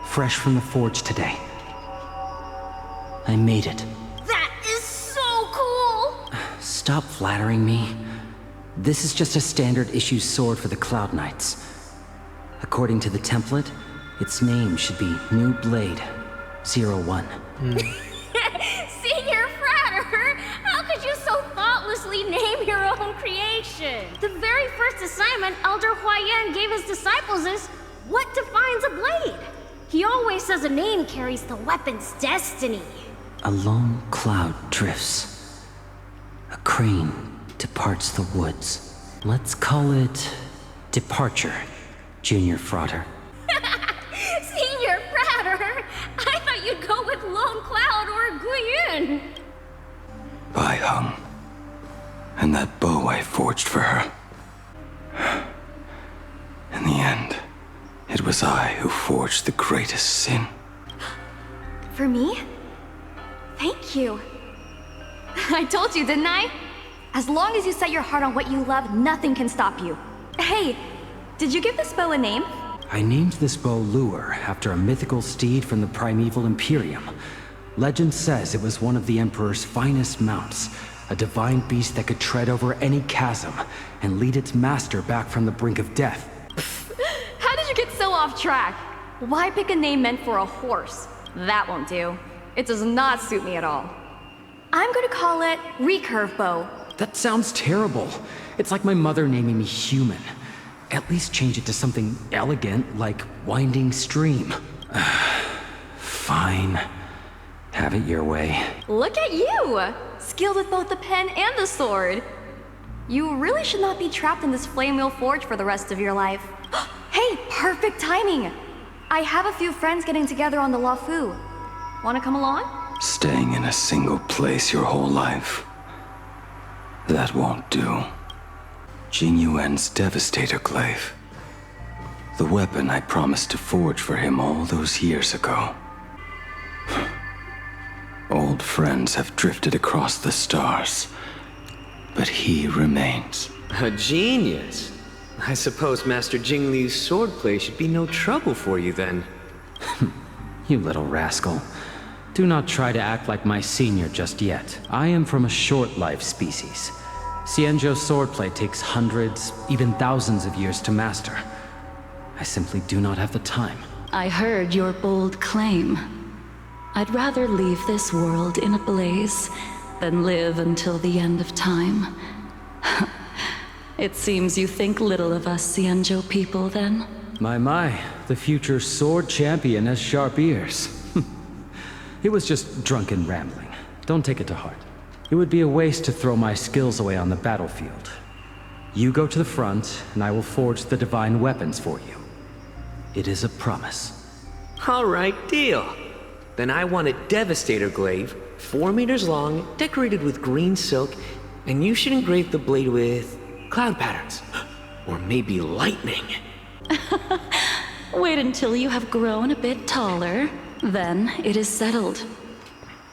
Fresh from the forge today. I made it. That is so cool! Stop flattering me. This is just a standard issue sword for the Cloud Knights. According to the template, its name should be New Blade 01. Senior Frater, how could you so thoughtlessly name your own creation? The very first assignment Elder Huayan gave his disciples is, what defines a blade? He always says a name carries the weapon's destiny. A lone cloud drifts. A crane departs the woods. Let's call it Departure, Junior Frater. Senior Frater, I thought you'd go with Lone Cloud or Guyun. Bai Hung. And that bow I forged for her. In the end, it was I who forged the greatest sin. For me? Thank you. I told you, didn't I? As long as you set your heart on what you love, nothing can stop you. Hey, did you give this bow a name? I named this bow Lure after a mythical steed from the primeval Imperium. Legend says it was one of the Emperor's finest mounts, a divine beast that could tread over any chasm and lead its master back from the brink of death. How did you get so off track? Why pick a name meant for a horse? That won't do. It does not suit me at all. I'm gonna call it Recurve Bow. That sounds terrible. It's like my mother naming me Human. At least change it to something elegant like Winding Stream. Fine. Have it your way. Look at you! Skilled with both the pen and the sword. You really should not be trapped in this flame wheel forge for the rest of your life. Hey, perfect timing! I have a few friends getting together on the Luofu. Wanna come along? Staying in a single place your whole life. That won't do. Jing Yuan's Devastator Glaive. The weapon I promised to forge for him all those years ago. Old friends have drifted across the stars, but he remains. A genius. I suppose Master Jing Li's swordplay should be no trouble for you then. You little rascal. Do not try to act like my senior just yet. I am from a short-life species. Xianzhou swordplay takes hundreds, even thousands of years to master. I simply do not have the time. I heard your bold claim. I'd rather leave this world in a blaze than live until the end of time. It seems you think little of us Xianzhou people, then? My, the future sword champion has sharp ears. It was just drunken rambling. Don't take it to heart. It would be a waste to throw my skills away on the battlefield. You go to the front, and I will forge the divine weapons for you. It is a promise. All right, deal. Then I want a Devastator Glaive, 4 meters long, decorated with green silk, and you should engrave the blade with cloud patterns. Or maybe lightning. Wait until you have grown a bit taller. Then it is settled.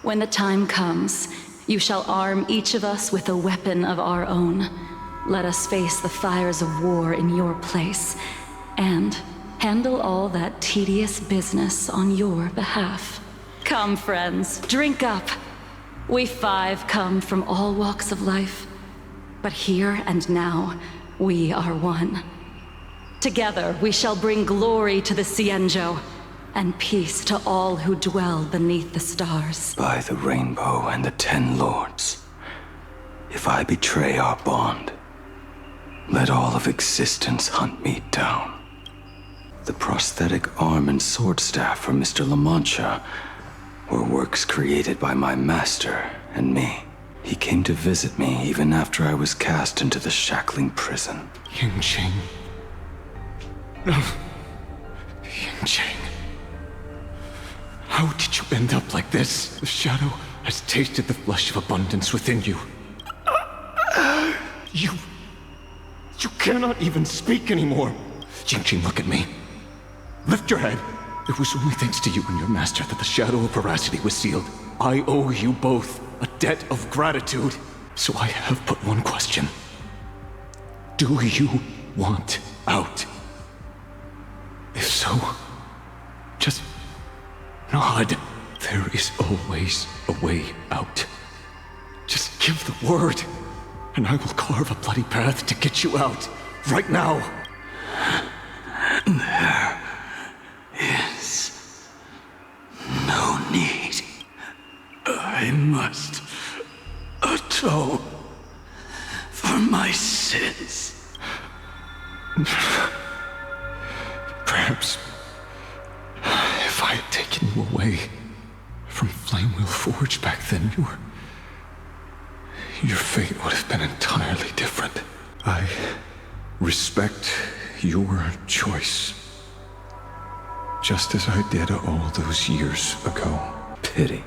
When the time comes, you shall arm each of us with a weapon of our own. Let us face the fires of war in your place, and handle all that tedious business on your behalf. Come, friends, drink up. We 5 come from all walks of life. But here and now, we are one. Together we shall bring glory to the Cienjo, and peace to all who dwell beneath the stars. By the rainbow and the 10 lords, if I betray our bond, let all of existence hunt me down. The prosthetic arm and sword staff for Mr. La Mancha were works created by my master and me. He came to visit me even after I was cast into the shackling prison. Yingqing. No. Yingqing. How did you end up like this? The shadow has tasted the flesh of abundance within you. You cannot even speak anymore. Yingqing, look at me. Lift your head. It was only thanks to you and your master that the shadow of veracity was sealed. I owe you both a debt of gratitude. So I have but one question. Do you want out? If so, just nod. There is always a way out. Just give the word, and I will carve a bloody path to get you out. Right now. There is no need. I must atone for my sins. Perhaps if I had taken you away from Flamewheel Forge back then, your fate would have been entirely different. I respect your choice, just as I did all those years ago. Pity.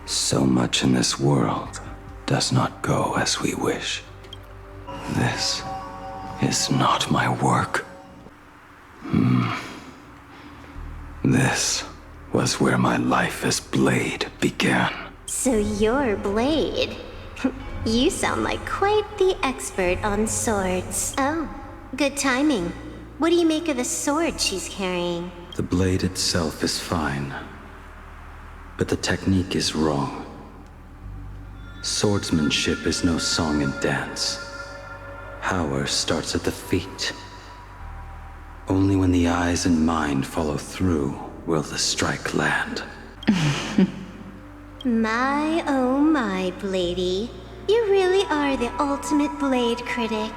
So much in this world does not go as we wish. This is not my work. This was where my life as Blade began. So you're Blade. You sound like quite the expert on swords. Oh, good timing. What do you make of the sword she's carrying? The blade itself is fine, but the technique is wrong. Swordsmanship is no song and dance. Power starts at the feet. Only when the eyes and mind follow through will the strike land. My, oh my, Bladey. You really are the ultimate blade critic.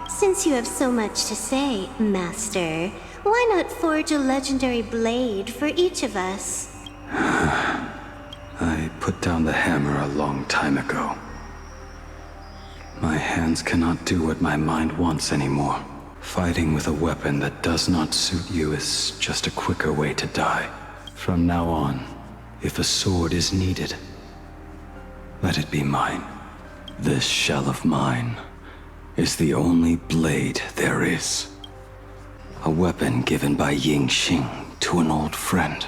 Since you have so much to say, Master, why not forge a legendary blade for each of us? I put down the hammer a long time ago. My hands cannot do what my mind wants anymore. Fighting with a weapon that does not suit you is just a quicker way to die. From now on, if a sword is needed, let it be mine. This shell of mine is the only blade there is. A weapon given by Yingqing to an old friend.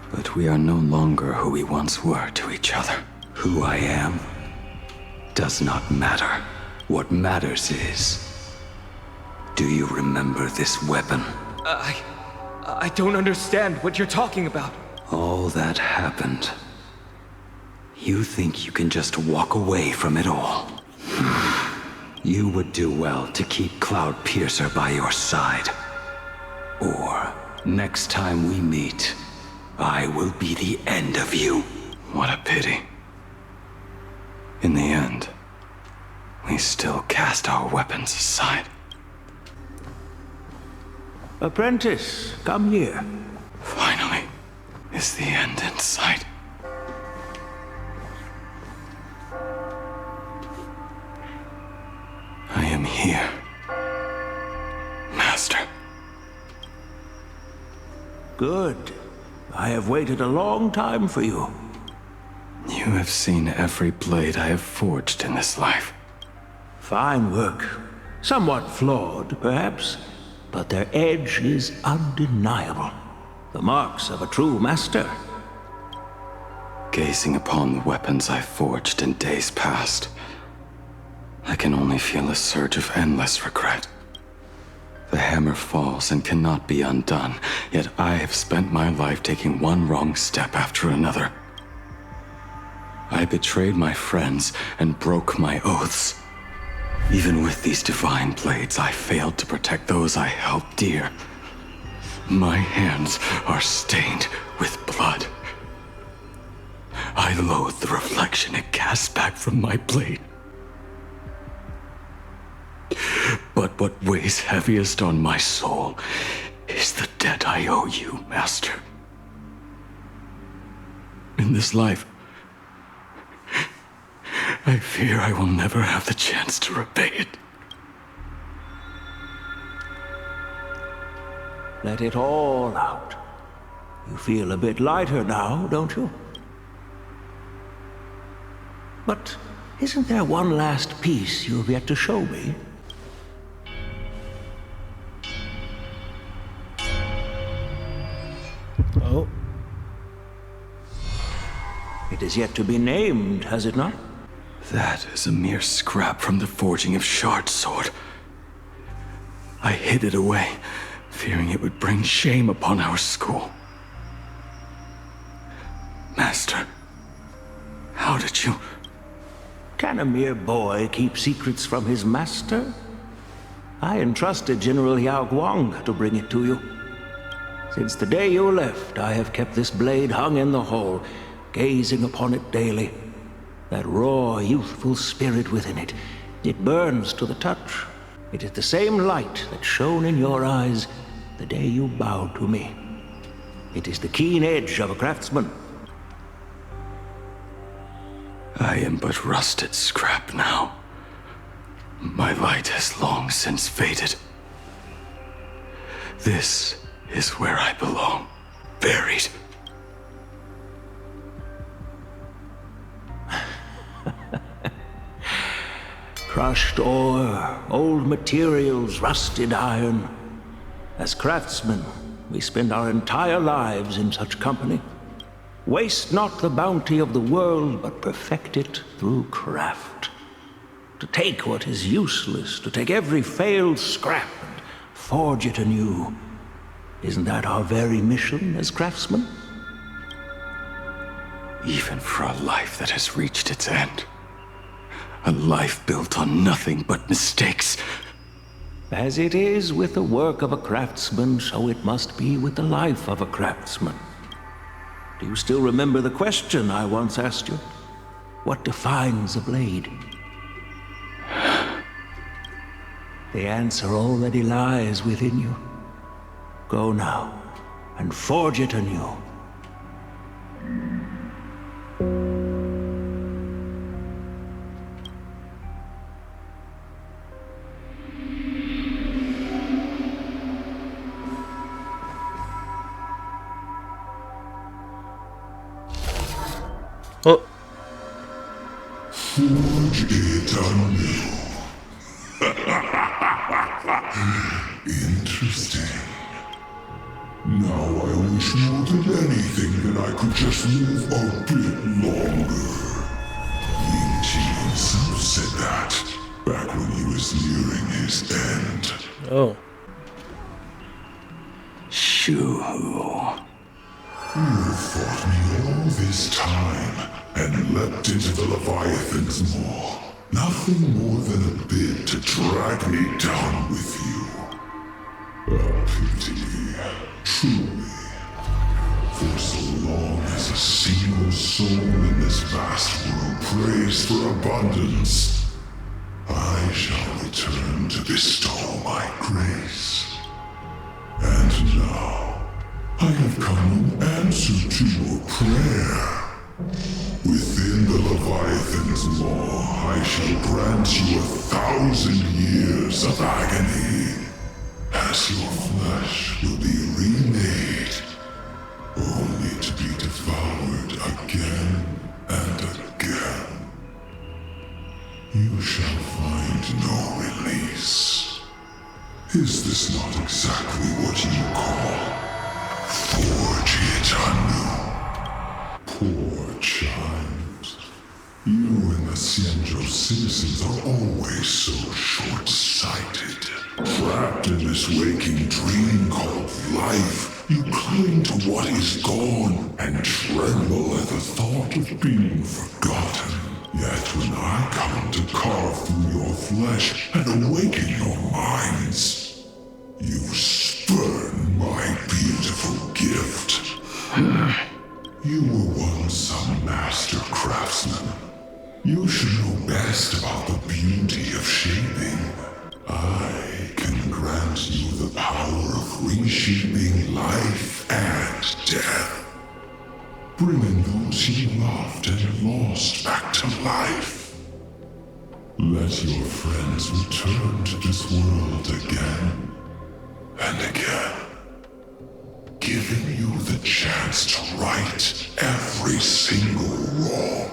But we are no longer who we once were to each other. Who I am does not matter. What matters is, do you remember this weapon? I don't understand what you're talking about. All that happened. You think you can just walk away from it all? You would do well to keep Cloud Piercer by your side. Or, next time we meet, I will be the end of you. What a pity. In the end, we still cast our weapons aside. Apprentice, come here. Finally, is the end in sight. I am here, Master. Good. I have waited a long time for you. You have seen every blade I have forged in this life. Fine work. Somewhat flawed, perhaps, but their edge is undeniable. The marks of a true master. Gazing upon the weapons I forged in days past, I can only feel a surge of endless regret. The hammer falls and cannot be undone, yet I have spent my life taking one wrong step after another. I betrayed my friends and broke my oaths. Even with these divine blades, I failed to protect those I held dear. My hands are stained with blood. I loathe the reflection it casts back from my blade. But what weighs heaviest on my soul is the debt I owe you, Master. In this life, I fear I will never have the chance to repay it. Let it all out. You feel a bit lighter now, don't you? But isn't there one last piece you've yet to show me? Oh. It is yet to be named, has it not? That is a mere scrap from the forging of Shard's sword. I hid it away, fearing it would bring shame upon our school. Master, how did you... Can a mere boy keep secrets from his master? I entrusted General Yao Guang to bring it to you. Since the day you left, I have kept this blade hung in the hall, gazing upon it daily. That raw, youthful spirit within it, it burns to the touch. It is the same light that shone in your eyes the day you bowed to me. It is the keen edge of a craftsman. I am but rusted scrap now. My light has long since faded. This is where I belong, buried. Crushed ore, old materials, rusted iron. As craftsmen, we spend our entire lives in such company. Waste not the bounty of the world, but perfect it through craft. To take what is useless, to take every failed scrap and forge it anew. Isn't that our very mission as craftsmen? Even for a life that has reached its end. A life built on nothing but mistakes. As it is with the work of a craftsman, so it must be with the life of a craftsman. Do you still remember the question I once asked you? What defines a blade? The answer already lies within you. Go now, and forge it anew. Oh. Forge it anew. Interesting. Now I wish more than anything that I could just live a bit longer. Ying Qi himself said that back when he was nearing his end. Oh. Shoo. You fought me all this time and leapt into the Leviathan's maw. Nothing more than a bit to drag me down with you. A pity, truly. For so long as a single soul in this vast world prays for abundance, I shall return to bestow my grace. And now, I have come in answer to your prayer. Within the Leviathan's law, I shall grant you 1,000 years of agony, as your flesh will be remade, only to be devoured again and again. You shall find no release. Is this not exactly what you call forge it anew? Poor child. You and the Xianzhou citizens are always so short-sighted. Trapped in this waking dream called life, you cling to what is gone and tremble at the thought of being forgotten. Yet when I come to carve through your flesh and awaken your minds, you spurn my beautiful gift. You were once a master craftsman. You should know best about the beauty of shaping. I can grant you the power of reshaping life and death. Bringing those you loved and lost back to life. Let your friends return to this world again and again, giving you the chance to right every single wrong.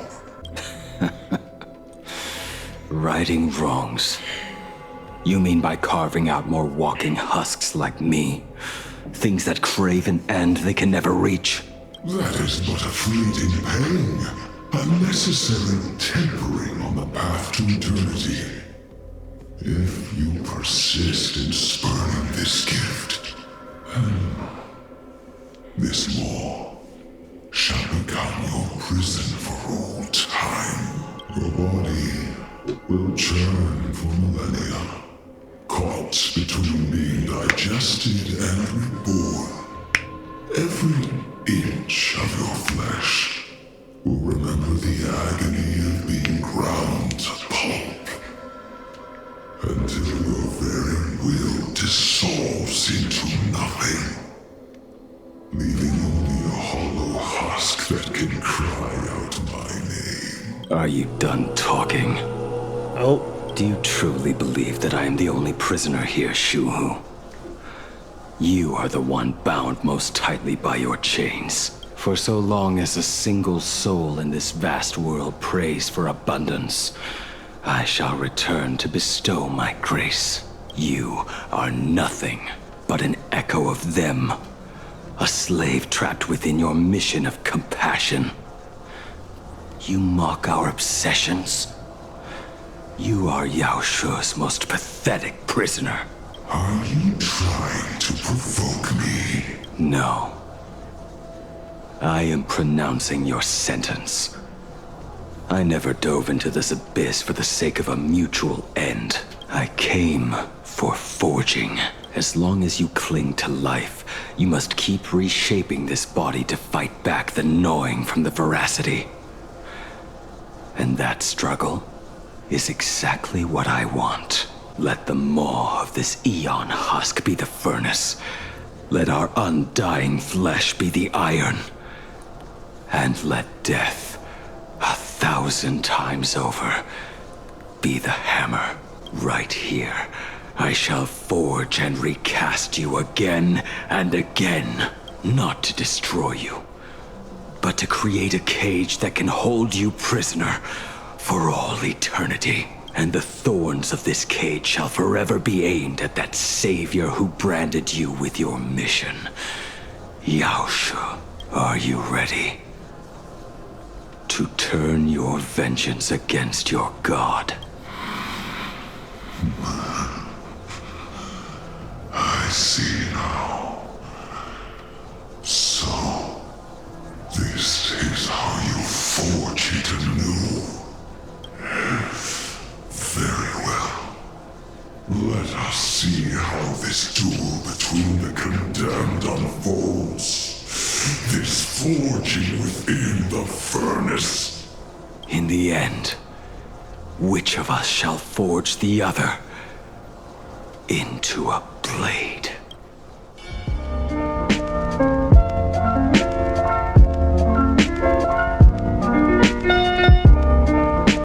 Righting wrongs. You mean by carving out more walking husks like me? Things that crave an end they can never reach? That is but a fleeting pang, a necessary tempering on the path to eternity. If you persist in spurning this gift, this maw shall become your prison for all time. Your body will churn for millennia, caught between being digested and reborn. Every inch of your flesh will remember the agony of being ground to pulp, until your very will dissolves into nothing, leaving only a hollow husk that can cry out my name. Are you done talking? Oh. Do you truly believe that I am the only prisoner here, Shuhu? You are the one bound most tightly by your chains. For so long as a single soul in this vast world prays for abundance, I shall return to bestow my grace. You are nothing but an echo of them, a slave trapped within your mission of compassion. You mock our obsessions. You are Yao Shu's most pathetic prisoner. Are you trying to provoke me? No. I am pronouncing your sentence. I never dove into this abyss for the sake of a mutual end. I came for forging. As long as you cling to life, you must keep reshaping this body to fight back the gnawing from the veracity. And that struggle is exactly what I want. Let the maw of this eon husk be the furnace. Let our undying flesh be the iron. And let death, 1,000 times over, be the hammer. Right here, I shall forge and recast you again and again. Not to destroy you, but to create a cage that can hold you prisoner for all eternity. And the thorns of this cage shall forever be aimed at that savior who branded you with your mission. Yao Shu, are you ready to turn your vengeance against your god? I see now. So, this is how you forge it anew. Very well. Let us see how this duel between the condemned unfolds. This forging within the furnace. In the end, which of us shall forge the other into a blade?